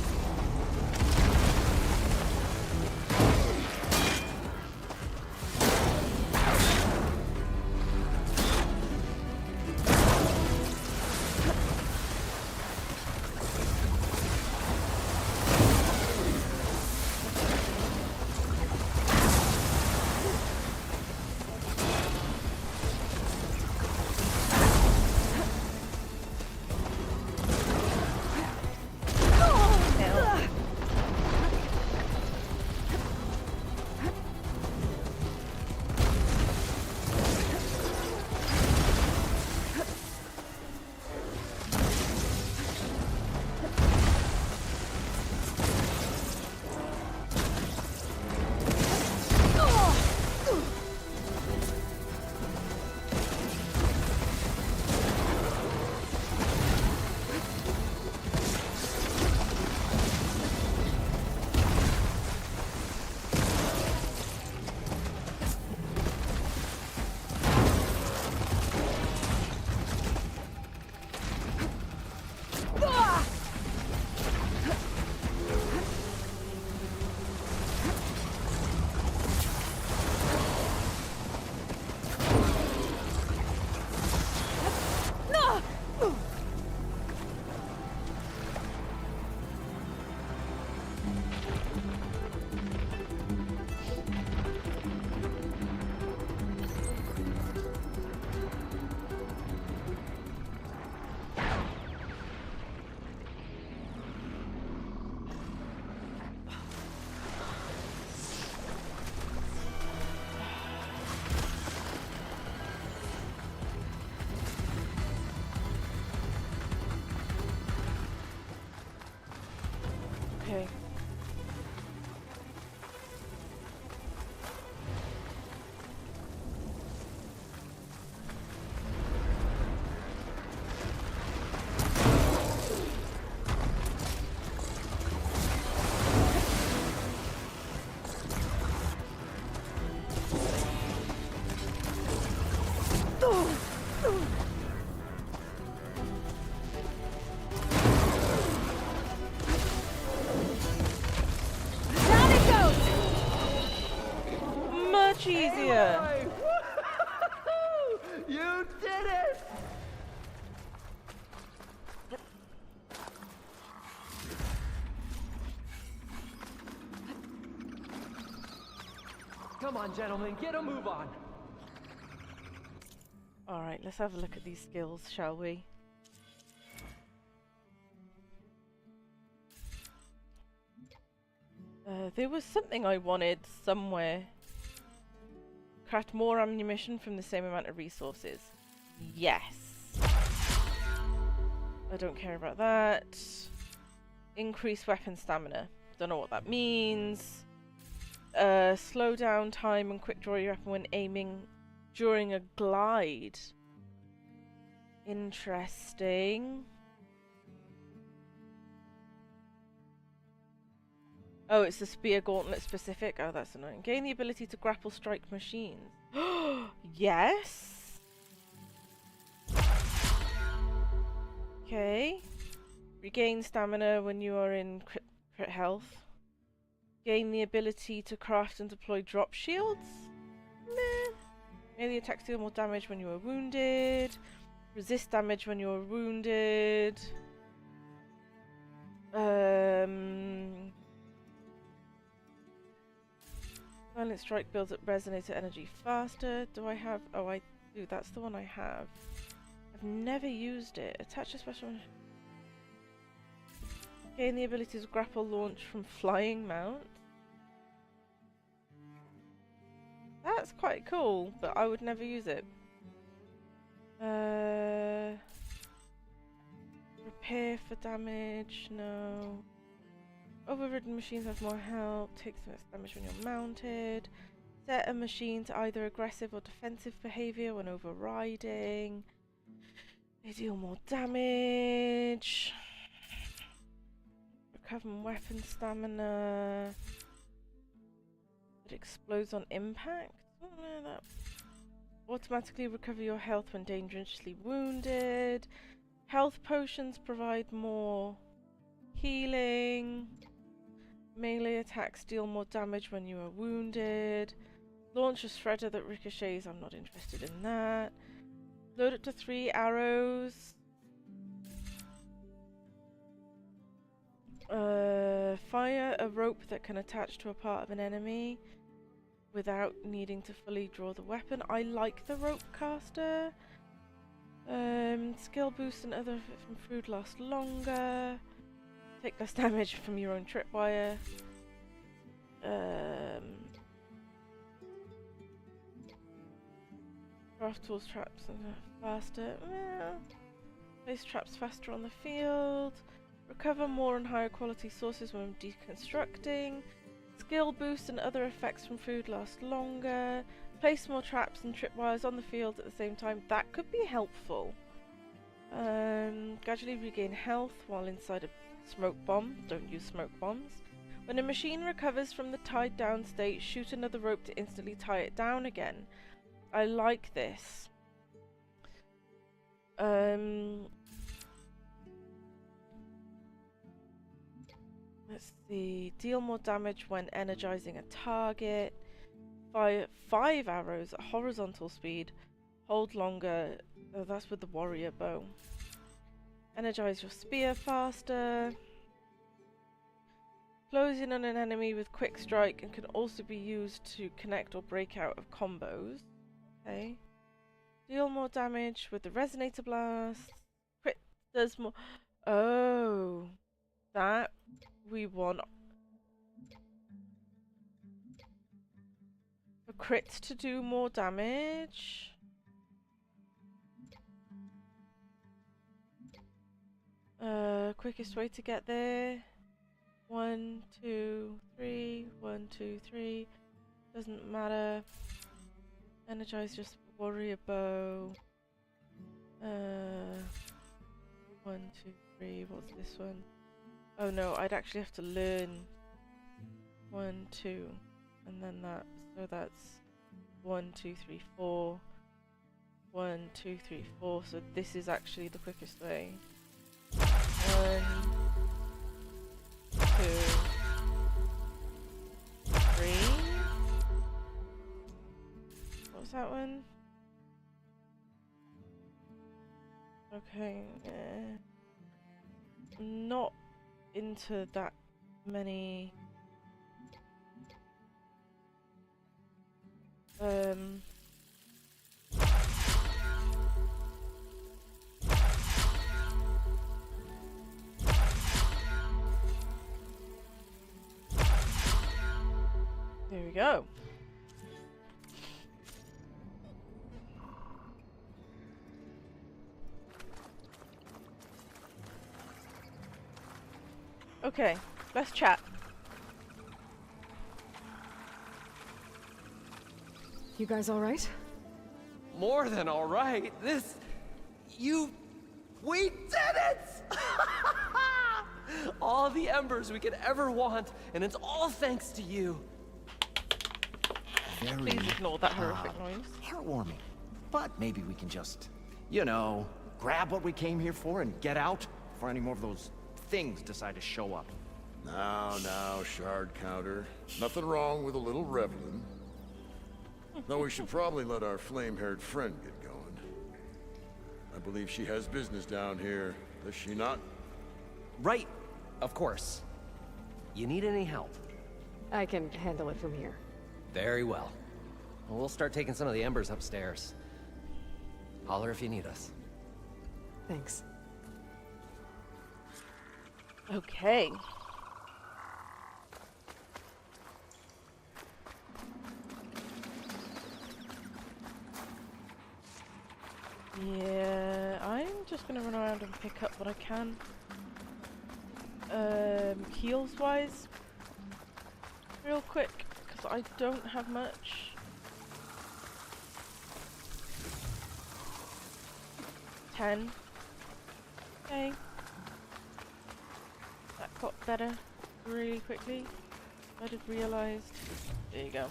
much easier. Aloy! Woo-hoo-hoo-hoo! You did it! Come on, gentlemen, get a move on. Alright, let's have a look at these skills, shall we? There was something I wanted somewhere. Craft more ammunition from the same amount of resources. Yes. I don't care about that. Increase weapon stamina. Don't know what that means. Slow down time and quick draw your weapon when aiming during a glide. Interesting. Oh, it's the spear gauntlet specific. Oh, that's annoying. Gain the ability to grapple strike machines. Yes. Okay. Regain stamina when you are in crit health. Gain the ability to craft and deploy drop shields. Meh. Melee attacks deal more damage when you are wounded. Resist damage when you are wounded. Silent strike builds up resonator energy faster. Do I have? Oh, I do. That's the one I have. I've never used it. Attach a special. Gain the ability to grapple launch from flying mount. That's quite cool, but I would never use it. Repair for damage, no. Overridden machines have more health, takes less damage when you're mounted. Set a machine to either aggressive or defensive behavior when overriding. They deal more damage. Recover weapon stamina. It explodes on impact. Oh, no, that. Automatically recover your health when dangerously wounded. Health potions provide more healing. Melee attacks deal more damage when you are wounded. Launch a shredder that ricochets. I'm not interested in that. Load up to 3 arrows. Fire a rope that can attach to a part of an enemy without needing to fully draw the weapon. I like the rope caster. Skill boost and other from food last longer. Take less damage from your own tripwire. Craft tools, traps, and faster. Place traps faster on the field. Recover more and higher quality sources when deconstructing. Skill boost and other effects from food last longer. Place more traps and tripwires on the field at the same time. That could be helpful. Gradually regain health while inside a smoke bomb. Don't use smoke bombs. When a machine recovers from the tied down state, shoot another rope to instantly tie it down again. I like this. Let's see. Deal more damage when energizing a target. Fire 5 arrows at horizontal speed. Hold longer. Oh, that's with the warrior bow. Energize your spear faster. Close in on an enemy with quick strike and can also be used to connect or break out of combos. Okay. Deal more damage with the resonator blast. Crit does more. Oh, that we want. For crits to do more damage. Quickest way to get there. 1, 2, 3. 1, 2, 3. Doesn't matter. Energize just warrior bow. 1, 2, 3. What's this one? Oh no, I'd actually have to learn 1, 2, and then that. So that's 1, 2, 3, 4. 1, 2, 3, 4. So this is actually the quickest way. 1, 2, 3. that one? Okay, I'm not into that many. There we go. Okay, let's chat. You guys all right? More than all right. We did it! All the embers we could ever want, and it's all thanks to you. Very, Please ignore that horrific noise. Heartwarming. But maybe we can just, you know, grab what we came here for and get out before any more of those things decide to show up. Now, shard counter. Nothing wrong with a little reveling. Though we should probably let our flame-haired friend get going. I believe she has business down here, does she not? Right, of course. You need any help? I can handle it from here. Very well. Well, we'll start taking some of the embers upstairs. Holler if you need us. Thanks. Okay. Yeah, I'm just gonna run around and pick up what I can. Heals wise, real quick, because I don't have much. $10. Okay. That got better really quickly. I just realised. There you go.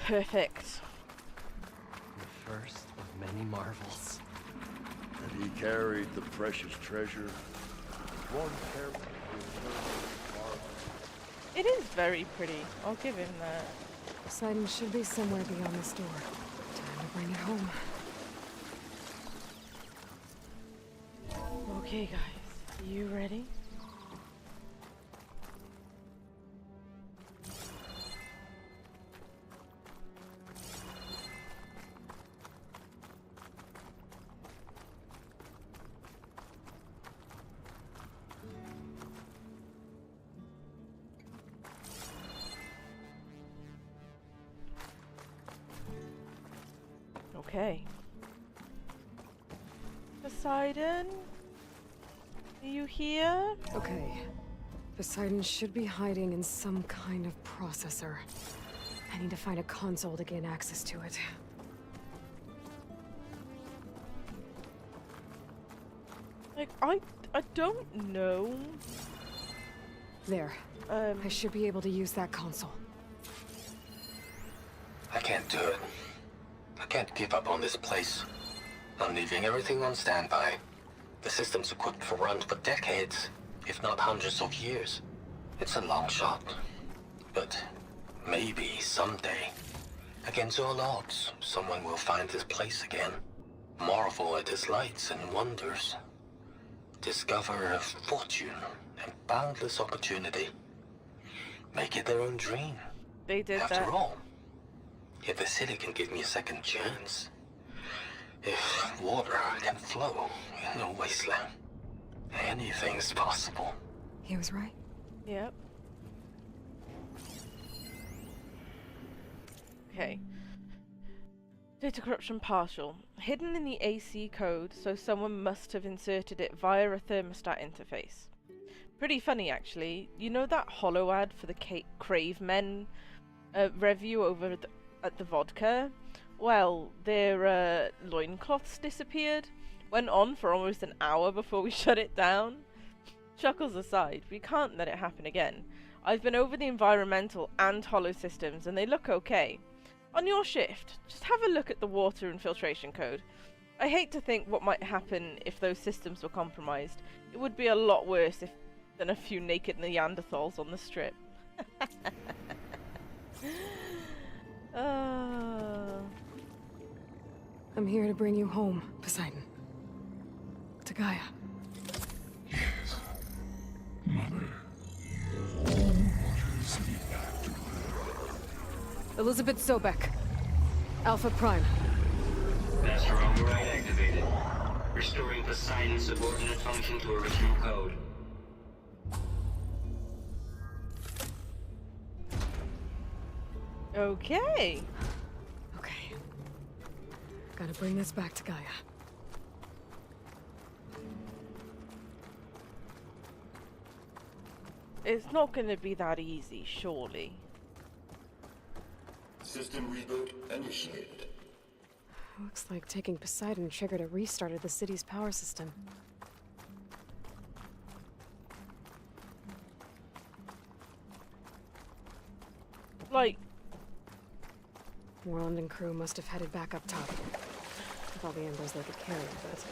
Perfect. The first of many marvels. And he carried the precious treasure. One careful marvel. It is very pretty. I'll give him that. Poseidon should be somewhere beyond this door. Time to bring it home. Okay, guys. You ready? Okay. Poseidon? Are you here? Okay. Poseidon should be hiding in some kind of processor. I need to find a console to gain access to it. Like, I don't know. There. I should be able to use that console. I can't do it. I can't give up on this place. I'm leaving everything on standby. The system's equipped for runs for decades, if not hundreds of years. It's a long shot. But maybe someday, against all odds, someone will find this place again. Marvel at its lights and wonders. Discover a fortune and boundless opportunity. Make it their own dream. They did that. After all, if the city can give me a second chance, if water can flow in a wasteland, anything's possible. He was right. Yep. Okay. Data corruption partial. Hidden in the AC code, so someone must have inserted it via a thermostat interface. Pretty funny, actually. You know that holo ad for the Crave Men review over at the vodka? Well, their loincloths disappeared. Went on for almost an hour before we shut it down. Chuckles aside, we can't let it happen again. I've been over the environmental and holo systems and they look okay. On your shift, just have a look at the water and filtration code. I hate to think what might happen if those systems were compromised. It would be a lot worse than a few naked Neanderthals on the strip. I'm here to bring you home, Poseidon. To Gaia. Yes. Mother. What is he after? Elizabeth Sobek. Alpha Prime. Master override activated. Restoring Poseidon's subordinate function to original code. Okay. Okay. Gotta bring this back to Gaia. It's not gonna be that easy, surely. System reboot initiated. Looks like taking Poseidon triggered a restart of the city's power system. Like... Moreland and crew must have headed back up top. With all the embers they could carry, but...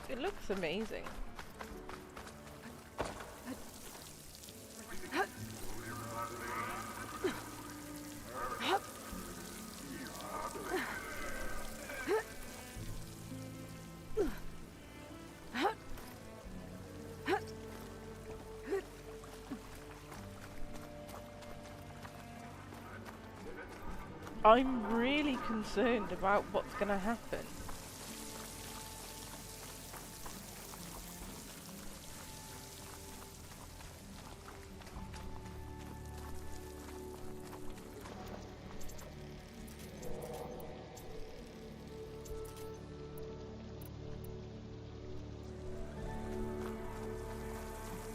It looks amazing. I'm really concerned about what's gonna happen.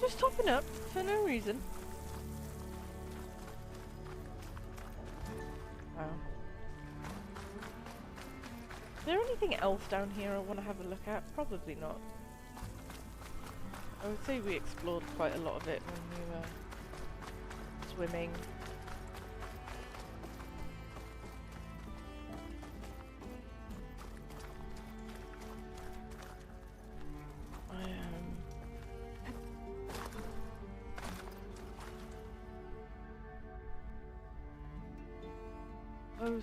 Just topping up for no reason. Wow. Is there anything else down here I want to have a look at? Probably not. I would say we explored quite a lot of it when we were swimming.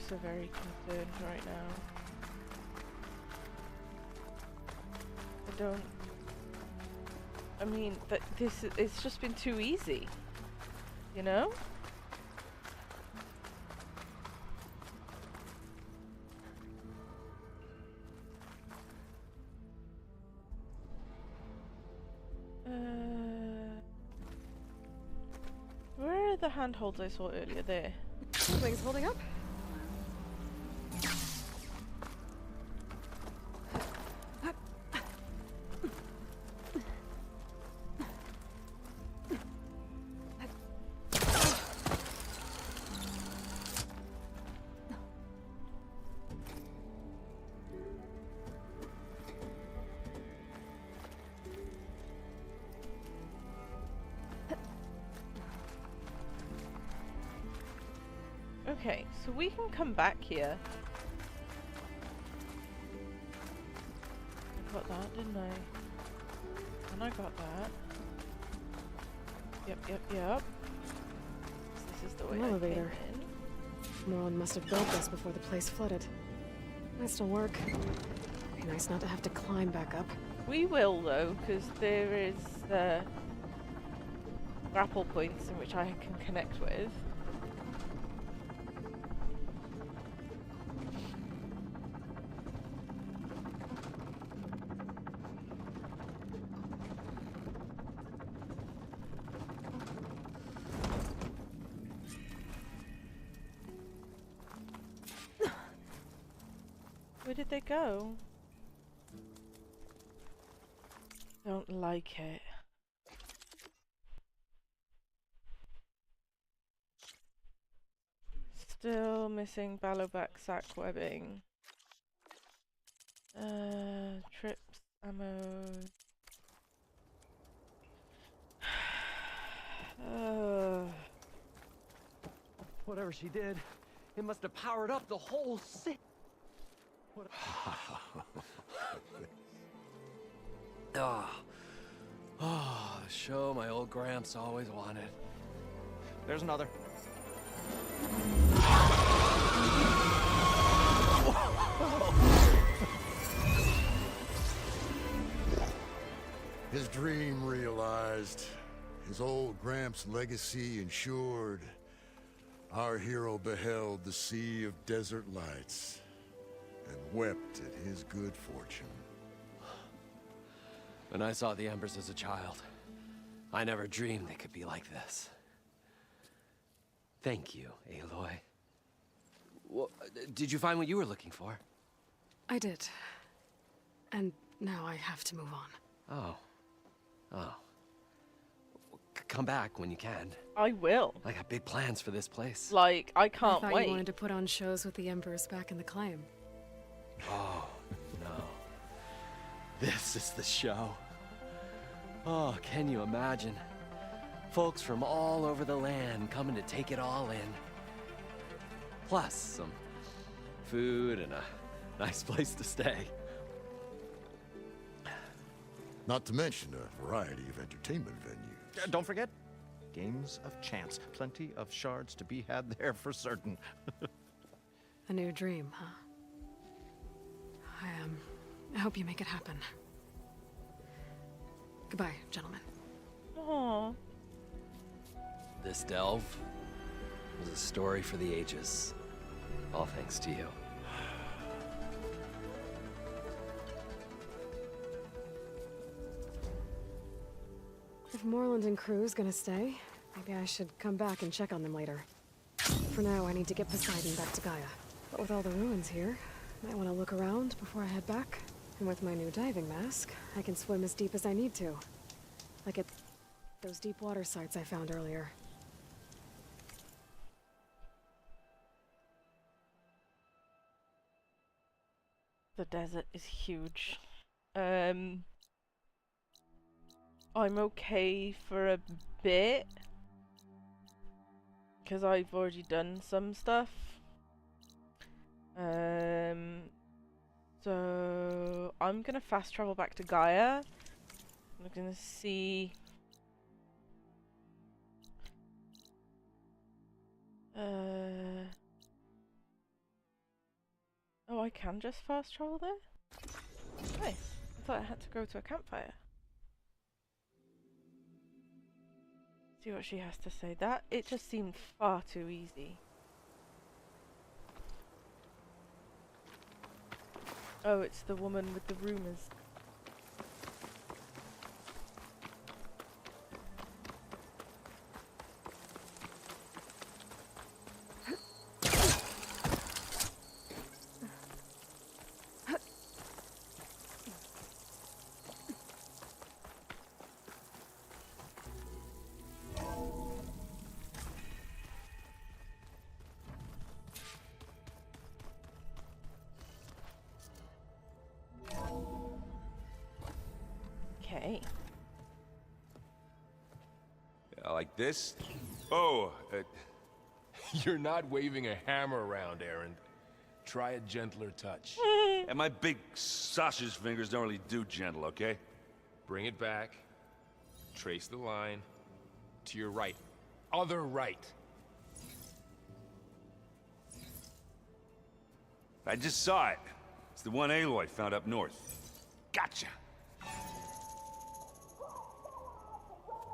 So very concerned right now. I mean, that it's just been too easy, you know? Where are the handholds I saw earlier? There. Something's holding up? Okay, so we can come back here. I got that, didn't I? And I got that. Yep. So this is the way I came in. Moreland must have built this before the place flooded. Might still work. Be nice not to have to climb back up. We will though, because there is grapple points in which I can connect with. Where did they go? Don't like it. Still missing Ballowback sack webbing. Trips, ammo. Whatever she did, it must have powered up the whole city. Oh, the show my old Gramps always wanted. There's another. His dream realized. His old Gramps' legacy ensured. Our hero beheld the sea of desert lights and wept at his good fortune. When I saw the Embers as a child, I never dreamed they could be like this. Thank you, Aloy. Well, did you find what you were looking for? I did. And now I have to move on. Oh. Come back when you can. I will. I got big plans for this place. Like, I can't I thought wait. you wanted to put on shows with the Embers back in the Claim. Oh, no. This is the show. Oh, can you imagine? Folks from all over the land coming to take it all in. Plus some food and a nice place to stay. Not to mention a variety of entertainment venues. Don't forget, games of chance. Plenty of shards to be had there for certain. A new dream, huh? I hope you make it happen. Goodbye, gentlemen. Aww. This delve was a story for the ages. All thanks to you. If Moreland and crew's gonna stay, maybe I should come back and check on them later. For now, I need to get Poseidon back to Gaia. But with all the ruins here, I might want to look around before I head back. And with my new diving mask, I can swim as deep as I need to. Like at those deep water sites I found earlier. The desert is huge. I'm okay for a bit. Because I've already done some stuff. So I'm gonna fast travel back to Gaia. I'm gonna see. Oh, I can just fast travel there? Nice. I thought I had to go to a campfire. See what she has to say. That, it just seemed far too easy. Oh, it's the woman with the rumors. Okay. Like this? Oh, you're not waving a hammer around, Aaron. Try a gentler touch. And my big sausage fingers don't really do gentle, okay? Bring it back. Trace the line. To your right. Other right. I just saw it. It's the one Aloy found up north. Gotcha!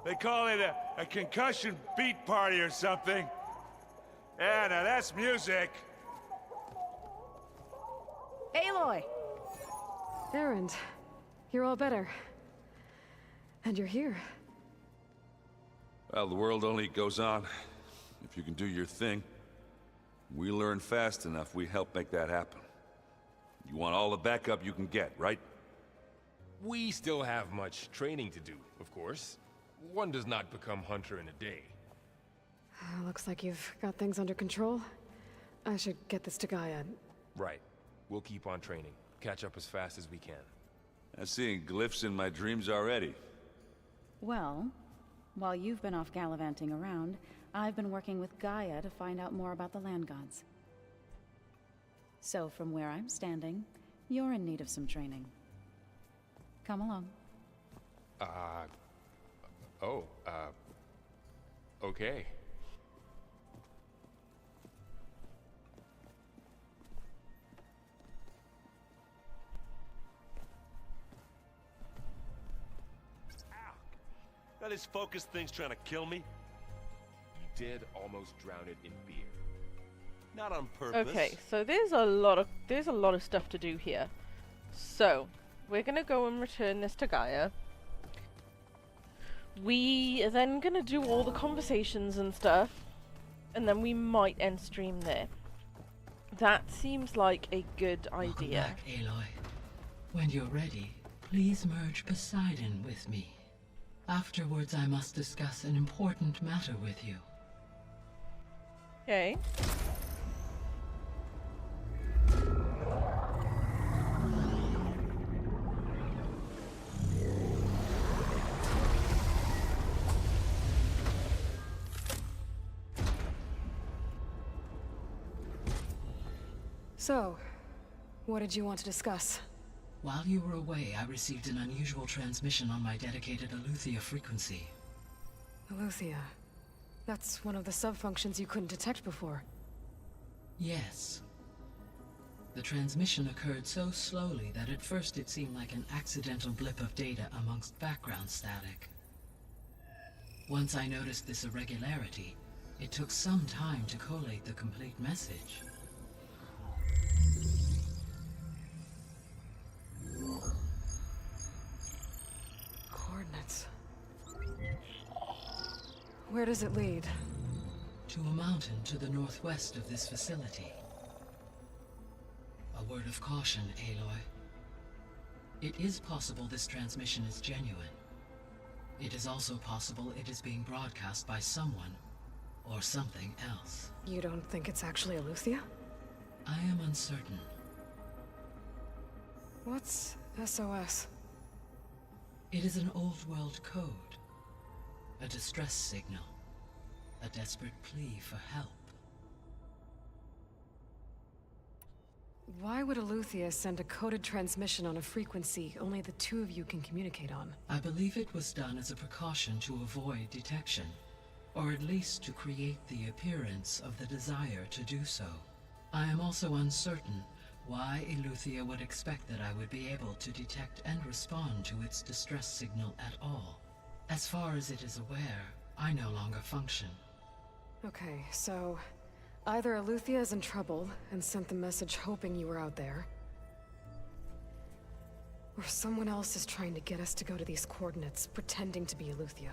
They call it a concussion beat party or something. Yeah, now that's music. Aloy! Erend, you're all better. And you're here. Well, the world only goes on if you can do your thing. We learn fast enough, we help make that happen. You want all the backup you can get, right? We still have much training to do, of course. One does not become hunter in a day. Looks like you've got things under control. I should get this to Gaia. Right. We'll keep on training. Catch up as fast as we can. I'm seeing glyphs in my dreams already. Well, while you've been off gallivanting around, I've been working with Gaia to find out more about the land gods. So from where I'm standing, you're in need of some training. Come along. Okay. Now this focus thing's trying to kill me? You did almost drown it in beer. Not on purpose. Okay, so there's a lot of stuff to do here. So, we're gonna go and return this to Gaia. We are then gonna do all the conversations and stuff, and then we might end stream there. That seems like a good idea. Welcome back, Aloy. When you're ready, please merge Poseidon with me. Afterwards, I must discuss an important matter with you. Okay. So, what did you want to discuss? While you were away, I received an unusual transmission on my dedicated Eleuthia frequency. Eleuthia. That's one of the sub-functions you couldn't detect before. Yes. The transmission occurred so slowly that at first it seemed like an accidental blip of data amongst background static. Once I noticed this irregularity, it took some time to collate the complete message. Coordinates. Where does it lead? To a mountain to the northwest of this facility. A word of caution, Aloy. It is possible this transmission is genuine. It is also possible it is being broadcast by someone or something else. You don't think it's actually Eleuthia? I am uncertain. What's SOS? It is an old-world code. A distress signal. A desperate plea for help. Why would Eleuthia send a coded transmission on a frequency only the two of you can communicate on? I believe it was done as a precaution to avoid detection, or at least to create the appearance of the desire to do so. I am also uncertain why Eleuthia would expect that I would be able to detect and respond to its distress signal at all. As far as it is aware, I no longer function. Okay, so either Eleuthia is in trouble and sent the message hoping you were out there, or someone else is trying to get us to go to these coordinates, pretending to be Eleuthia.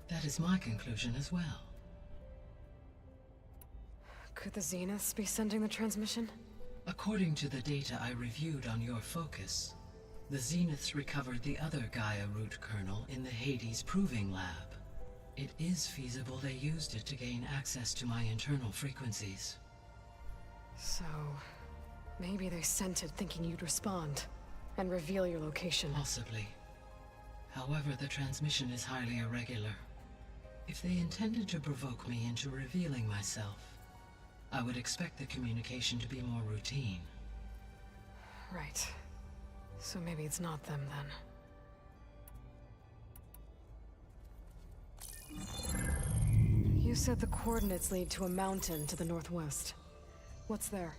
That is my conclusion as well. Could the Zeniths be sending the transmission? According to the data I reviewed on your focus, the Zeniths recovered the other Gaia root kernel in the Hades Proving Lab. It is feasible they used it to gain access to my internal frequencies. So, maybe they sent it thinking you'd respond and reveal your location. Possibly. However, the transmission is highly irregular. If they intended to provoke me into revealing myself, I would expect the communication to be more routine. Right. So maybe it's not them then. You said the coordinates lead to a mountain to the northwest. What's there?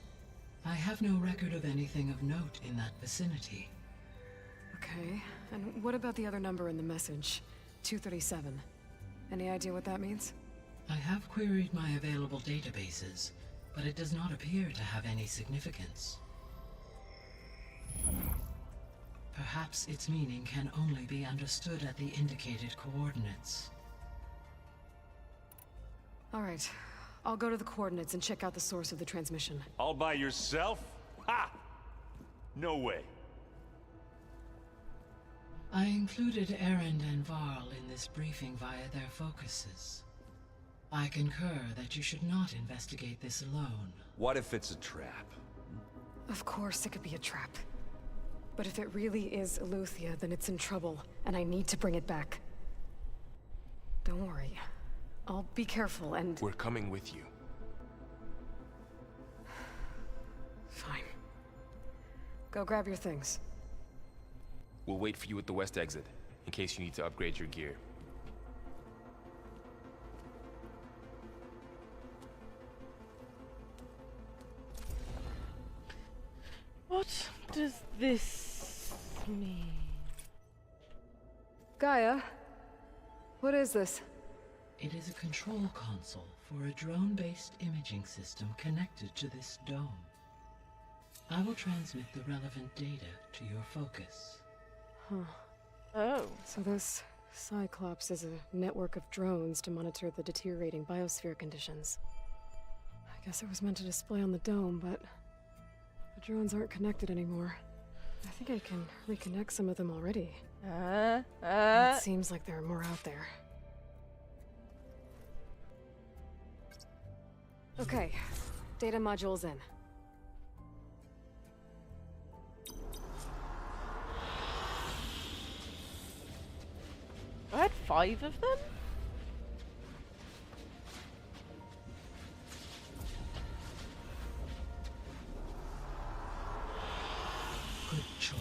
I have no record of anything of note in that vicinity. Okay, and what about the other number in the message? 237. Any idea what that means? I have queried my available databases, but it does not appear to have any significance. Perhaps its meaning can only be understood at the indicated coordinates. All right, I'll go to the coordinates and check out the source of the transmission. All by yourself? Ha! No way. I included Erend and Varl in this briefing via their focuses. I concur that you should not investigate this alone. What if it's a trap? Of course it could be a trap. But if it really is Eleuthia, then it's in trouble, and I need to bring it back. Don't worry. I'll be careful and... We're coming with you. Fine. Go grab your things. We'll wait for you at the west exit. in case you need to upgrade your gear. What does this mean? Gaia, what is this? It is a control console for a drone-based imaging system connected to this dome. I will transmit the relevant data to your focus. Huh. Oh. So this Cyclops is a network of drones to monitor the deteriorating biosphere conditions. I guess it was meant to display on the dome, but the drones aren't connected anymore. I think I can reconnect some of them already. It seems like there are more out there. Okay, data module's in. I had 5 of them? Good choice.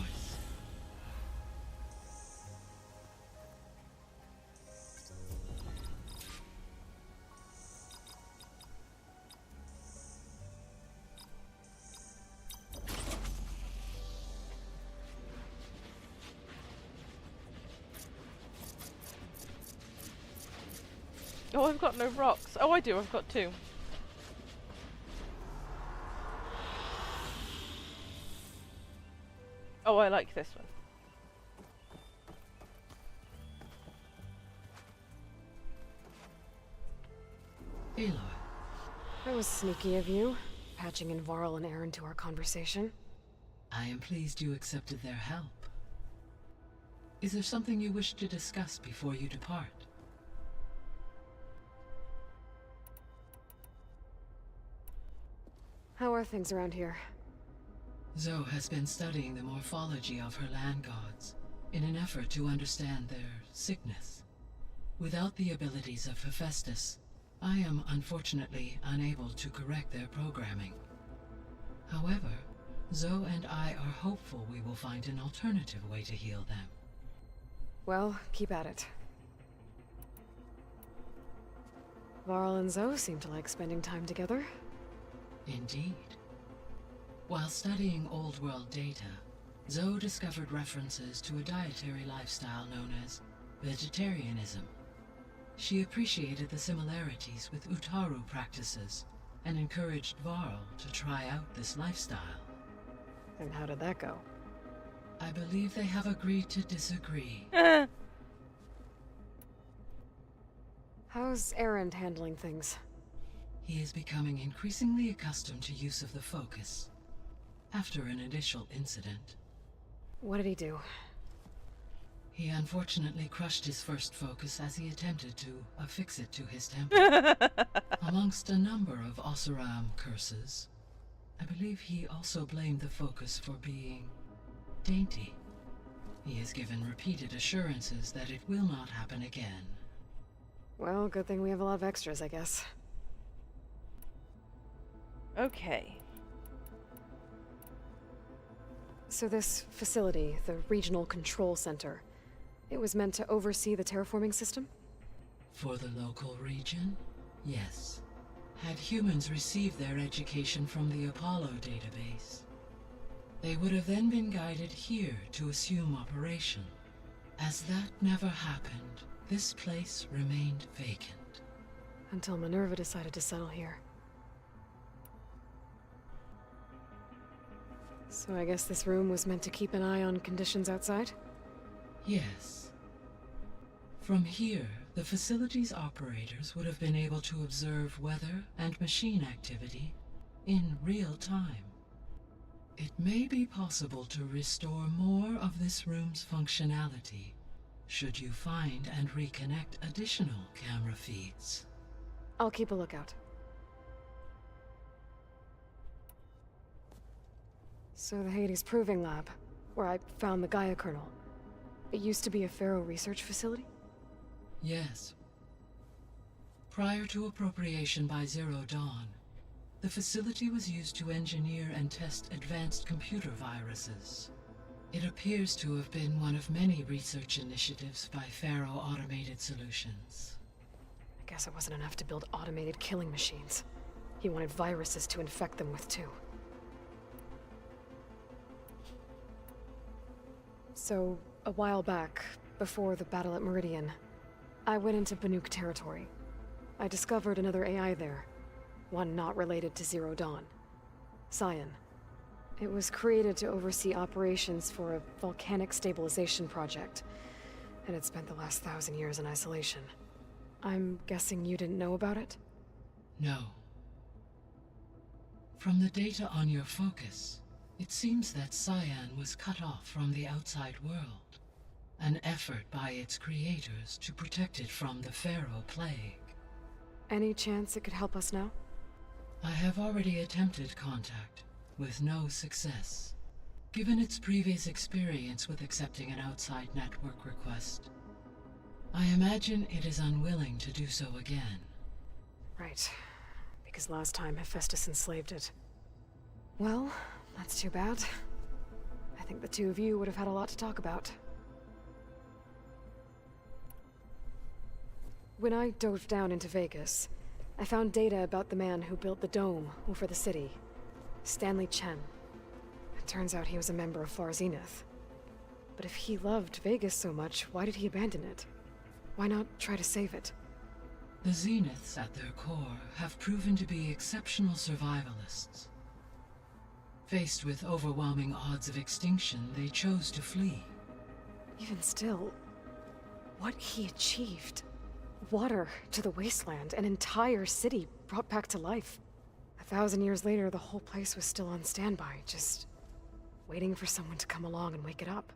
Oh, I've got no rocks. Oh, I do. I've got 2. Oh, I like this one. Aloy. That was sneaky of you, patching in Varl and Aaron to our conversation. I am pleased you accepted their help. Is there something you wish to discuss before you depart? How are things around here? Zoe has been studying the morphology of her land gods in an effort to understand their sickness. Without the abilities of Hephaestus, I am unfortunately unable to correct their programming. However, Zoe and I are hopeful we will find an alternative way to heal them. Well, keep at it. Varl and Zoe seem to like spending time together. Indeed. While studying Old World data, Zoe discovered references to a dietary lifestyle known as vegetarianism. She appreciated the similarities with Utaru practices and encouraged Varl to try out this lifestyle. And how did that go? I believe they have agreed to disagree. How's Aaron handling things? He is becoming increasingly accustomed to use of the focus after an initial incident. What did he do? He unfortunately crushed his first focus as he attempted to affix it to his temple. Amongst a number of Oseram curses, I believe he also blamed the focus for being dainty. He has given repeated assurances that it will not happen again. Well, good thing we have a lot of extras, I guess. Okay. So this facility, the Regional Control Center, it was meant to oversee the terraforming system? For the local region, yes. Had humans received their education from the Apollo database, they would have then been guided here to assume operation. As that never happened, this place remained vacant. Until Minerva decided to settle here. So I guess this room was meant to keep an eye on conditions outside? Yes. From here, the facility's operators would have been able to observe weather and machine activity in real time. It may be possible to restore more of this room's functionality should you find and reconnect additional camera feeds. I'll keep a lookout. So the Hades Proving Lab, where I found the Gaia kernel, it used to be a Pharaoh research facility? Yes. Prior to appropriation by Zero Dawn, the facility was used to engineer and test advanced computer viruses. It appears to have been one of many research initiatives by Faro Automated Solutions. I guess it wasn't enough to build automated killing machines. He wanted viruses to infect them with, too. So, a while back, before the battle at Meridian, I went into Banuk territory. I discovered another AI there, one not related to Zero Dawn. Cyan. It was created to oversee operations for a volcanic stabilization project, and it spent the last 1,000 years in isolation. I'm guessing you didn't know about it? No. From the data on your focus, it seems that Cyan was cut off from the outside world, an effort by its creators to protect it from the Faro plague. Any chance it could help us now? I have already attempted contact, with no success. Given its previous experience with accepting an outside network request, I imagine it is unwilling to do so again. Right. Because last time Hephaestus enslaved it. Well, that's too bad. I think the two of you would have had a lot to talk about. When I dove down into Vegas, I found data about the man who built the dome over the city. Stanley Chen. It turns out he was a member of Far Zenith. But if he loved Vegas so much, why did he abandon it? Why not try to save it? The Zeniths at their core have proven to be exceptional survivalists. Faced with overwhelming odds of extinction, they chose to flee. Even still, what he achieved. Water to the wasteland, an entire city brought back to life. 1,000 years later, the whole place was still on standby, just waiting for someone to come along and wake it up.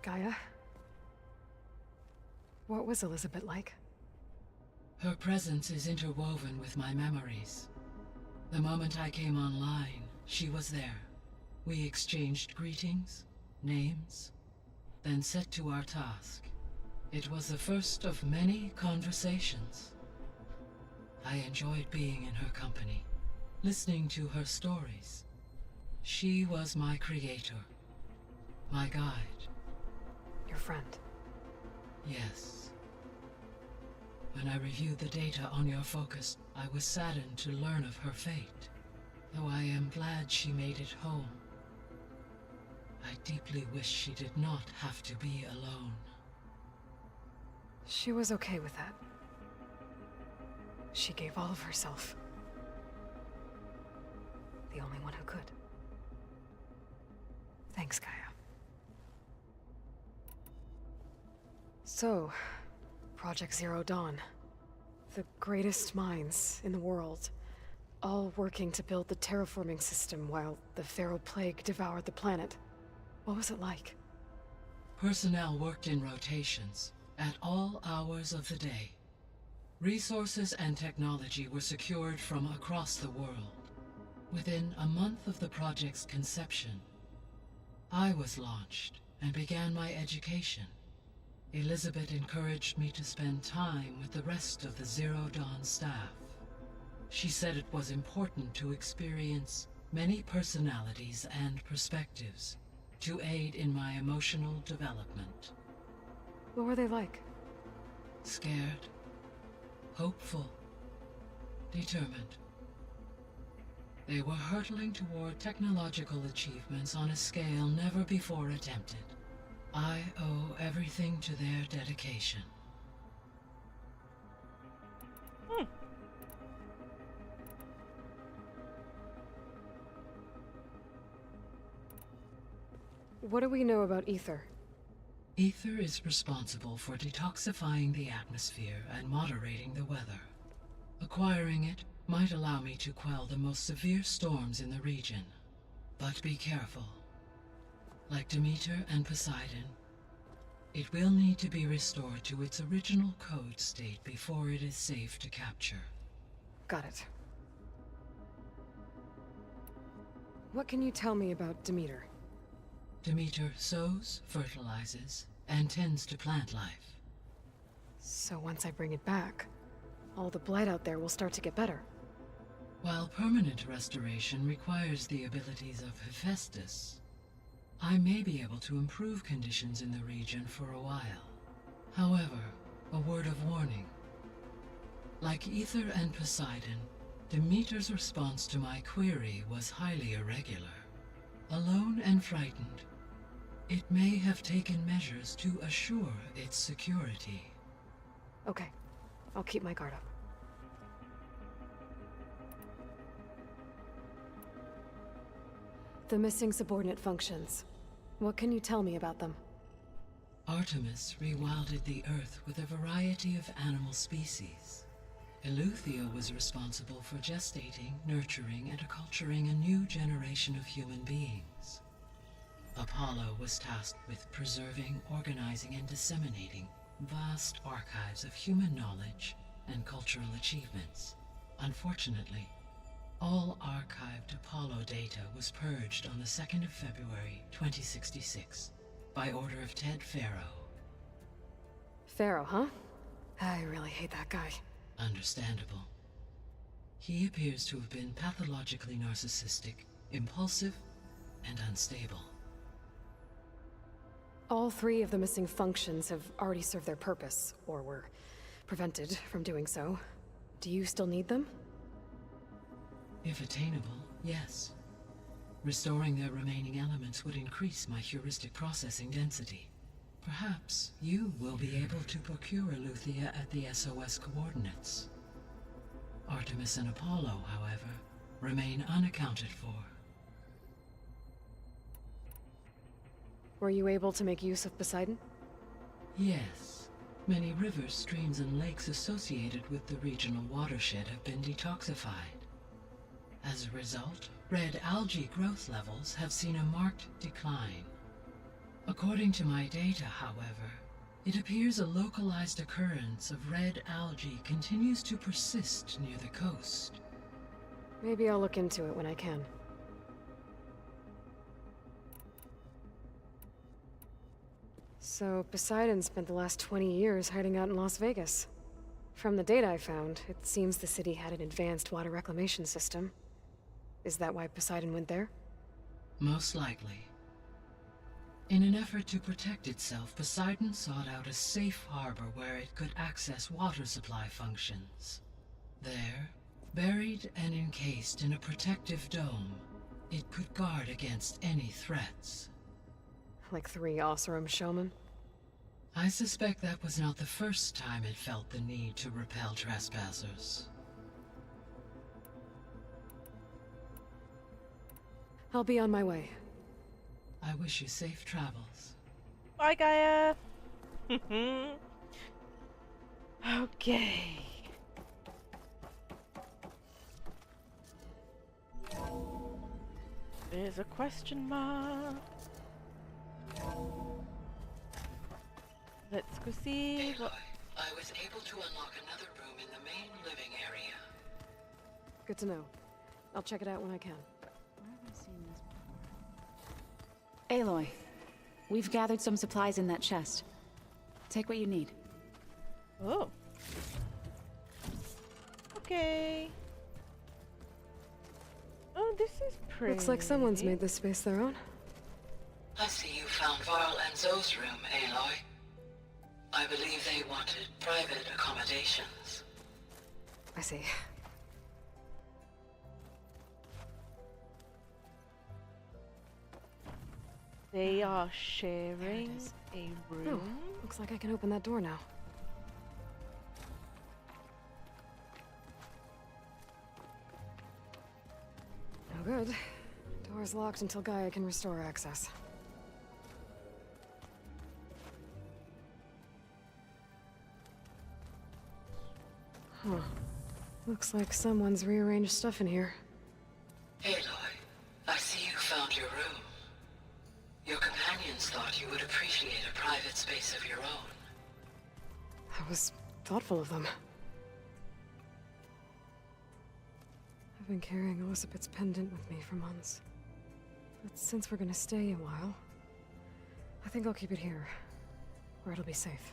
Gaia? What was Elizabeth like? Her presence is interwoven with my memories. The moment I came online, she was there. We exchanged greetings, names, then set to our task. It was the first of many conversations. I enjoyed being in her company, listening to her stories. She was my creator, my guide. Your friend? Yes. When I reviewed the data on your focus, I was saddened to learn of her fate, though I am glad she made it home. I deeply wish she did not have to be alone. She was okay with that. She gave all of herself. The only one who could. Thanks, Gaia. So, Project Zero Dawn. The greatest minds in the world, all working to build the terraforming system while the Faro plague devoured the planet. What was it like? Personnel worked in rotations, at all hours of the day. Resources and technology were secured from across the world. Within a month of the project's conception, I was launched and began my education. Elizabeth encouraged me to spend time with the rest of the Zero Dawn staff. She said it was important to experience many personalities and perspectives to aid in my emotional development. What were they like? Scared, hopeful, determined. They were hurtling toward technological achievements on a scale never before attempted. I owe everything to their dedication. What do we know about Ether? Ether is responsible for detoxifying the atmosphere and moderating the weather. Acquiring it might allow me to quell the most severe storms in the region. But be careful. Like Demeter and Poseidon, it will need to be restored to its original code state before it is safe to capture. Got it. What can you tell me about Demeter? Demeter sows, fertilizes, and tends to plant life. So once I bring it back, all the blight out there will start to get better. While permanent restoration requires the abilities of Hephaestus, I may be able to improve conditions in the region for a while. However, a word of warning. Like Aether and Poseidon, Demeter's response to my query was highly irregular. Alone and frightened, it may have taken measures to assure its security. Okay, I'll keep my guard up. The missing subordinate functions. What can you tell me about them? Artemis rewilded the Earth with a variety of animal species. Eleuthia was responsible for gestating, nurturing, and acculturating a new generation of human beings. Apollo was tasked with preserving, organizing, and disseminating vast archives of human knowledge and cultural achievements. Unfortunately, all archived Apollo data was purged on the 2nd of February, 2066, by order of Ted Faro. Faro, huh? I really hate that guy. Understandable. He appears to have been pathologically narcissistic, impulsive, and unstable. All 3 of the missing functions have already served their purpose, or were prevented from doing so. Do you still need them? If attainable, yes. Restoring their remaining elements would increase my heuristic processing density. Perhaps you will be able to procure Eleuthia at the SOS coordinates. Artemis and Apollo, however, remain unaccounted for. Were you able to make use of Poseidon? Yes. Many rivers, streams, and lakes associated with the regional watershed have been detoxified. As a result, red algae growth levels have seen a marked decline. According to my data, however, it appears a localized occurrence of red algae continues to persist near the coast. Maybe I'll look into it when I can. So, Poseidon spent the last 20 years hiding out in Las Vegas. From the data I found, it seems the city had an advanced water reclamation system. Is that why Poseidon went there? Most likely. In an effort to protect itself, Poseidon sought out a safe harbor where it could access water supply functions. There, buried and encased in a protective dome, it could guard against any threats. Like 3 Oseram showmen? I suspect that was not the first time it felt the need to repel trespassers. I'll be on my way. I wish you safe travels. Bye, Gaia. Okay. There's a question mark. Let's go see what... I was able to unlock another room in the main living area. Good to know. I'll check it out when I can. Aloy, we've gathered some supplies in that chest. Take what you need. Oh. Okay. Oh, this is pretty. Looks like someone's made this space their own. I see you found Varl and Zoe's room, Aloy. I believe they wanted private accommodations. I see. They are sharing a room. Oh, looks like I can open that door now. No good. Door's locked until Gaia can restore access. Huh. Looks like someone's rearranged stuff in here. Aloy, I see you found your room. Your companions thought you would appreciate a private space of your own. That was thoughtful of them. I've been carrying Elizabeth's pendant with me for months. But since we're gonna stay a while, I think I'll keep it here, where it'll be safe.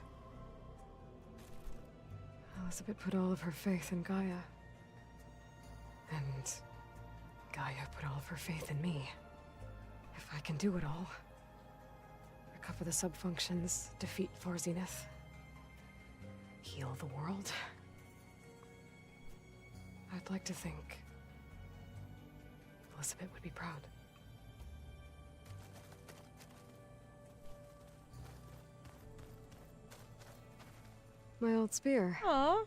Elizabeth put all of her faith in Gaia. And Gaia put all of her faith in me. If I can do it all, recover the subfunctions, defeat Thor Zenith, heal the world, I'd like to think Elizabeth would be proud. My old spear. Aww.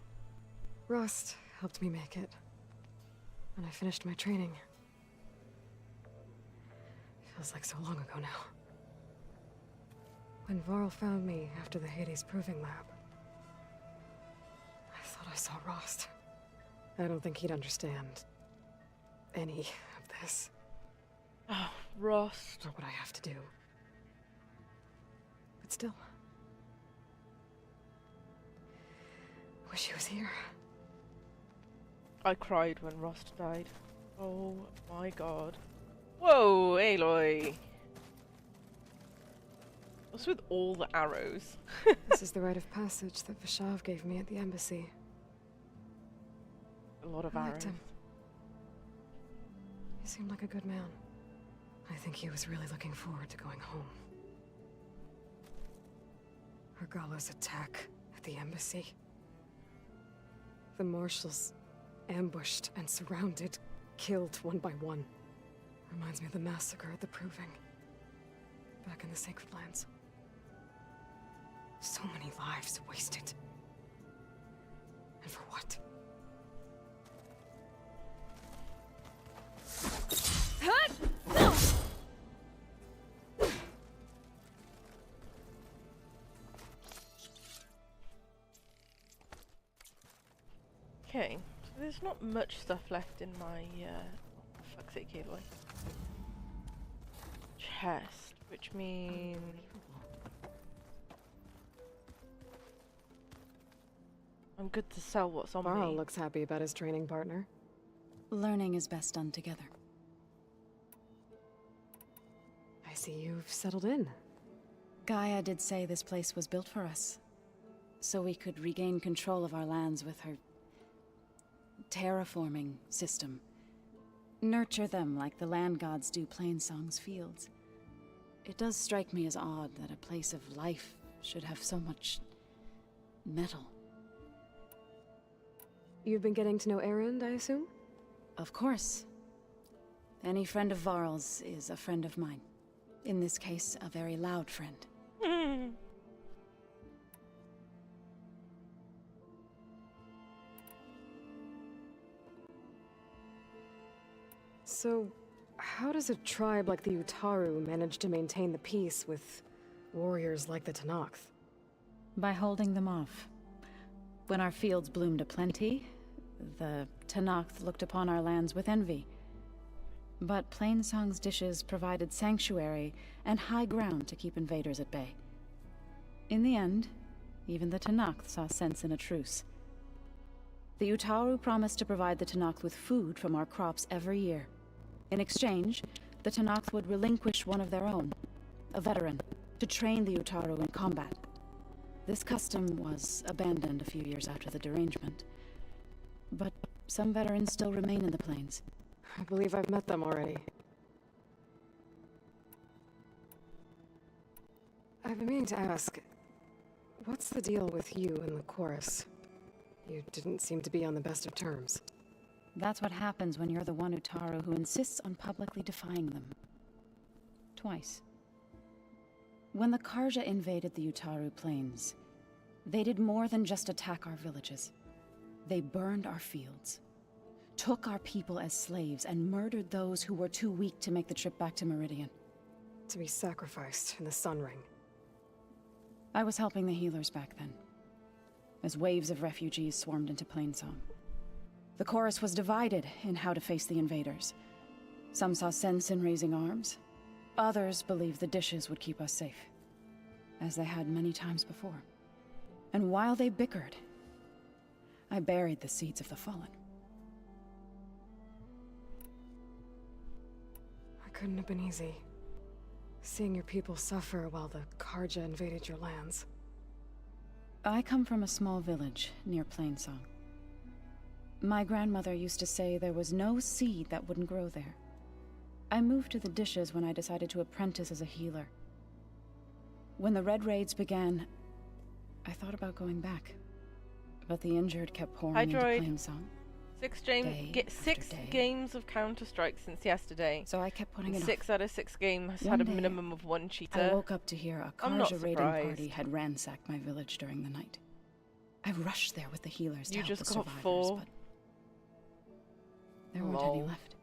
Rust helped me make it. When I finished my training. Feels like so long ago now. When Varl found me after the Hades Proving Lab, I thought I saw Rost. I don't think he'd understand any of this. Oh, Rost. Or what I have to do. But still. Wish he was here. I cried when Rost died. Oh my god. Whoa, Aloy! What's with all the arrows? This is the rite of passage that Vishav gave me at the embassy. A lot of I arrows. liked him. He seemed like a good man. I think he was really looking forward to going home. Argala's attack at the embassy. The marshals ambushed and surrounded, killed one by one. Reminds me of the massacre at the Proving. Back in the Sacred Lands. So many lives wasted. And for what? Okay, so there's not much stuff left in my, fuck's sake, Aloy. Chest, which means... I'm good to sell what's on Varl me. looks happy about his training partner. Learning is best done together. I see you've settled in. Gaia did say this place was built for us, so we could regain control of our lands with her terraforming system. Nurture them like the land gods do Plainsong's fields. It does strike me as odd that a place of life should have so much metal. You've been getting to know Erend, I assume? Of course. Any friend of Varl's is a friend of mine. In this case, a very loud friend. So, how does a tribe like the Utaru manage to maintain the peace with warriors like the Tenakth? By holding them off. When our fields bloomed aplenty, the Tenakth looked upon our lands with envy. But Plainsong's dishes provided sanctuary and high ground to keep invaders at bay. In the end, even the Tenakth saw sense in a truce. The Utaru promised to provide the Tenakth with food from our crops every year. In exchange, the Tenakth would relinquish one of their own, a veteran, to train the Utaru in combat. This custom was abandoned a few years after the derangement. But some veterans still remain in the plains. I believe I've met them already. I've been meaning to ask, what's the deal with you and the chorus? You didn't seem to be on the best of terms. That's what happens when you're the one Utaru who insists on publicly defying them. Twice. When the Karja invaded the Utaru plains, they did more than just attack our villages. They burned our fields, took our people as slaves, and murdered those who were too weak to make the trip back to Meridian. To be sacrificed in the Sun Ring. I was helping the healers back then, as waves of refugees swarmed into Plainsong. The chorus was divided in how to face the invaders. Some saw sense in raising arms. Others believed the dishes would keep us safe, as they had many times before. And while they bickered, I buried the seeds of the fallen. It couldn't have been easy. Seeing your people suffer while the Karja invaded your lands. I come from a small village near Plainsong. My grandmother used to say there was no seed that wouldn't grow there. I moved to the Dishes when I decided to apprentice as a healer. When the Red Raids began, I thought about going back. But the injured kept pouring into Plainsong. 6 games of Counter-Strike since yesterday. So I kept putting it off. 6 out of 6 games One had a day, minimum of 1 cheater. I woke up to hear a I'm not Karja raiding surprised. party had ransacked my village during the night. I rushed there with the healers to You help just the got survivors, 4. but there weren't any left.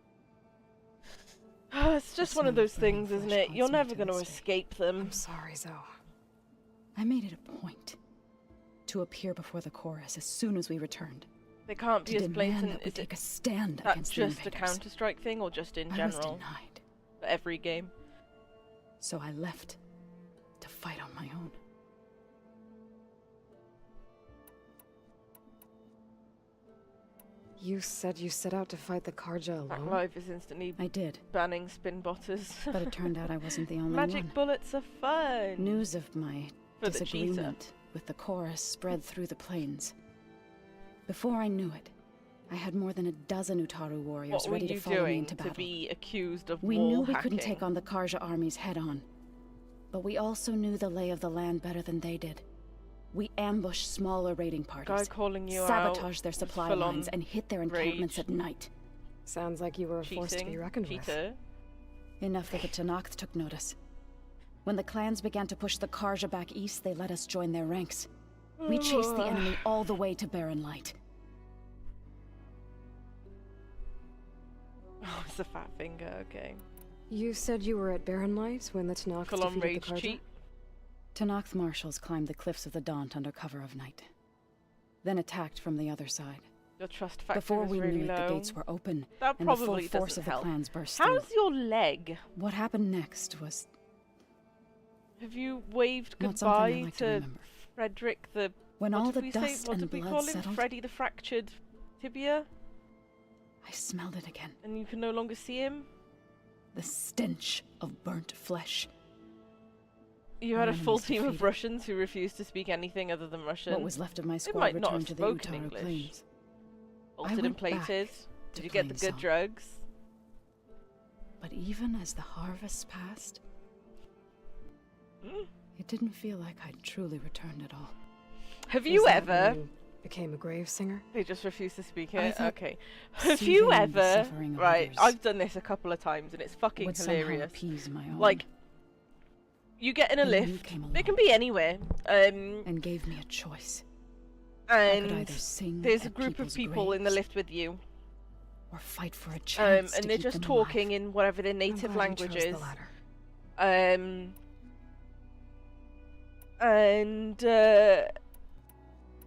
It's just one of those things, isn't it? You're never going to escape them. I'm sorry, Zoe. I made it a point to appear before the chorus as soon as we returned. They can't be to as demand blatant. that we Is take it a stand that's against the just a invaders. Counter-Strike thing, or just in I was general? denied. For every game. So I left to fight on my own. You said you set out to fight the Karja Back alone? Live is instantly I did. banning spin botters. But it turned out I wasn't the only Magic one. bullets are fun. News of my For the cheater. disagreement with the chorus spread through the plains. Before I knew it, I had more than a dozen Utaru warriors What were ready to you follow me doing into battle. to be accused of We wall knew we hacking? couldn't take on the Karja armies head-on, but we also knew the lay of the land better than they did. We ambushed smaller raiding parties, Guy calling you sabotaged out their was supply full-on lines, and hit their encampments rage. at night. Sounds like you were a force to be Cheating. reckoned with. Cheater. Enough that the Tenakth took notice. When the clans began to push the Karja back east, they let us join their ranks. We chased the enemy all the way to Barren Light. Oh, it's a fat finger, okay. You said you were at Barren Light when the Tenakth Full-on defeated rage the Karja? cheat. Tenakth marshals climbed the cliffs of the Daunt under cover of night, then attacked from the other side. Your trust factor Before is we really knew it, low. the gates were open, That and the full probably force doesn't of the help. clans burst How's through. your leg? What happened next was Have you waved not something I goodbye like to to remember. Frederick the... When what all did the we say? dust What and did we blood call him? settled, Freddy the fractured tibia? I smelled it again. And you can no longer see him? The stench of burnt flesh. You Our had a full enemies team of defeated. Russians who refused to speak anything other than Russian. What was left of my They squad might not returned have to the spoken Utaru English. plains. Altered and went back plated. to Did you get the good Plainsong. drugs? But even as the harvest passed, Mm. it didn't feel like I'd truly returned at all. Have Is you that ever... when you became a grave singer? They just refuse to speak I it? thought Okay. Have you soothing the ever... suffering of Right, others I've done this a couple of times and it's fucking would somehow hilarious. appease my own. Like, you get in a And then you lift. came It can be anywhere. and gave me a choice. I could And either sing there's a at group of people's people in the graves lift with you. or fight for a chance And to they're keep just them alive. talking in whatever their native glad you chose the languages. latter. And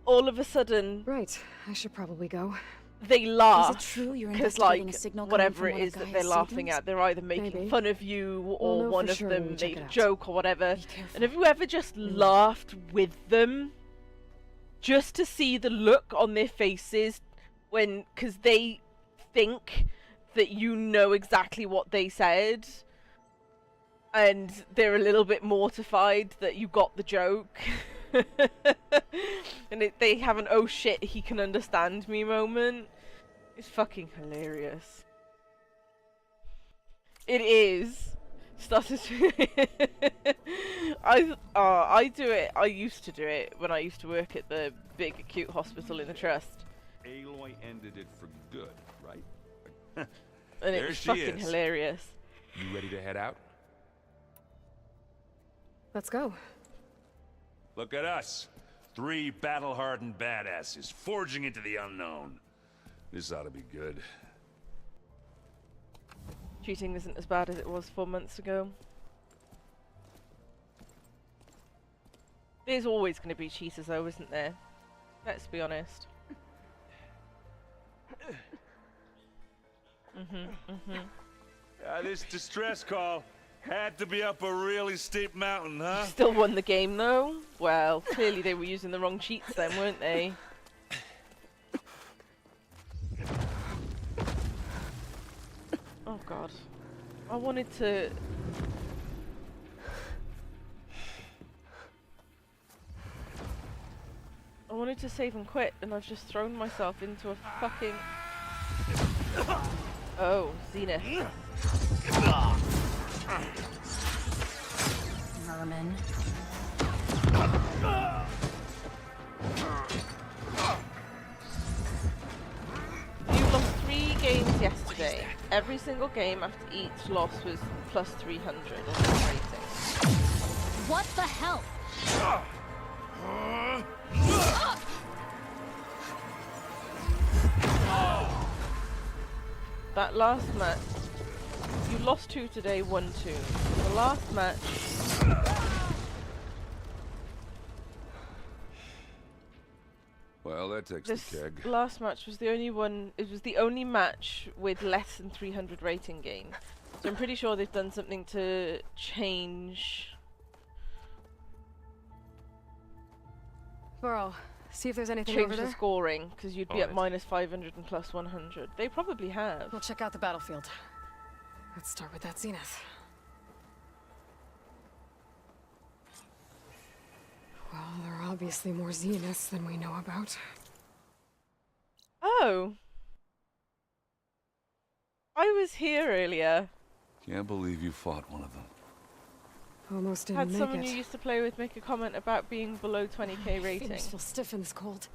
all of a sudden, Right, I should probably go. they laugh. Is it true you're Because, investigating like, a signal coming whatever from it one of is that Gaia's they're laughing seedlings? at, they're either making Maybe. fun of you We'll or know one for of sure when them we check made it a out. joke or whatever. Be careful. And have you ever just laughed with them? Just to see the look on their faces when, because they think that you know exactly what they said. And they're a little bit mortified that you got the joke. And they have an oh shit, he can understand me moment. It's fucking hilarious. It is. Started I do it. I used to do it when I used to work at the big acute hospital in the trust. Aloy ended it for good, right? And There it's she fucking is. hilarious. You ready to head out? Let's go. Look at us. 3 battle-hardened badasses forging into the unknown. This ought to be good. Cheating isn't as bad as it was 4 months ago. There's always going to be cheaters though, isn't there? Let's be honest. This distress call had to be up a really steep mountain, huh? Still won the game though. Well, clearly they were using the wrong cheats then, weren't they? Oh god. I wanted to... wanted to save and quit, and I've just thrown myself into a fucking... Oh, Zenith. Vermin. You lost 3 games yesterday. Every single game after each loss was plus 300 on the rating. What the hell? That last match, you lost 2 today, won 2. The last match, Well, that takes this the keg. last match was the only one. It was the only match with less than 300 rating gain. So I'm pretty sure they've done something to change. Burrow, see if there's anything Change over the there. scoring, because you'd be at minus 500 and plus 100. They probably have. We'll check out the battlefield. Let's start with that Zenith. Well, there are obviously more Zeniths than we know about. Oh. I was here earlier. Can't believe you fought one of them. Almost didn't Had make someone it. you used to play with make a comment about being below 20k rating. Fingers feel stiff in this cold.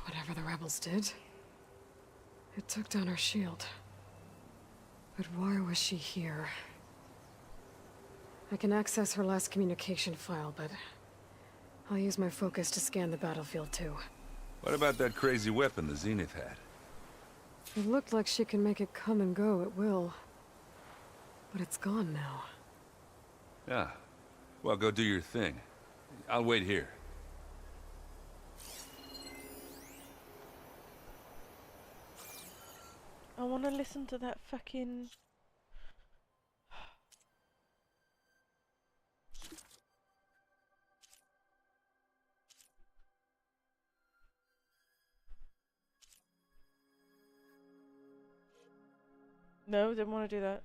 Whatever the rebels did, it took down our shield. But why was she here? I can access her last communication file, but I'll use my focus to scan the battlefield too. What about that crazy weapon the Zenith had? It looked like she can make it come and go at will. But it's gone now. Yeah. Well, go do your thing. I'll wait here. I want to listen to that fucking... No, didn't want to do that.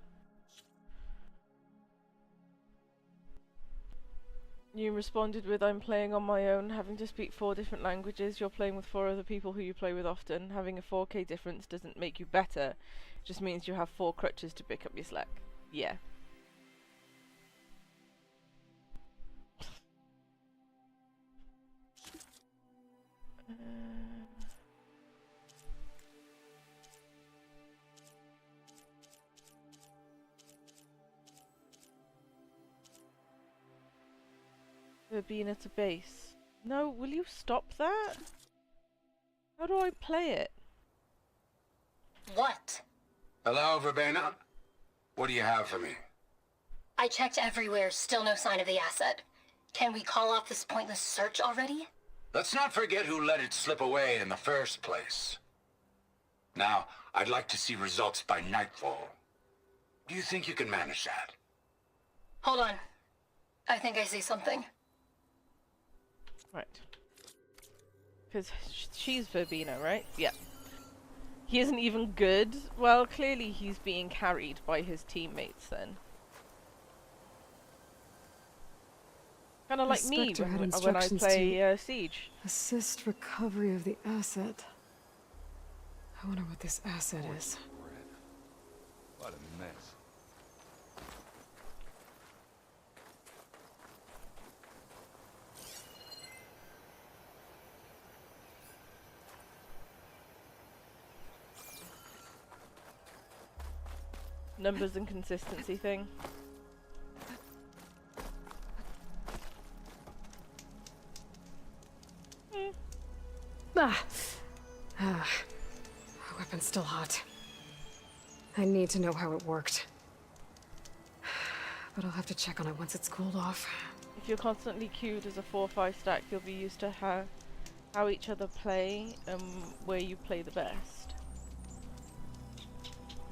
You responded with, I'm playing on my own, having to speak 4 different languages. You're playing with 4 other people who you play with often. Having a 4K difference doesn't make you better. It just means you have 4 crutches to pick up your slack. Yeah. Verbena to base. No, will you stop that? How do I play it? What? Hello, Verbena? What do you have for me? I checked everywhere, still no sign of the asset. Can we call off this pointless search already? Let's not forget who let it slip away in the first place. Now, I'd like to see results by nightfall. Do you think you can manage that? Hold on. I think I see something. Right. Because she's Verbena, right? Yeah. He isn't even good. Well, clearly he's being carried by his teammates then. Kind of like me when I play Siege. Assist recovery of the asset. I wonder what this asset is. What a mess. Numbers and consistency thing. Ah, weapon's still hot. I need to know how it worked. But I'll have to check on it once it's cooled off. If you're constantly queued as a 4-5 stack, you'll be used to how each other play and where you play the best.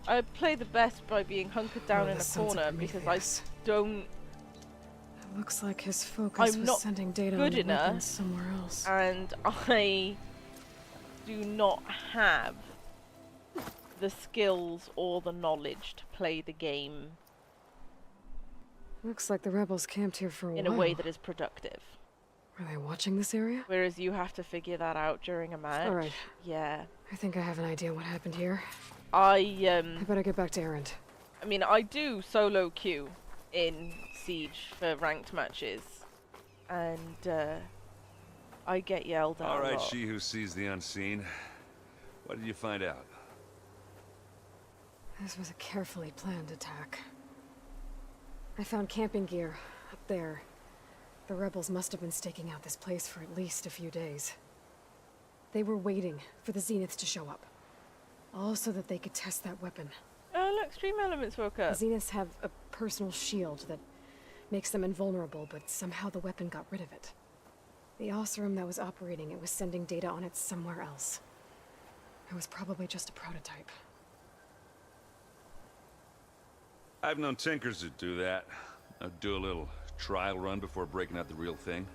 I play the best by being hunkered down in a corner because I don't... It looks like his focus I'm was not sending data good on the enough, weapons somewhere else. and I do not have the skills or the knowledge to play the game Looks like the rebels camped here for a while. in a way that is productive. Are they watching this area? Whereas you have to figure that out during a match. Alright. Yeah. I think I have an idea what happened here. I better get back to Erend. I mean, I do solo queue in Siege for ranked matches, and I get yelled at All a right, lot. she who sees the unseen. What did you find out? This was a carefully planned attack. I found camping gear up there. The rebels must have been staking out this place for at least a few days. They were waiting for the Zeniths to show up. All so that they could test that weapon. Oh look, Stream Elements woke up. The Zeniths have a personal shield that makes them invulnerable, but somehow the weapon got rid of it. The Oseram that was operating it was sending data on it somewhere else. It was probably just a prototype. I've known tinkers that do that. I'd do a little trial run before breaking out the real thing.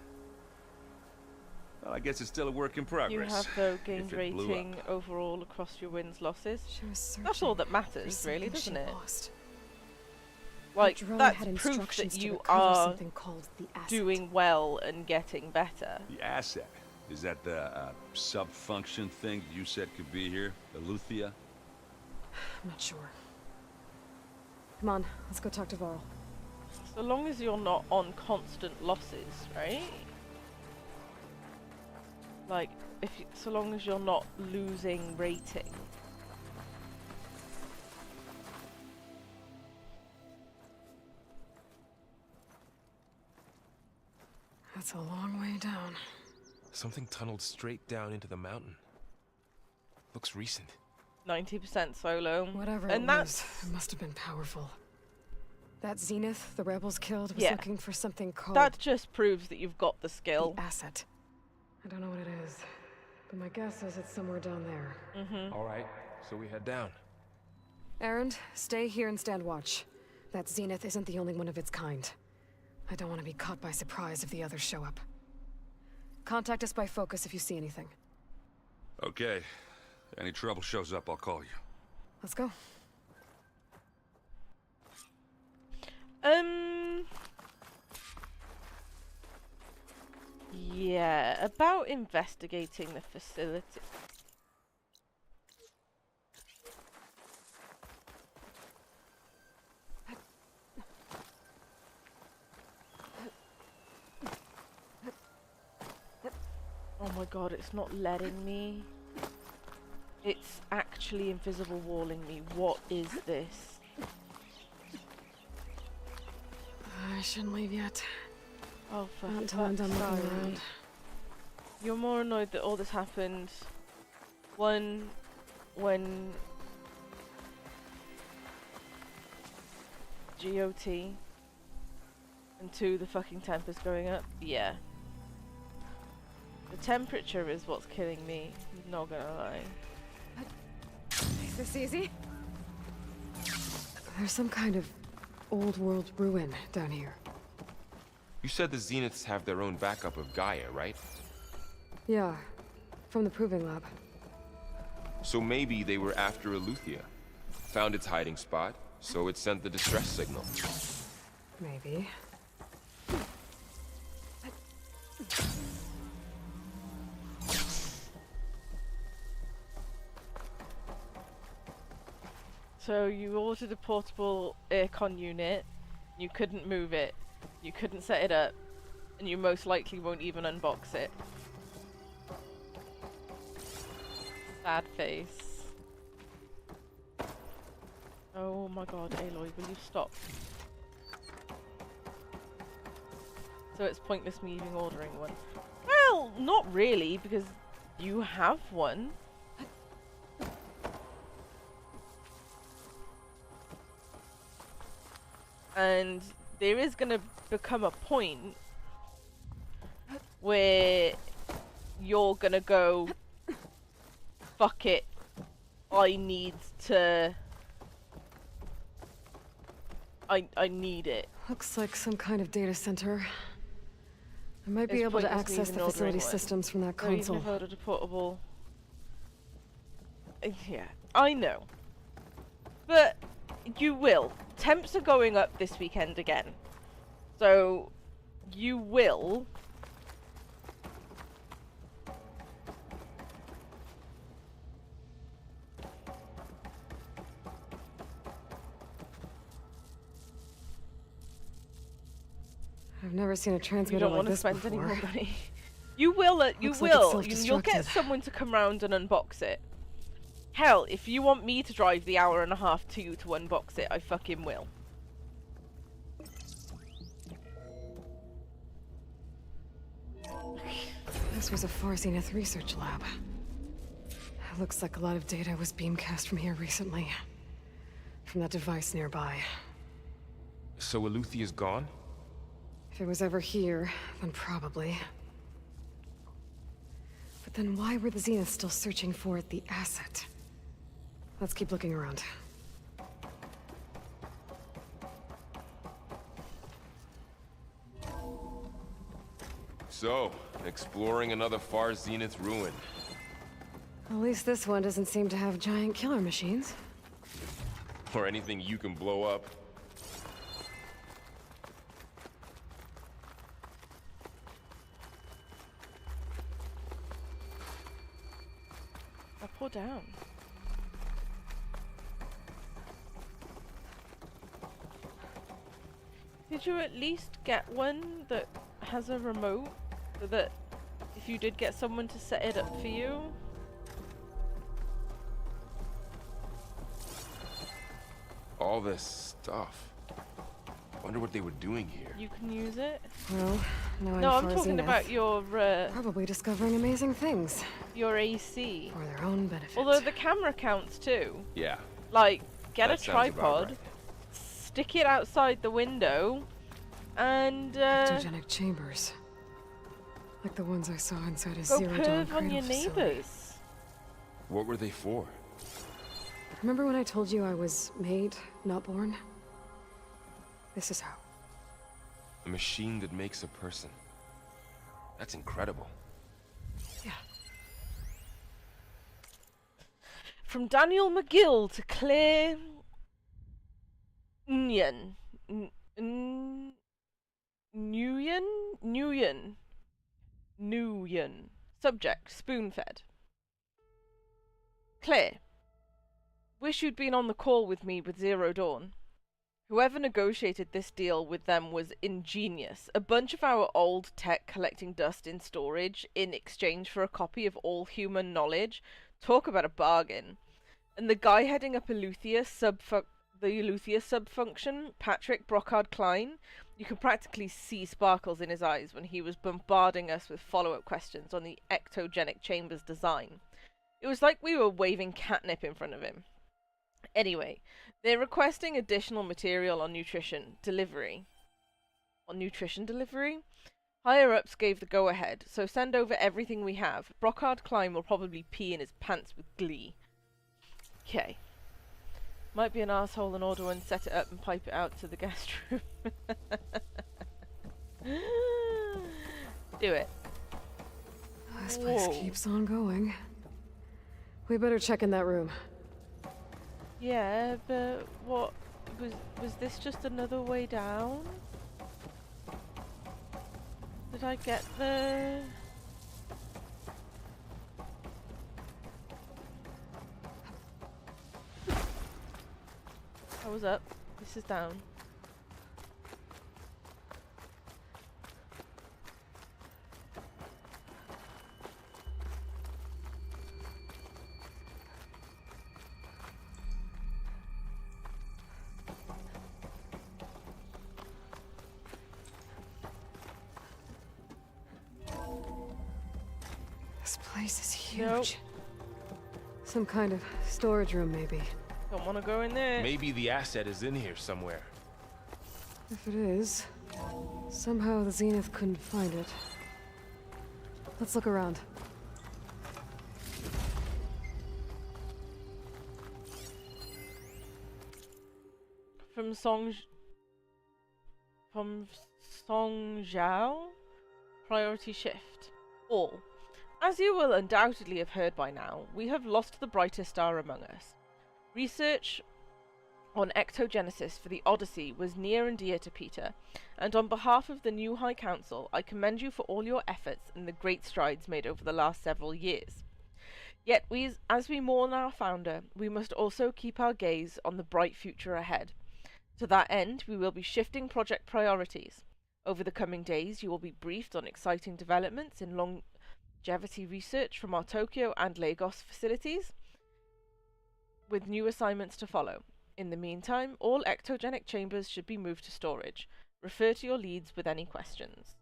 Well, I guess it's still a work in progress. You have, though, gained if it blew rating up. overall across your wins, losses. She was That's all that matters, for really, something doesn't she it? lost. Like, The drone that's had proof instructions that to you recover are something called the asset. doing well and getting better. The asset. Is that the sub-function thing you said could be here? Eleuthia? I'm not sure. Come on, let's go talk to Varl. So long as you're not on constant losses, right? Like, so long as you're not losing rating. That's a long way down. Something tunneled straight down into the mountain. Looks recent. 90% solo. Whatever and it that's was, it must have been powerful. That Zenith the rebels killed was Yeah. looking for something called that just proves that you've got the skill. the asset. I don't know what it is, but my guess is it's somewhere down there. All right, so we head down. Erend, stay here and stand watch. That Zenith isn't the only one of its kind. I don't want to be caught by surprise if the others show up. Contact us by focus if you see anything. Okay. Any trouble shows up, I'll call you. Let's go. Yeah, about investigating the facility. Oh my god, it's not letting me. It's actually invisible walling me. What is this? I shouldn't leave yet. Oh, for Not until I'm done looking fuck's around. sake. You're more annoyed that all this happened. One, when GOT, and two, the fucking temper's going up. Yeah. The temperature is what's killing me. Not gonna lie. Is this easy? There's some kind of old world ruin down here. You said the Zeniths have their own backup of Gaia, right? Yeah, from the Proving Lab. So maybe they were after Eleuthia. Found its hiding spot, so it sent the distress signal. Maybe. So you ordered a portable aircon unit, you couldn't move it, you couldn't set it up, and you most likely won't even unbox it. Sad face. Oh my god, Aloy, will you stop? So it's pointless me even ordering one. Well, not really, because you have one. And there is going to become a point where you're going to go, fuck it, I need to... I need it. Looks like some kind of data center. I might be It's able to pointless me access even the facility ordering one. systems from that So even console. if I ordered a portable... Yeah, I know. But you will. Temps are going up this weekend again. So you will I've never seen a You transmitter don't like want to this spend before. any more money. You will. You Looks like it's will. You'll get self-destructed. someone to come round and unbox it. Hell, if you want me to drive the hour and a half to you to unbox it, I fucking will. This was a Far Zenith research lab. It looks like a lot of data was beamcast from here recently. From that device nearby. So Eluthia's gone? If it was ever here, then probably. But then why were the Zeniths still searching for the asset? Let's keep looking around. So, exploring another Far Zenith ruin. At least this one doesn't seem to have giant killer machines. Or anything you can blow up. Up or down? Did you at least get one that has a remote so that if you did get someone to set it up for you? All this stuff. Wonder what they were doing here. You can use it? Well, now No, I'm Far talking Zenith, about your probably discovering amazing things. your AC. For their own benefit. Although the camera counts too. Yeah. Like, get That a sounds about tripod, right. stick it outside the window, and Ectogenic chambers. Like the ones I saw inside a go Zero Dawn perv on your cradle facility. neighbors. What were they for? Remember when I told you I was made, not born? This is how. A machine that makes a person. That's incredible. Yeah. From Daniel McGill to Claire Nguyen. Nguyen. Subject, spoon-fed. Claire. Wish you'd been on the call with me with Zero Dawn. Whoever negotiated this deal with them was ingenious. A bunch of our old tech collecting dust in storage in exchange for a copy of all human knowledge. Talk about a bargain. And the guy heading up Eleuthia the Eleuthia sub-function, Patrick Brocard Klein, you could practically see sparkles in his eyes when he was bombarding us with follow-up questions on the ectogenic chamber's design. It was like we were waving catnip in front of him. Anyway, they're requesting additional material on nutrition delivery. On nutrition delivery? Higher-ups gave the go-ahead, so send over everything we have. Brocard Klein will probably pee in his pants with glee. Okay. Might be an asshole and order one, set it up and pipe it out to the guest room. Do it. This place Whoa. keeps on going. We better check in that room. Yeah, but what was this just another way down? Did I get the I was up. This is down. This place is huge. Nope. Some kind of storage room, maybe. Don't want to go in there. Maybe the asset is in here somewhere. If it is, somehow the Zenith couldn't find it. Let's look around. From Song Zhao? Priority shift. All. As you will undoubtedly have heard by now, we have lost the brightest star among us. Research on ectogenesis for the Odyssey was near and dear to Peter, and on behalf of the new High Council, I commend you for all your efforts and the great strides made over the last several years. Yet, as we mourn our founder, we must also keep our gaze on the bright future ahead. To that end, we will be shifting project priorities. Over the coming days, you will be briefed on exciting developments in longevity research from our Tokyo and Lagos facilities, with new assignments to follow. In the meantime, all ectogenic chambers should be moved to storage. Refer to your leads with any questions.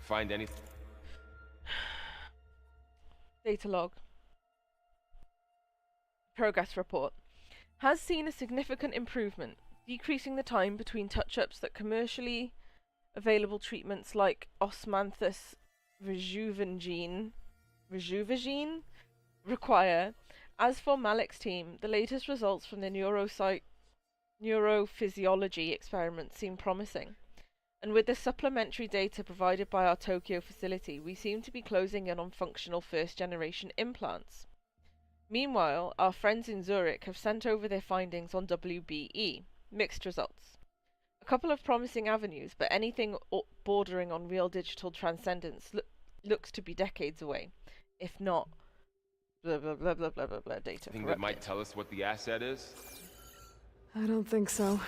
Find anything? Data log. Progress report. Has seen a significant improvement, decreasing the time between touch-ups that commercially available treatments like osmanthus rejuvigine require. As for Malik's team, the latest results from the neurophysiology experiment seem promising. And with the supplementary data provided by our Tokyo facility, we seem to be closing in on functional first-generation implants. Meanwhile, our friends in Zurich have sent over their findings on WBE. Mixed results. A couple of promising avenues, but anything bordering on real digital transcendence looks to be decades away. If not, blah blah blah blah blah blah blah data. Think that might tell us what the asset is? I don't think so.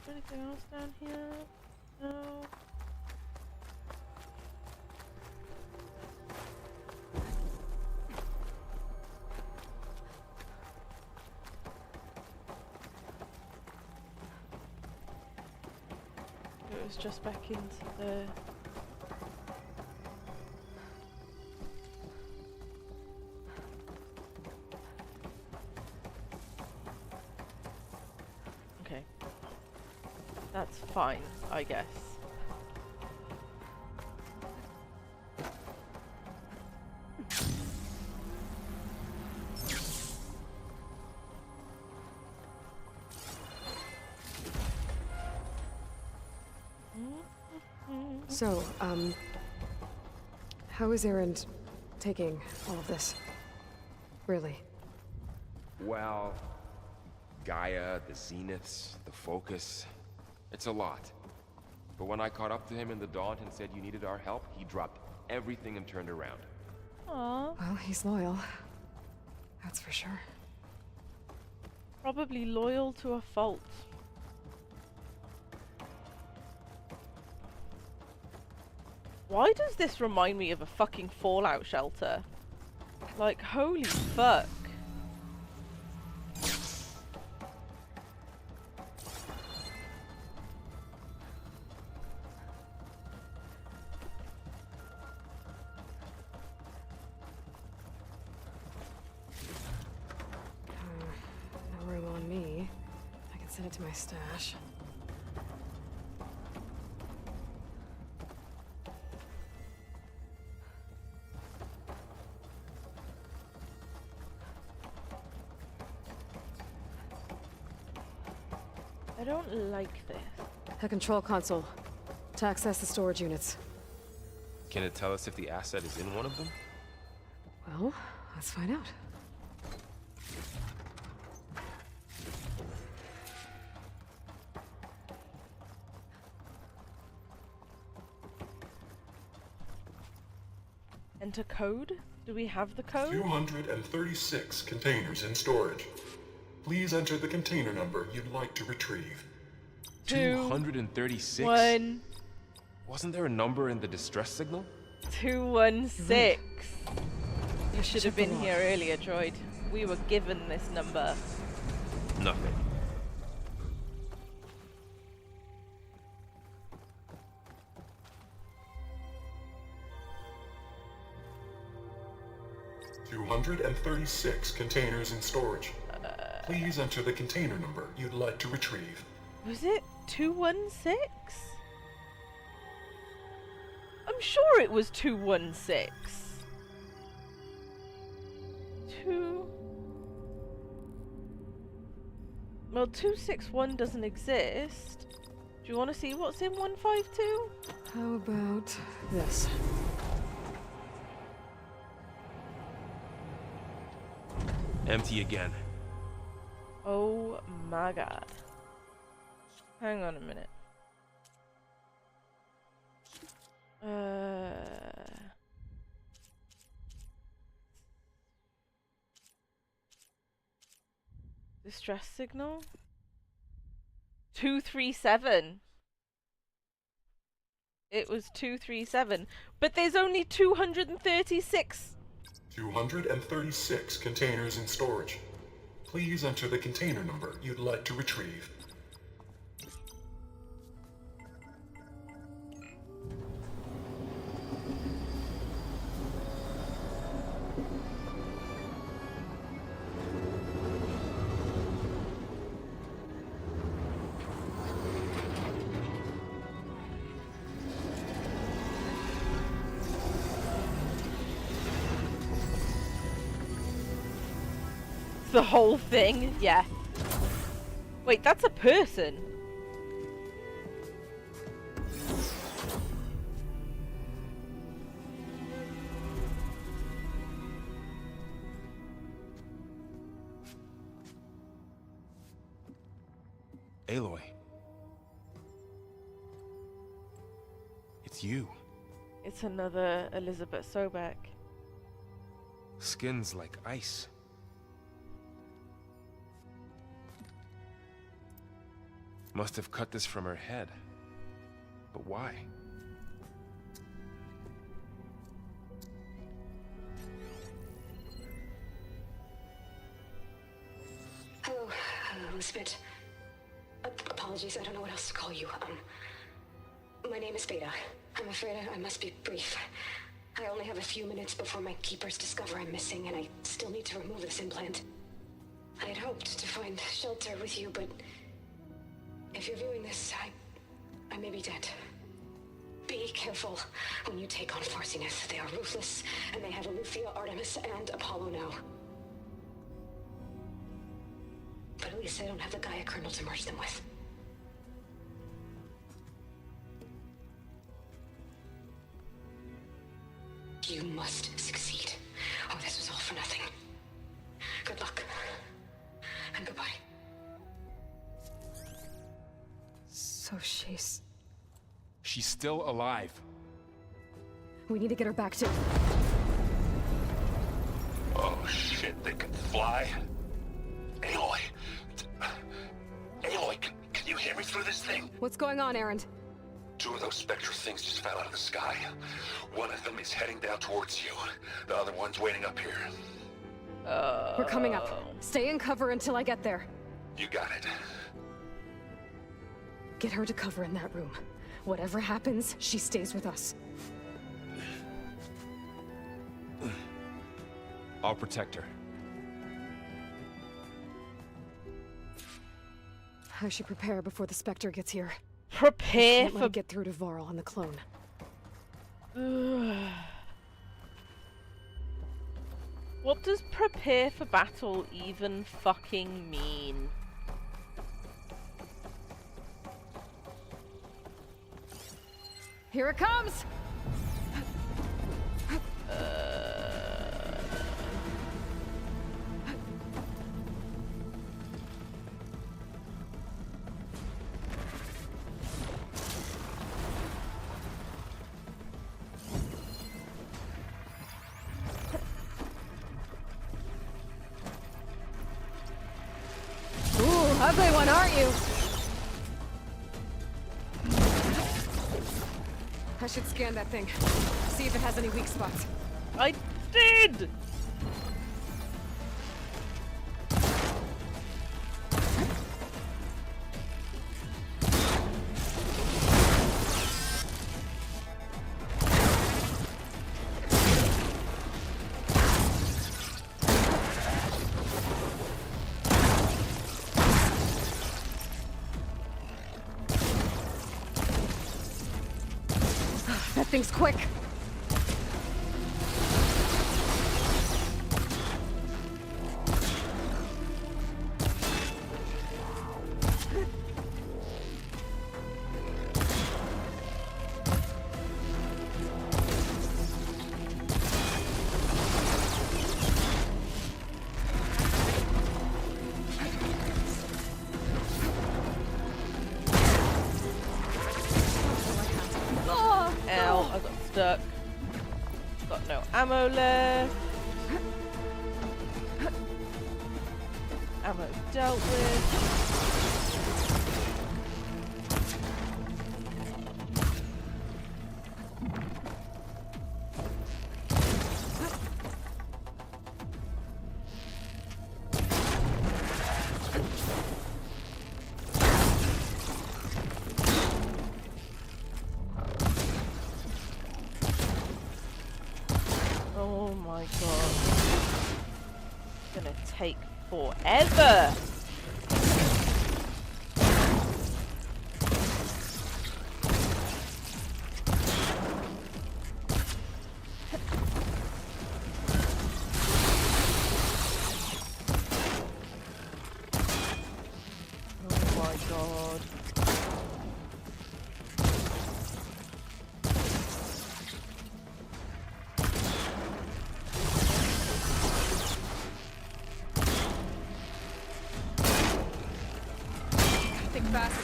Anything else down here? No. It was just back into the... Okay. That's fine, I guess. So, how is Erend taking all of this? Really? Well, Gaia, the Zeniths, the Focus. It's a lot. But when I caught up to him in the Daunt and said you needed our help, he dropped everything and turned around. Aww. Well, he's loyal. That's for sure. Probably loyal to a fault. Why does this remind me of a fucking Fallout shelter? Like, holy fuck. No room on me. I can send it to my stash. I don't like this. A control console. To access the storage units. Can it tell us if the asset is in one of them? Well, let's find out. Enter code? Do we have the code? 236 containers in storage. Please enter the container number you'd like to retrieve. 236? 1. Wasn't there a number in the distress signal? 216. You should have been here earlier, droid. We were given this number. Nothing. $236 containers in storage. Please enter the container number you'd like to retrieve. Was it 216? I'm sure it was 216. 2... Well, 261 doesn't exist. Do you want to see what's in 152? How about this? Empty again. Oh my god. Hang on a minute. Distress signal? 237. It was 237. But there's only 236. 236 containers in storage. Please enter the container number you'd like to retrieve. The whole thing? Yeah. Wait, that's a person. Aloy. It's you. It's another Elizabeth Sobek. Skin's like ice. Must have cut this from her head. But why? Hello, Elizabeth. Apologies, I don't know what else to call you. My name is Beta. I'm afraid I must be brief. I only have a few minutes before my keepers discover I'm missing, and I still need to remove this implant. I had hoped to find shelter with you, but if you're viewing this, I may be dead. Be careful when you take on Farsineth. They are ruthless, and they have Eleuthia, Artemis, and Apollo now. But at least I don't have the Gaia kernel to merge them with. You must succeed. Oh, this was all for nothing. Good luck. And goodbye. So she's... She's still alive. We need to get her back to... Oh shit, they can fly? Aloy! Aloy, can you hear me through this thing? What's going on, Erend? Two of those spectral things just fell out of the sky. One of them is heading down towards you. The other one's waiting up here. We're coming up. Stay in cover until I get there. You got it. Get her to cover in that room. Whatever happens, she stays with us. I'll protect her. I should prepare before the Spectre gets here. Prepare Can't let for... it get through to Varl and the clone. What does prepare for battle even fucking mean? Here it comes! Ooh, ugly one, aren't you? I should scan that thing. See if it has any weak spots. I did! That thing's quick. stuck. Got no ammo left. Ammo dealt with. Oh my god. It's gonna take forever. Oh my god. Think fast.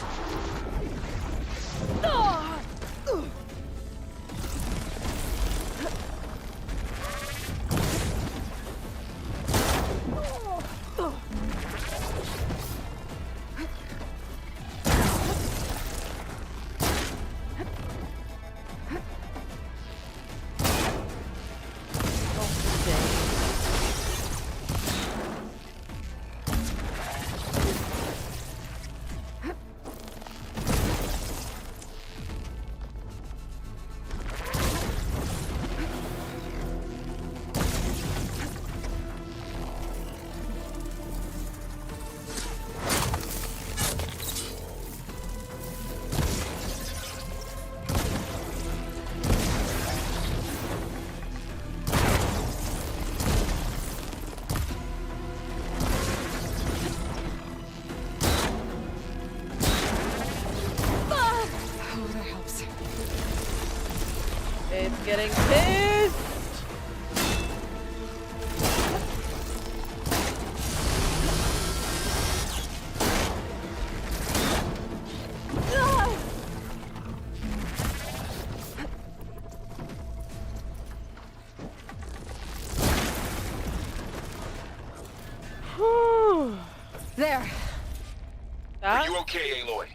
It's getting pissed! There. Are you okay, Aloy?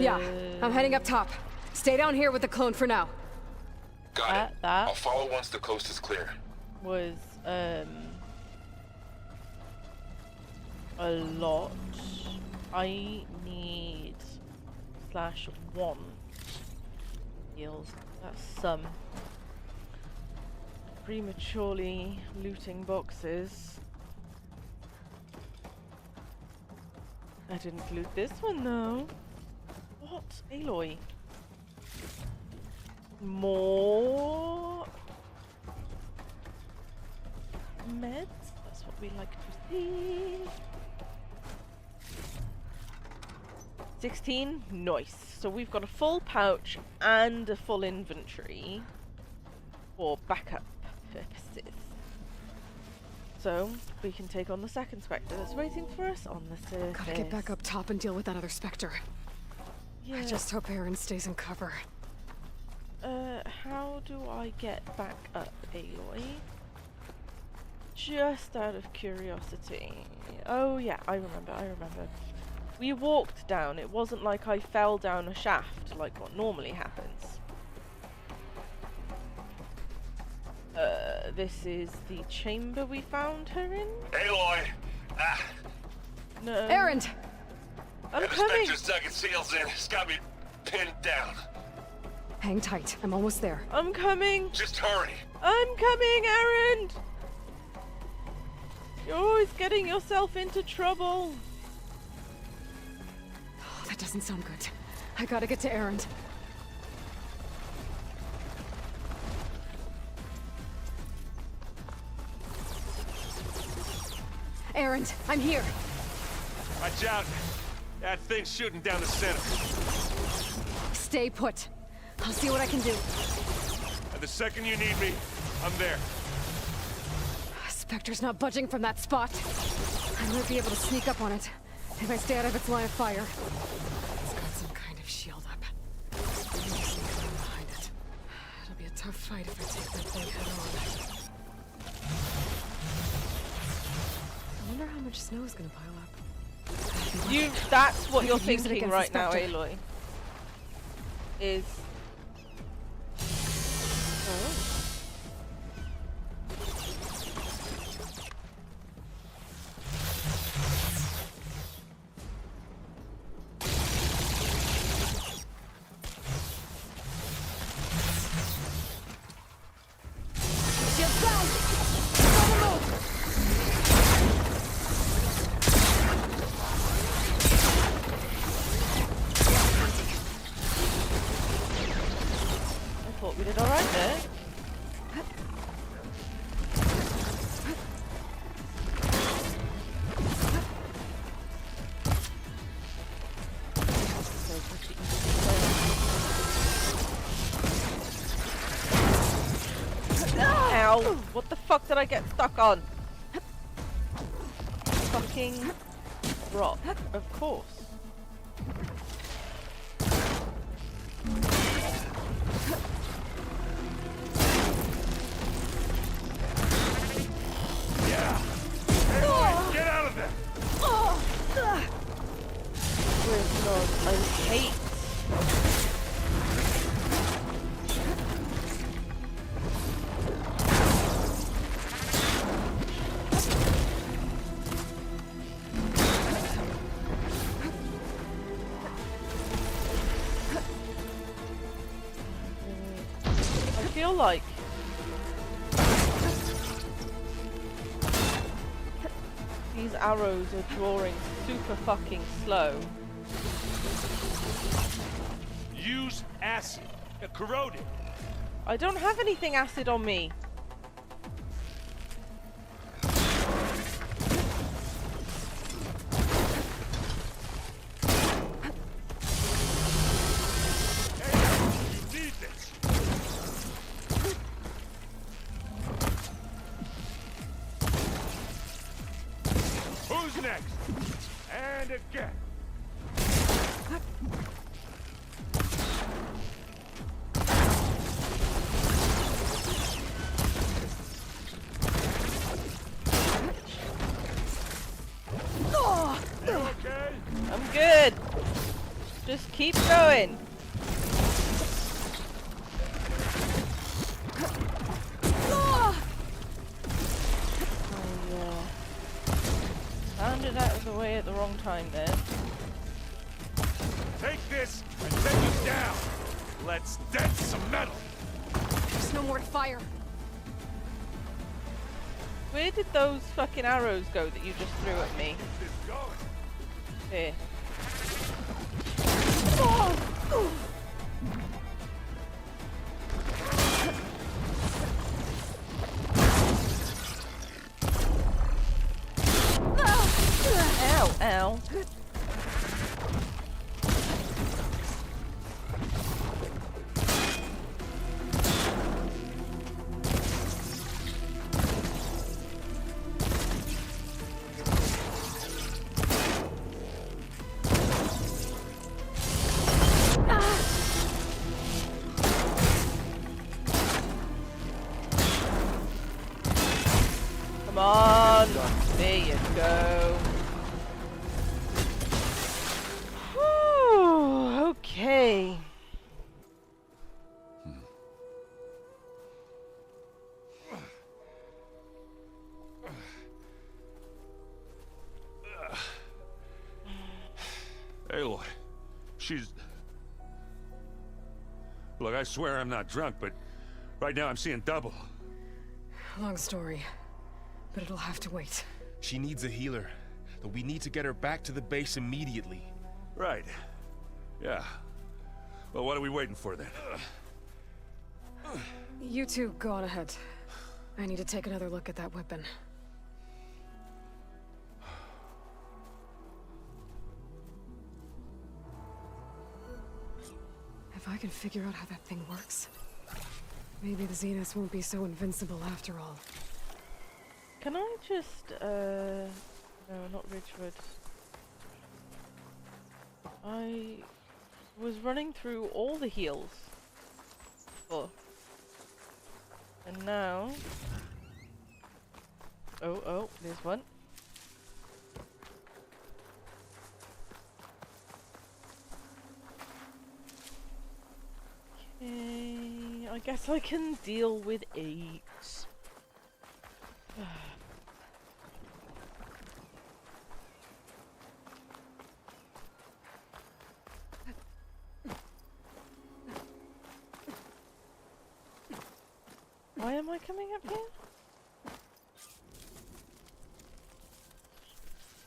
Yeah, I'm heading up top. Stay down here with the clone for now. Got it. I'll follow once the coast is clear. Was a lot. I need /1 heals. That's some. Prematurely looting boxes. I didn't loot this one though. What? Aloy? More meds? That's what we like to see. 16? Nice. So we've got a full pouch and a full inventory for backup purposes. So we can take on the second Spectre that's waiting for us on the surface. Gotta get back up top and deal with that other Spectre. Yeah. I just hope Aaron stays in cover. How do I get back up, Aloy? Just out of curiosity. Oh yeah, I remember. We walked down. It wasn't like I fell down a shaft like what normally happens. This is the chamber we found her in? Aloy! No. Aaron! I'm the coming! Spectre's dug its heels in. It's got me pinned down. Hang tight. I'm almost there. I'm coming! Just hurry. I'm coming, Aaron! You're always getting yourself into trouble. Oh, that doesn't sound good. I gotta get to Aaron. Aaron, I'm here. Watch out. That thing's shooting down the center. Stay put. I'll see what I can do. And the second you need me, I'm there. Spectre's not budging from that spot. I might be able to sneak up on it if I stay out of its line of fire. It's got some kind of shield up. Maybe sneak around behind it. It'll be a tough fight if I take that thing head on. I wonder how much snow is gonna pile up. That's what you're Use it thinking against right the now, Spectre. Aloy. Is... Oh. I thought we did alright there. Ow! What the fuck did I get stuck on? Fucking rock, of course. Get out of there! Good lord, I hate. I feel like these arrows are drawing super fucking slow. Use acid. Corrode it. I don't have anything acid on me. You need this. Who's next? And again. You okay? I'm good. Just keep going. Found it out of the way at the wrong time there. Take this and take it down. Let's dent some metal. There's no more to fire. Where did those fucking arrows go that you just threw at me? Here. Ow, ow. Come on. There you go. Whew, okay. Aloy, she's... Look, I swear I'm not drunk, but right now I'm seeing double. Long story, but it'll have to wait. She needs a healer. But we need to get her back to the base immediately. Right. Yeah. Well, what are we waiting for then? You two go on ahead. I need to take another look at that weapon. If I can figure out how that thing works, maybe the Zeniths won't be so invincible after all. Can I just, no, not Ridgewood. I was running through all the heals. Oh. now. Oh, there's one. Okay, I guess I can deal with 8. Why am I coming up here?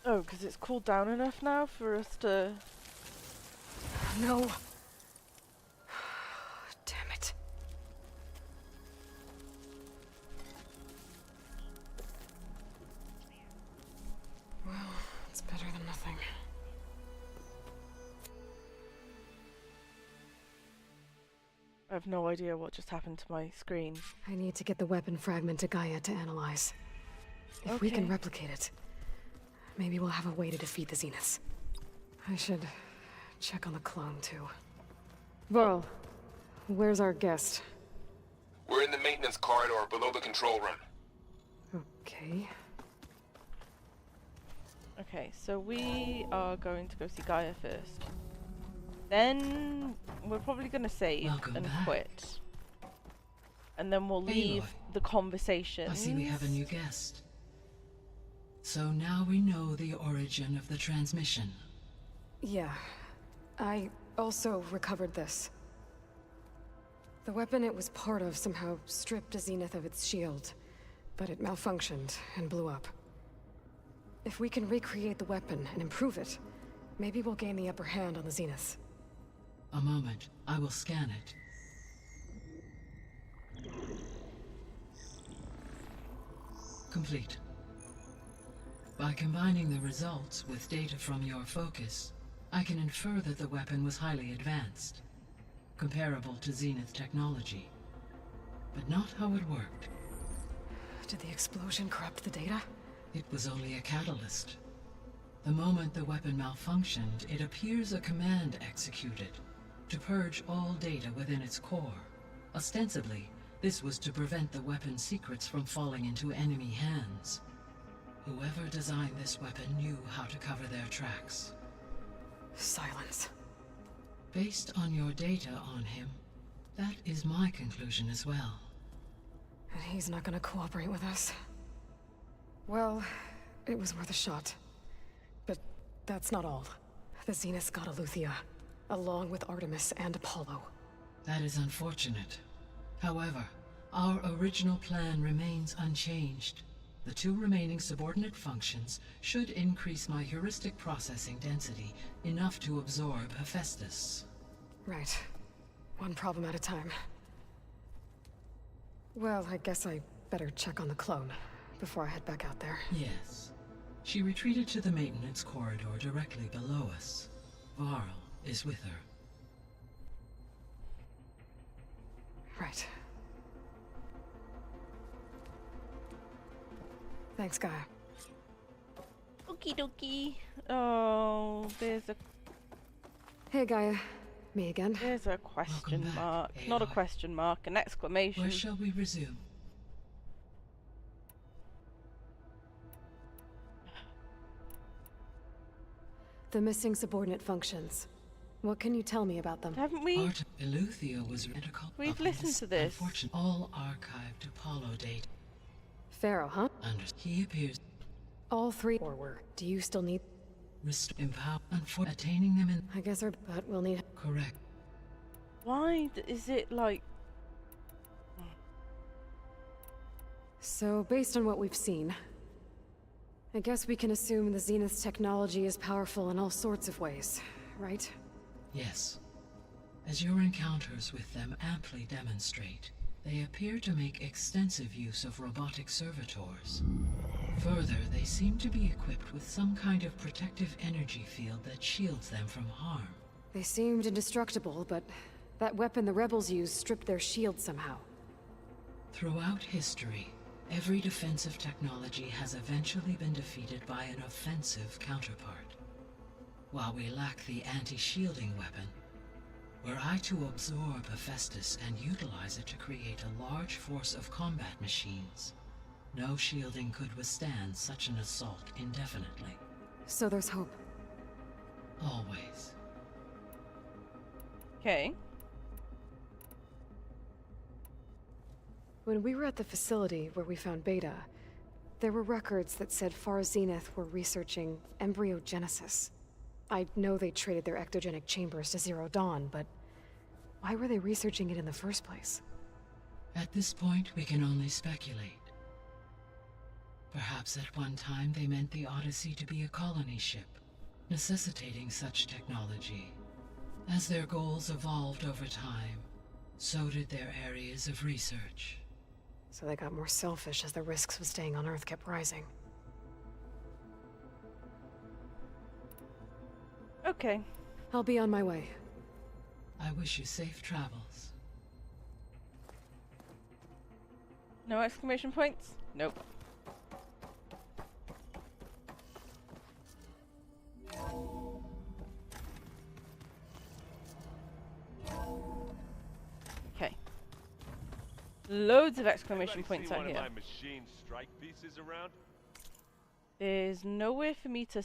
Oh, because it's cooled down enough now for us to... No. Damn it. Well, it's better than nothing. I have no idea what just happened to my screen. I need to get the weapon fragment to Gaia to analyze. If we can replicate it, maybe we'll have a way to defeat the Zeniths. I should check on the clone, too. Varl, where's our guest? We're in the maintenance corridor below the control room. Okay. Okay, so we are going to go see Gaia first. Then we're probably going to save and quit. And then we'll leave the conversation. I see we have a new guest. So now we know the origin of the transmission. Yeah. I also recovered this. The weapon it was part of somehow stripped a Zenith of its shield, but it malfunctioned and blew up. If we can recreate the weapon and improve it, maybe we'll gain the upper hand on the Zeniths. A moment, I will scan it. Complete. By combining the results with data from your focus, I can infer that the weapon was highly advanced, comparable to Zenith technology, but not how it worked. Did the explosion corrupt the data? It was only a catalyst. The moment the weapon malfunctioned, it appears a command executed to purge all data within its core. Ostensibly, this was to prevent the weapon's secrets from falling into enemy hands. Whoever designed this weapon knew how to cover their tracks. Silence. Based on your data on him, that is my conclusion as well. And he's not gonna cooperate with us. Well, it was worth a shot. But that's not all. The Zeniths got Eleuthia, along with Artemis and Apollo. That is unfortunate. However, our original plan remains unchanged. The 2 remaining subordinate functions should increase my heuristic processing density enough to absorb Hephaestus. Right. One problem at a time. Well, I guess I better check on the clone before I head back out there. Yes. She retreated to the maintenance corridor directly below us. Varl is with her. Right. Thanks, Gaia. Okie dokie. Oh, there's a... Hey, Gaia. Me again. There's a question mark. Not a question mark, an exclamation. Where shall we resume? The missing subordinate functions. What can you tell me about them? Haven't we? Eleuthia was radical. We've listened to this. Unfortunately, all archived Apollo data. Pharaoh, huh? He appears. All 3 or were. Do you still need... Empower and for attaining them in... I guess our... But we'll need... Correct. Why is it like... So, based on what we've seen, I guess we can assume the Zenith's technology is powerful in all sorts of ways, right? Yes. As your encounters with them amply demonstrate, they appear to make extensive use of robotic servitors. Further, they seem to be equipped with some kind of protective energy field that shields them from harm. They seemed indestructible, but that weapon the rebels used stripped their shield somehow. Throughout history, every defensive technology has eventually been defeated by an offensive counterpart. While we lack the anti-shielding weapon, Were I to absorb Hephaestus and utilize it to create a large force of combat machines, no shielding could withstand such an assault indefinitely. So there's hope. Always. Okay. When we were at the facility where we found Beta, there were records that said Far Zenith were researching embryogenesis. I know they traded their ectogenic chambers to Zero Dawn, but why were they researching it in the first place? At this point, we can only speculate. Perhaps at one time they meant the Odyssey to be a colony ship, necessitating such technology. As their goals evolved over time, so did their areas of research. So they got more selfish as the risks of staying on Earth kept rising. Okay. I'll be on my way. I wish you safe travels. No exclamation points? Nope. Okay. Loads of exclamation points out here. One of my machine strike pieces around? There's nowhere for me to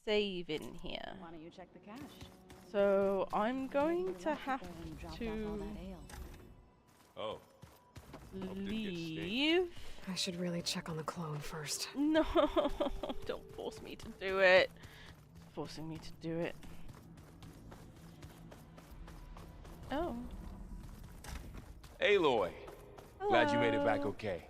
save in here. Why don't you check the cache? So I'm going to have to leave. I should really check on the clone first. No, don't force me to do it. Forcing me to do it. Oh. Aloy. Glad you made it Hello. back okay.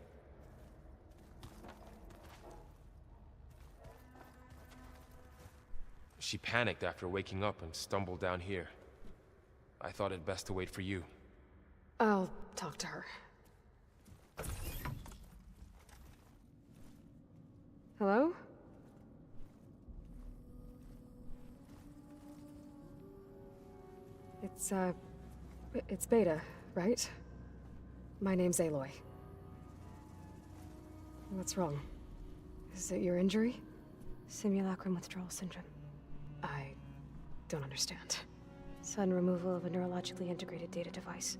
She panicked after waking up and stumbled down here. I thought it best to wait for you. I'll talk to her. Hello? It's Beta, right? My name's Aloy. What's wrong? Is it your injury? Simulacrum withdrawal syndrome. I don't understand. Sudden removal of a neurologically integrated data device.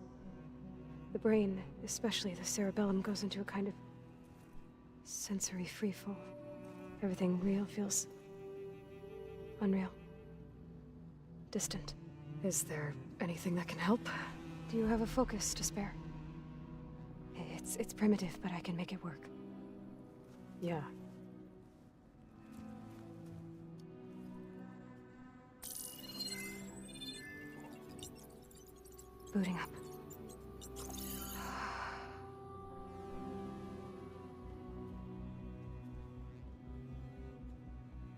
The brain, especially the cerebellum, goes into a kind of sensory freefall. Everything real feels unreal. Distant. Is there anything that can help? Do you have a focus to spare? It's primitive, but I can make it work. Yeah. Booting up.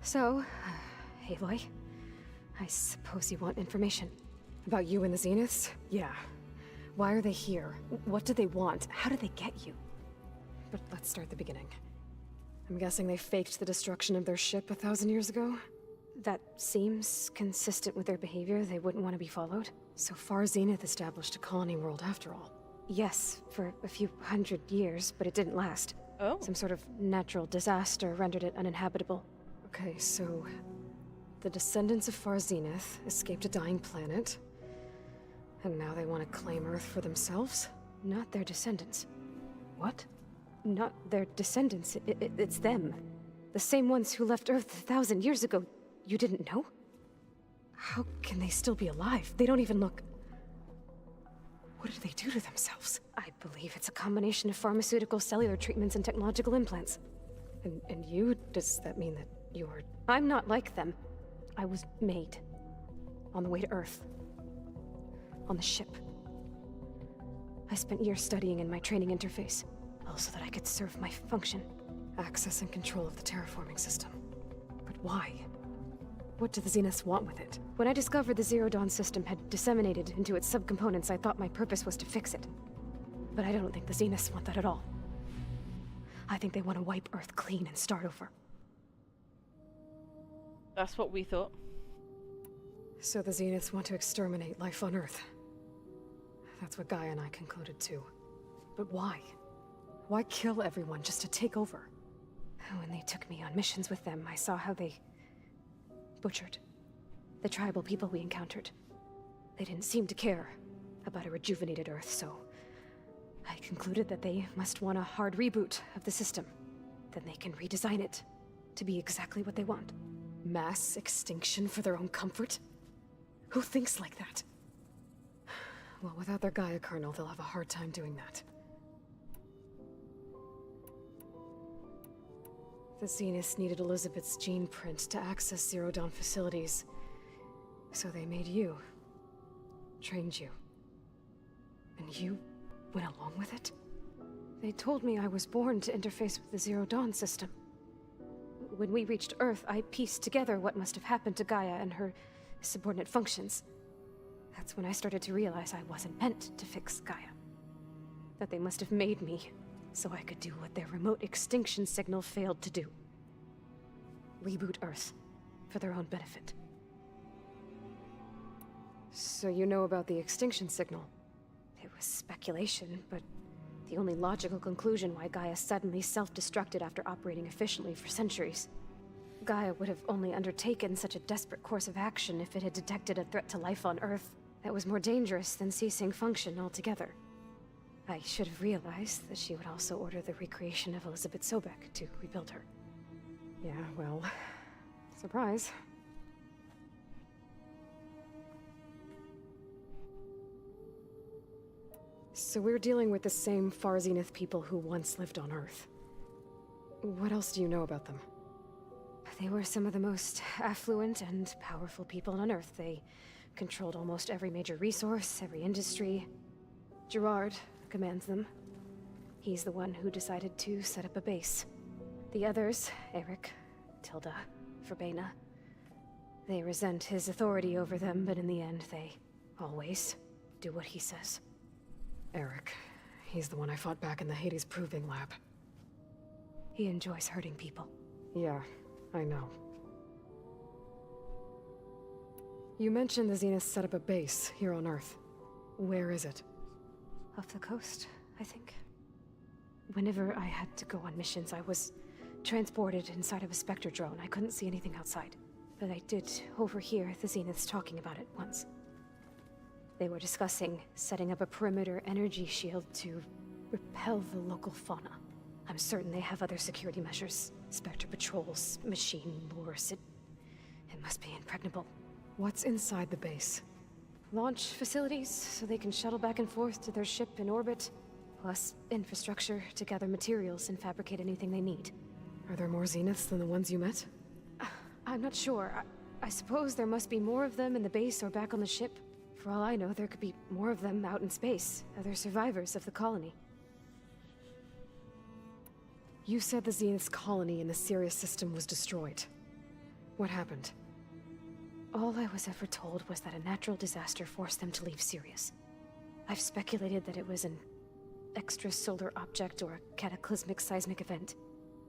So, Aloy, I suppose you want information. About you and the Zeniths? Yeah. Why are they here? What do they want? How did they get you? But let's start at the beginning. I'm guessing they faked the destruction of their ship 1,000 years ago? That seems consistent with their behavior. They wouldn't want to be followed. So Far Zenith established a colony world after all. Yes, for a few hundred years, but it didn't last. Oh. Some sort of natural disaster rendered it uninhabitable. Okay, so the descendants of Far Zenith escaped a dying planet, and now they want to claim Earth for themselves? Not their descendants. What? Not their descendants. It's them. The same ones who left Earth 1,000 years ago. You didn't know? How can they still be alive? They don't even look... What did they do to themselves? I believe it's a combination of pharmaceutical, cellular treatments, and technological implants. And you? Does that mean that you're... I'm not like them. I was made. On the way to Earth. On the ship. I spent years studying in my training interface, all so that I could serve my function. Access and control of the terraforming system. But why? What do the Zeniths want with it? When I discovered the Zero Dawn system had disseminated into its subcomponents, I thought my purpose was to fix it. But I don't think the Zeniths want that at all. I think they want to wipe Earth clean and start over. That's what we thought. So the Zeniths want to exterminate life on Earth. That's what Gaia and I concluded too. But why? Why kill everyone just to take over? When they took me on missions with them, I saw how they butchered the tribal people we encountered. They didn't seem to care about a rejuvenated Earth, so I concluded that they must want a hard reboot of the system. Then they can redesign it to be exactly what they want. Mass extinction for their own comfort? Who thinks like that? Well, without their Gaia kernel, they'll have a hard time doing that. The Zeniths needed Elizabeth's gene print to access Zero Dawn facilities. So they made you. Trained you. And you went along with it? They told me I was born to interface with the Zero Dawn system. When we reached Earth, I pieced together what must have happened to Gaia and her subordinate functions. That's when I started to realize I wasn't meant to fix Gaia. That they must have made me so I could do what their remote extinction signal failed to do. Reboot Earth for their own benefit. So you know about the extinction signal? It was speculation, but the only logical conclusion why Gaia suddenly self-destructed after operating efficiently for centuries. Gaia would have only undertaken such a desperate course of action if it had detected a threat to life on Earth that was more dangerous than ceasing function altogether. I should have realized that she would also order the recreation of Elizabeth Sobek to rebuild her. Yeah, well, surprise. So we're dealing with the same Far Zenith people who once lived on Earth. What else do you know about them? They were some of the most affluent and powerful people on Earth. They controlled almost every major resource, every industry. Gerard commands them. He's the one who decided to set up a base. The others, Eric, Tilda, Verbena, they resent his authority over them, but in the end, they always do what he says. Eric, he's the one I fought back in the Hades Proving Lab. He enjoys hurting people. Yeah, I know. You mentioned the Zeniths set up a base here on Earth. Where is it? Off the coast, I think. Whenever I had to go on missions, I was transported inside of a Spectre drone. I couldn't see anything outside. But I did overhear the Zeniths talking about it once. They were discussing setting up a perimeter energy shield to repel the local fauna. I'm certain they have other security measures. Spectre patrols, machine lures. It must be impregnable. What's inside the base? Launch facilities, so they can shuttle back and forth to their ship in orbit. Plus infrastructure to gather materials and fabricate anything they need. Are there more Zeniths than the ones you met? I'm not sure. I suppose there must be more of them in the base or back on the ship. For all I know, there could be more of them out in space, other survivors of the colony. You said the Zenith's colony in the Sirius system was destroyed. What happened? All I was ever told was that a natural disaster forced them to leave Sirius. I've speculated that it was an extrasolar object or a cataclysmic seismic event.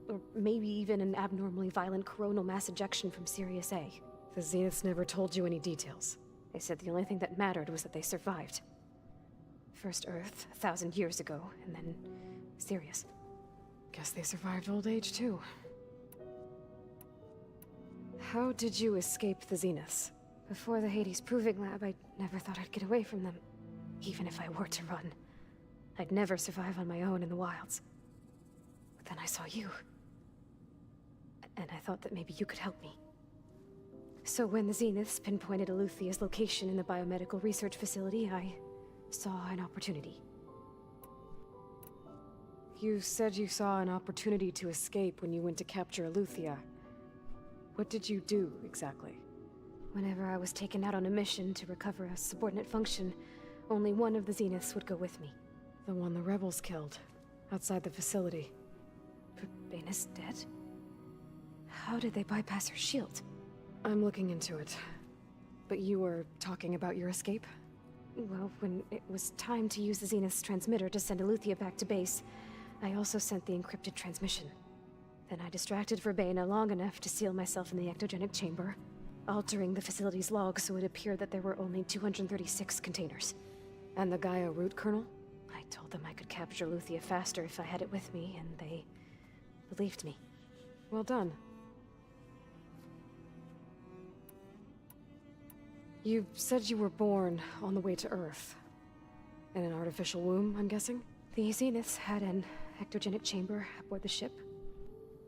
Or maybe even an abnormally violent coronal mass ejection from Sirius A. The Zeniths never told you any details. They said the only thing that mattered was that they survived. First Earth, 1,000 years ago, and then Sirius. Guess they survived old age, too. How did you escape the Zeniths? Before the Hades Proving Lab, I never thought I'd get away from them. Even if I were to run. I'd never survive on my own in the wilds. But then I saw you. And I thought that maybe you could help me. So when the Zeniths pinpointed Eluthia's location in the biomedical research facility, I saw an opportunity. You said you saw an opportunity to escape when you went to capture Eluthia. What did you do, exactly? Whenever I was taken out on a mission to recover a subordinate function, only one of the Zeniths would go with me. The one the rebels killed, outside the facility. Verbena's dead? How did they bypass her shield? I'm looking into it. But you were talking about your escape? Well, when it was time to use the Zenith's transmitter to send Eluthia back to base, I also sent the encrypted transmission. Then I distracted Verbena long enough to seal myself in the ectogenic chamber, altering the facility's log so it appeared that there were only 236 containers. And the Gaia root kernel? I told them I could capture Eluthia faster if I had it with me, and they believed me. Well done. You said you were born on the way to Earth. In an artificial womb, I'm guessing? The Zeniths had an ectogenic chamber aboard the ship.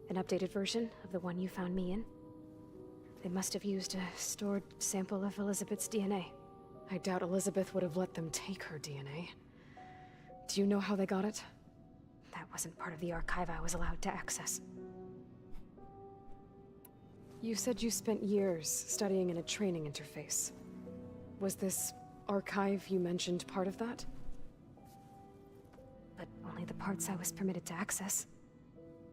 An updated version of the one you found me in. They must have used a stored sample of Elizabeth's DNA. I doubt Elizabeth would have let them take her DNA. Do you know how they got it? That wasn't part of the archive I was allowed to access. You said you spent years studying in a training interface. Was this archive you mentioned part of that? But only the parts I was permitted to access.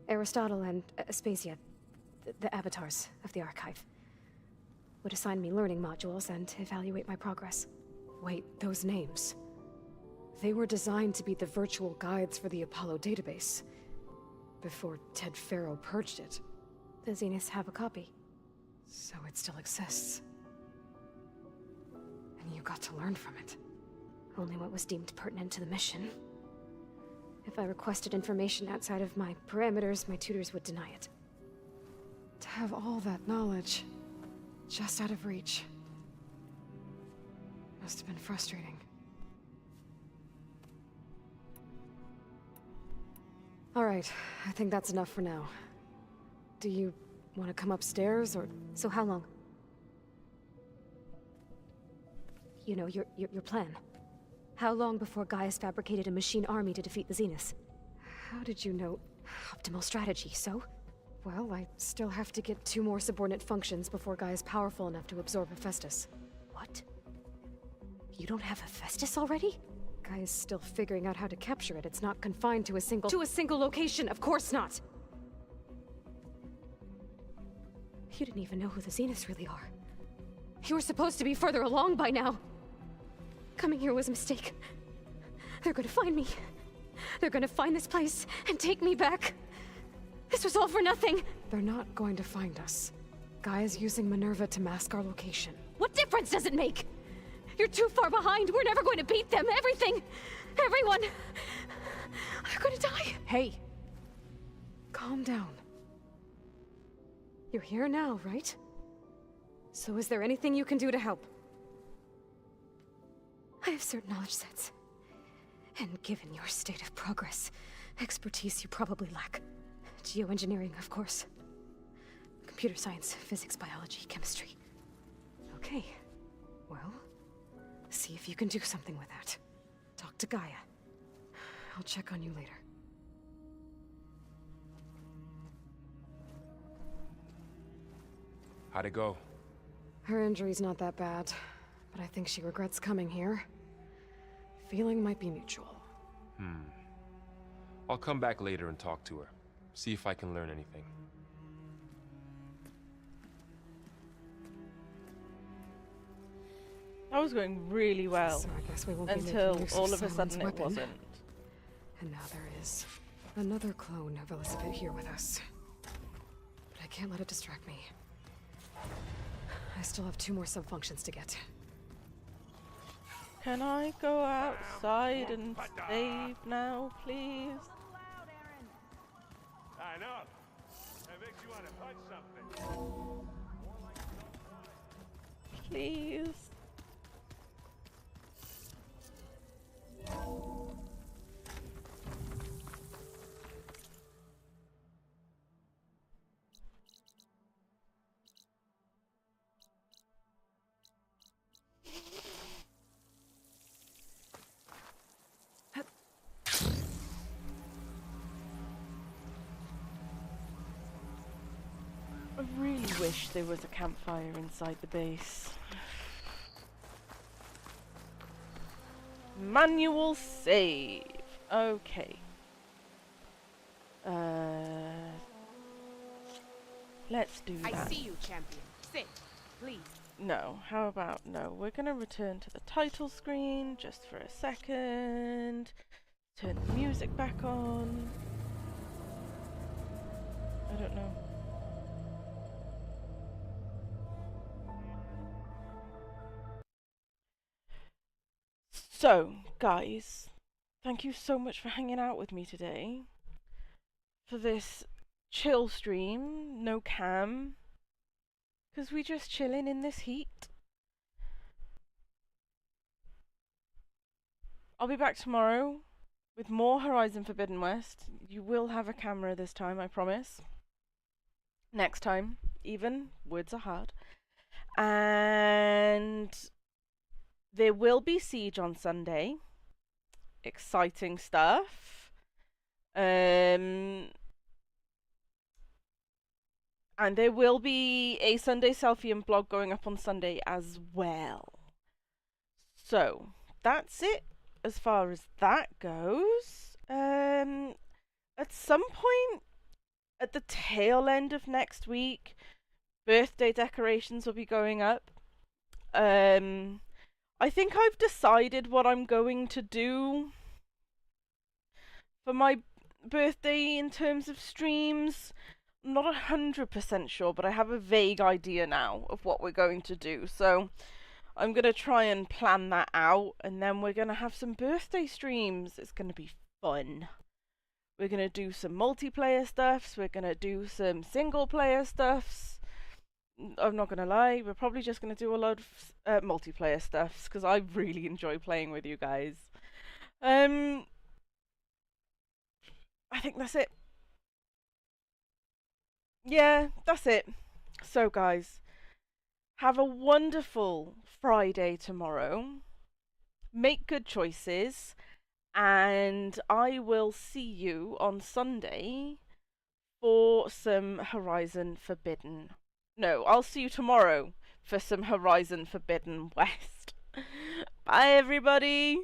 Aristotle and Aspasia, the avatars of the archive, would assign me learning modules and evaluate my progress. Wait, those names. They were designed to be the virtual guides for the Apollo database, before Ted Faro purged it. The Zeniths have a copy. So it still exists. And you got to learn from it. Only what was deemed pertinent to the mission. If I requested information outside of my parameters, my tutors would deny it. To have all that knowledge, just out of reach, must have been frustrating. All right, I think that's enough for now. Do you want to come upstairs, or... So how long? You know, your plan. How long before Gaius fabricated a machine army to defeat the Zeniths? How did you know? Optimal strategy, so? Well, I still have to get 2 more subordinate functions before Gaia is powerful enough to absorb Hephaestus. What? You don't have Hephaestus already? Gaia's still figuring out how to capture it. It's not confined to a single... To a single location, of course not! You didn't even know who the Zeniths really are. You were supposed to be further along by now! Coming here was a mistake. They're gonna find me. They're gonna find this place and take me back. This was all for nothing! They're not going to find us. Gaia's using Minerva to mask our location. What difference does it make? You're too far behind. We're never going to beat them. Everything. Everyone. They're going to die. Hey. Calm down. You're here now, right? So is there anything you can do to help? I have certain knowledge sets. And given your state of progress, expertise you probably lack. Geoengineering, of course. Computer science, physics, biology, chemistry. Okay. Well, see if you can do something with that. Talk to Gaia. I'll check on you later. How'd it go? Her injury's not that bad, but I think she regrets coming here. Feeling might be mutual. I'll come back later and talk to her. See if I can learn anything. That was going really well, So I guess we won't until be making use all of a Simon's sudden it weapon. wasn't. And now there is another clone of Elizabeth here with us. But I can't let it distract me. I still have 2 more sub-functions to get. Can I go outside and save now, please? I know. That makes you want to punch something. Please. I really wish there was a campfire inside the base. Manual save. Okay. Let's do that. I see you, champion. Sit, please. No, how about no? We're gonna return to the title screen just for a second. Turn the music back on. I don't know. So, guys, thank you so much for hanging out with me today for this chill stream, no cam, because we just chilling in this heat. I'll be back tomorrow with more Horizon Forbidden West. You will have a camera this time, I promise. Next time, even. Words are hard. And there will be Siege on Sunday. Exciting stuff. And there will be a Sunday selfie and vlog going up on Sunday as well. So, that's it as far as that goes. At some point at the tail end of next week, birthday decorations will be going up. I think I've decided what I'm going to do for my birthday in terms of streams. I'm not 100% sure, but I have a vague idea now of what we're going to do. So I'm going to try and plan that out, and then we're going to have some birthday streams. It's going to be fun. We're going to do some multiplayer stuffs. We're going to do some single player stuffs. I'm not going to lie, we're probably just going to do a lot of multiplayer stuffs, because I really enjoy playing with you guys. I think that's it. Yeah, that's it. So guys, have a wonderful Friday tomorrow. Make good choices. And I will see you on Sunday for some Horizon Forbidden. No, I'll see you tomorrow for some Horizon Forbidden West. Bye, everybody!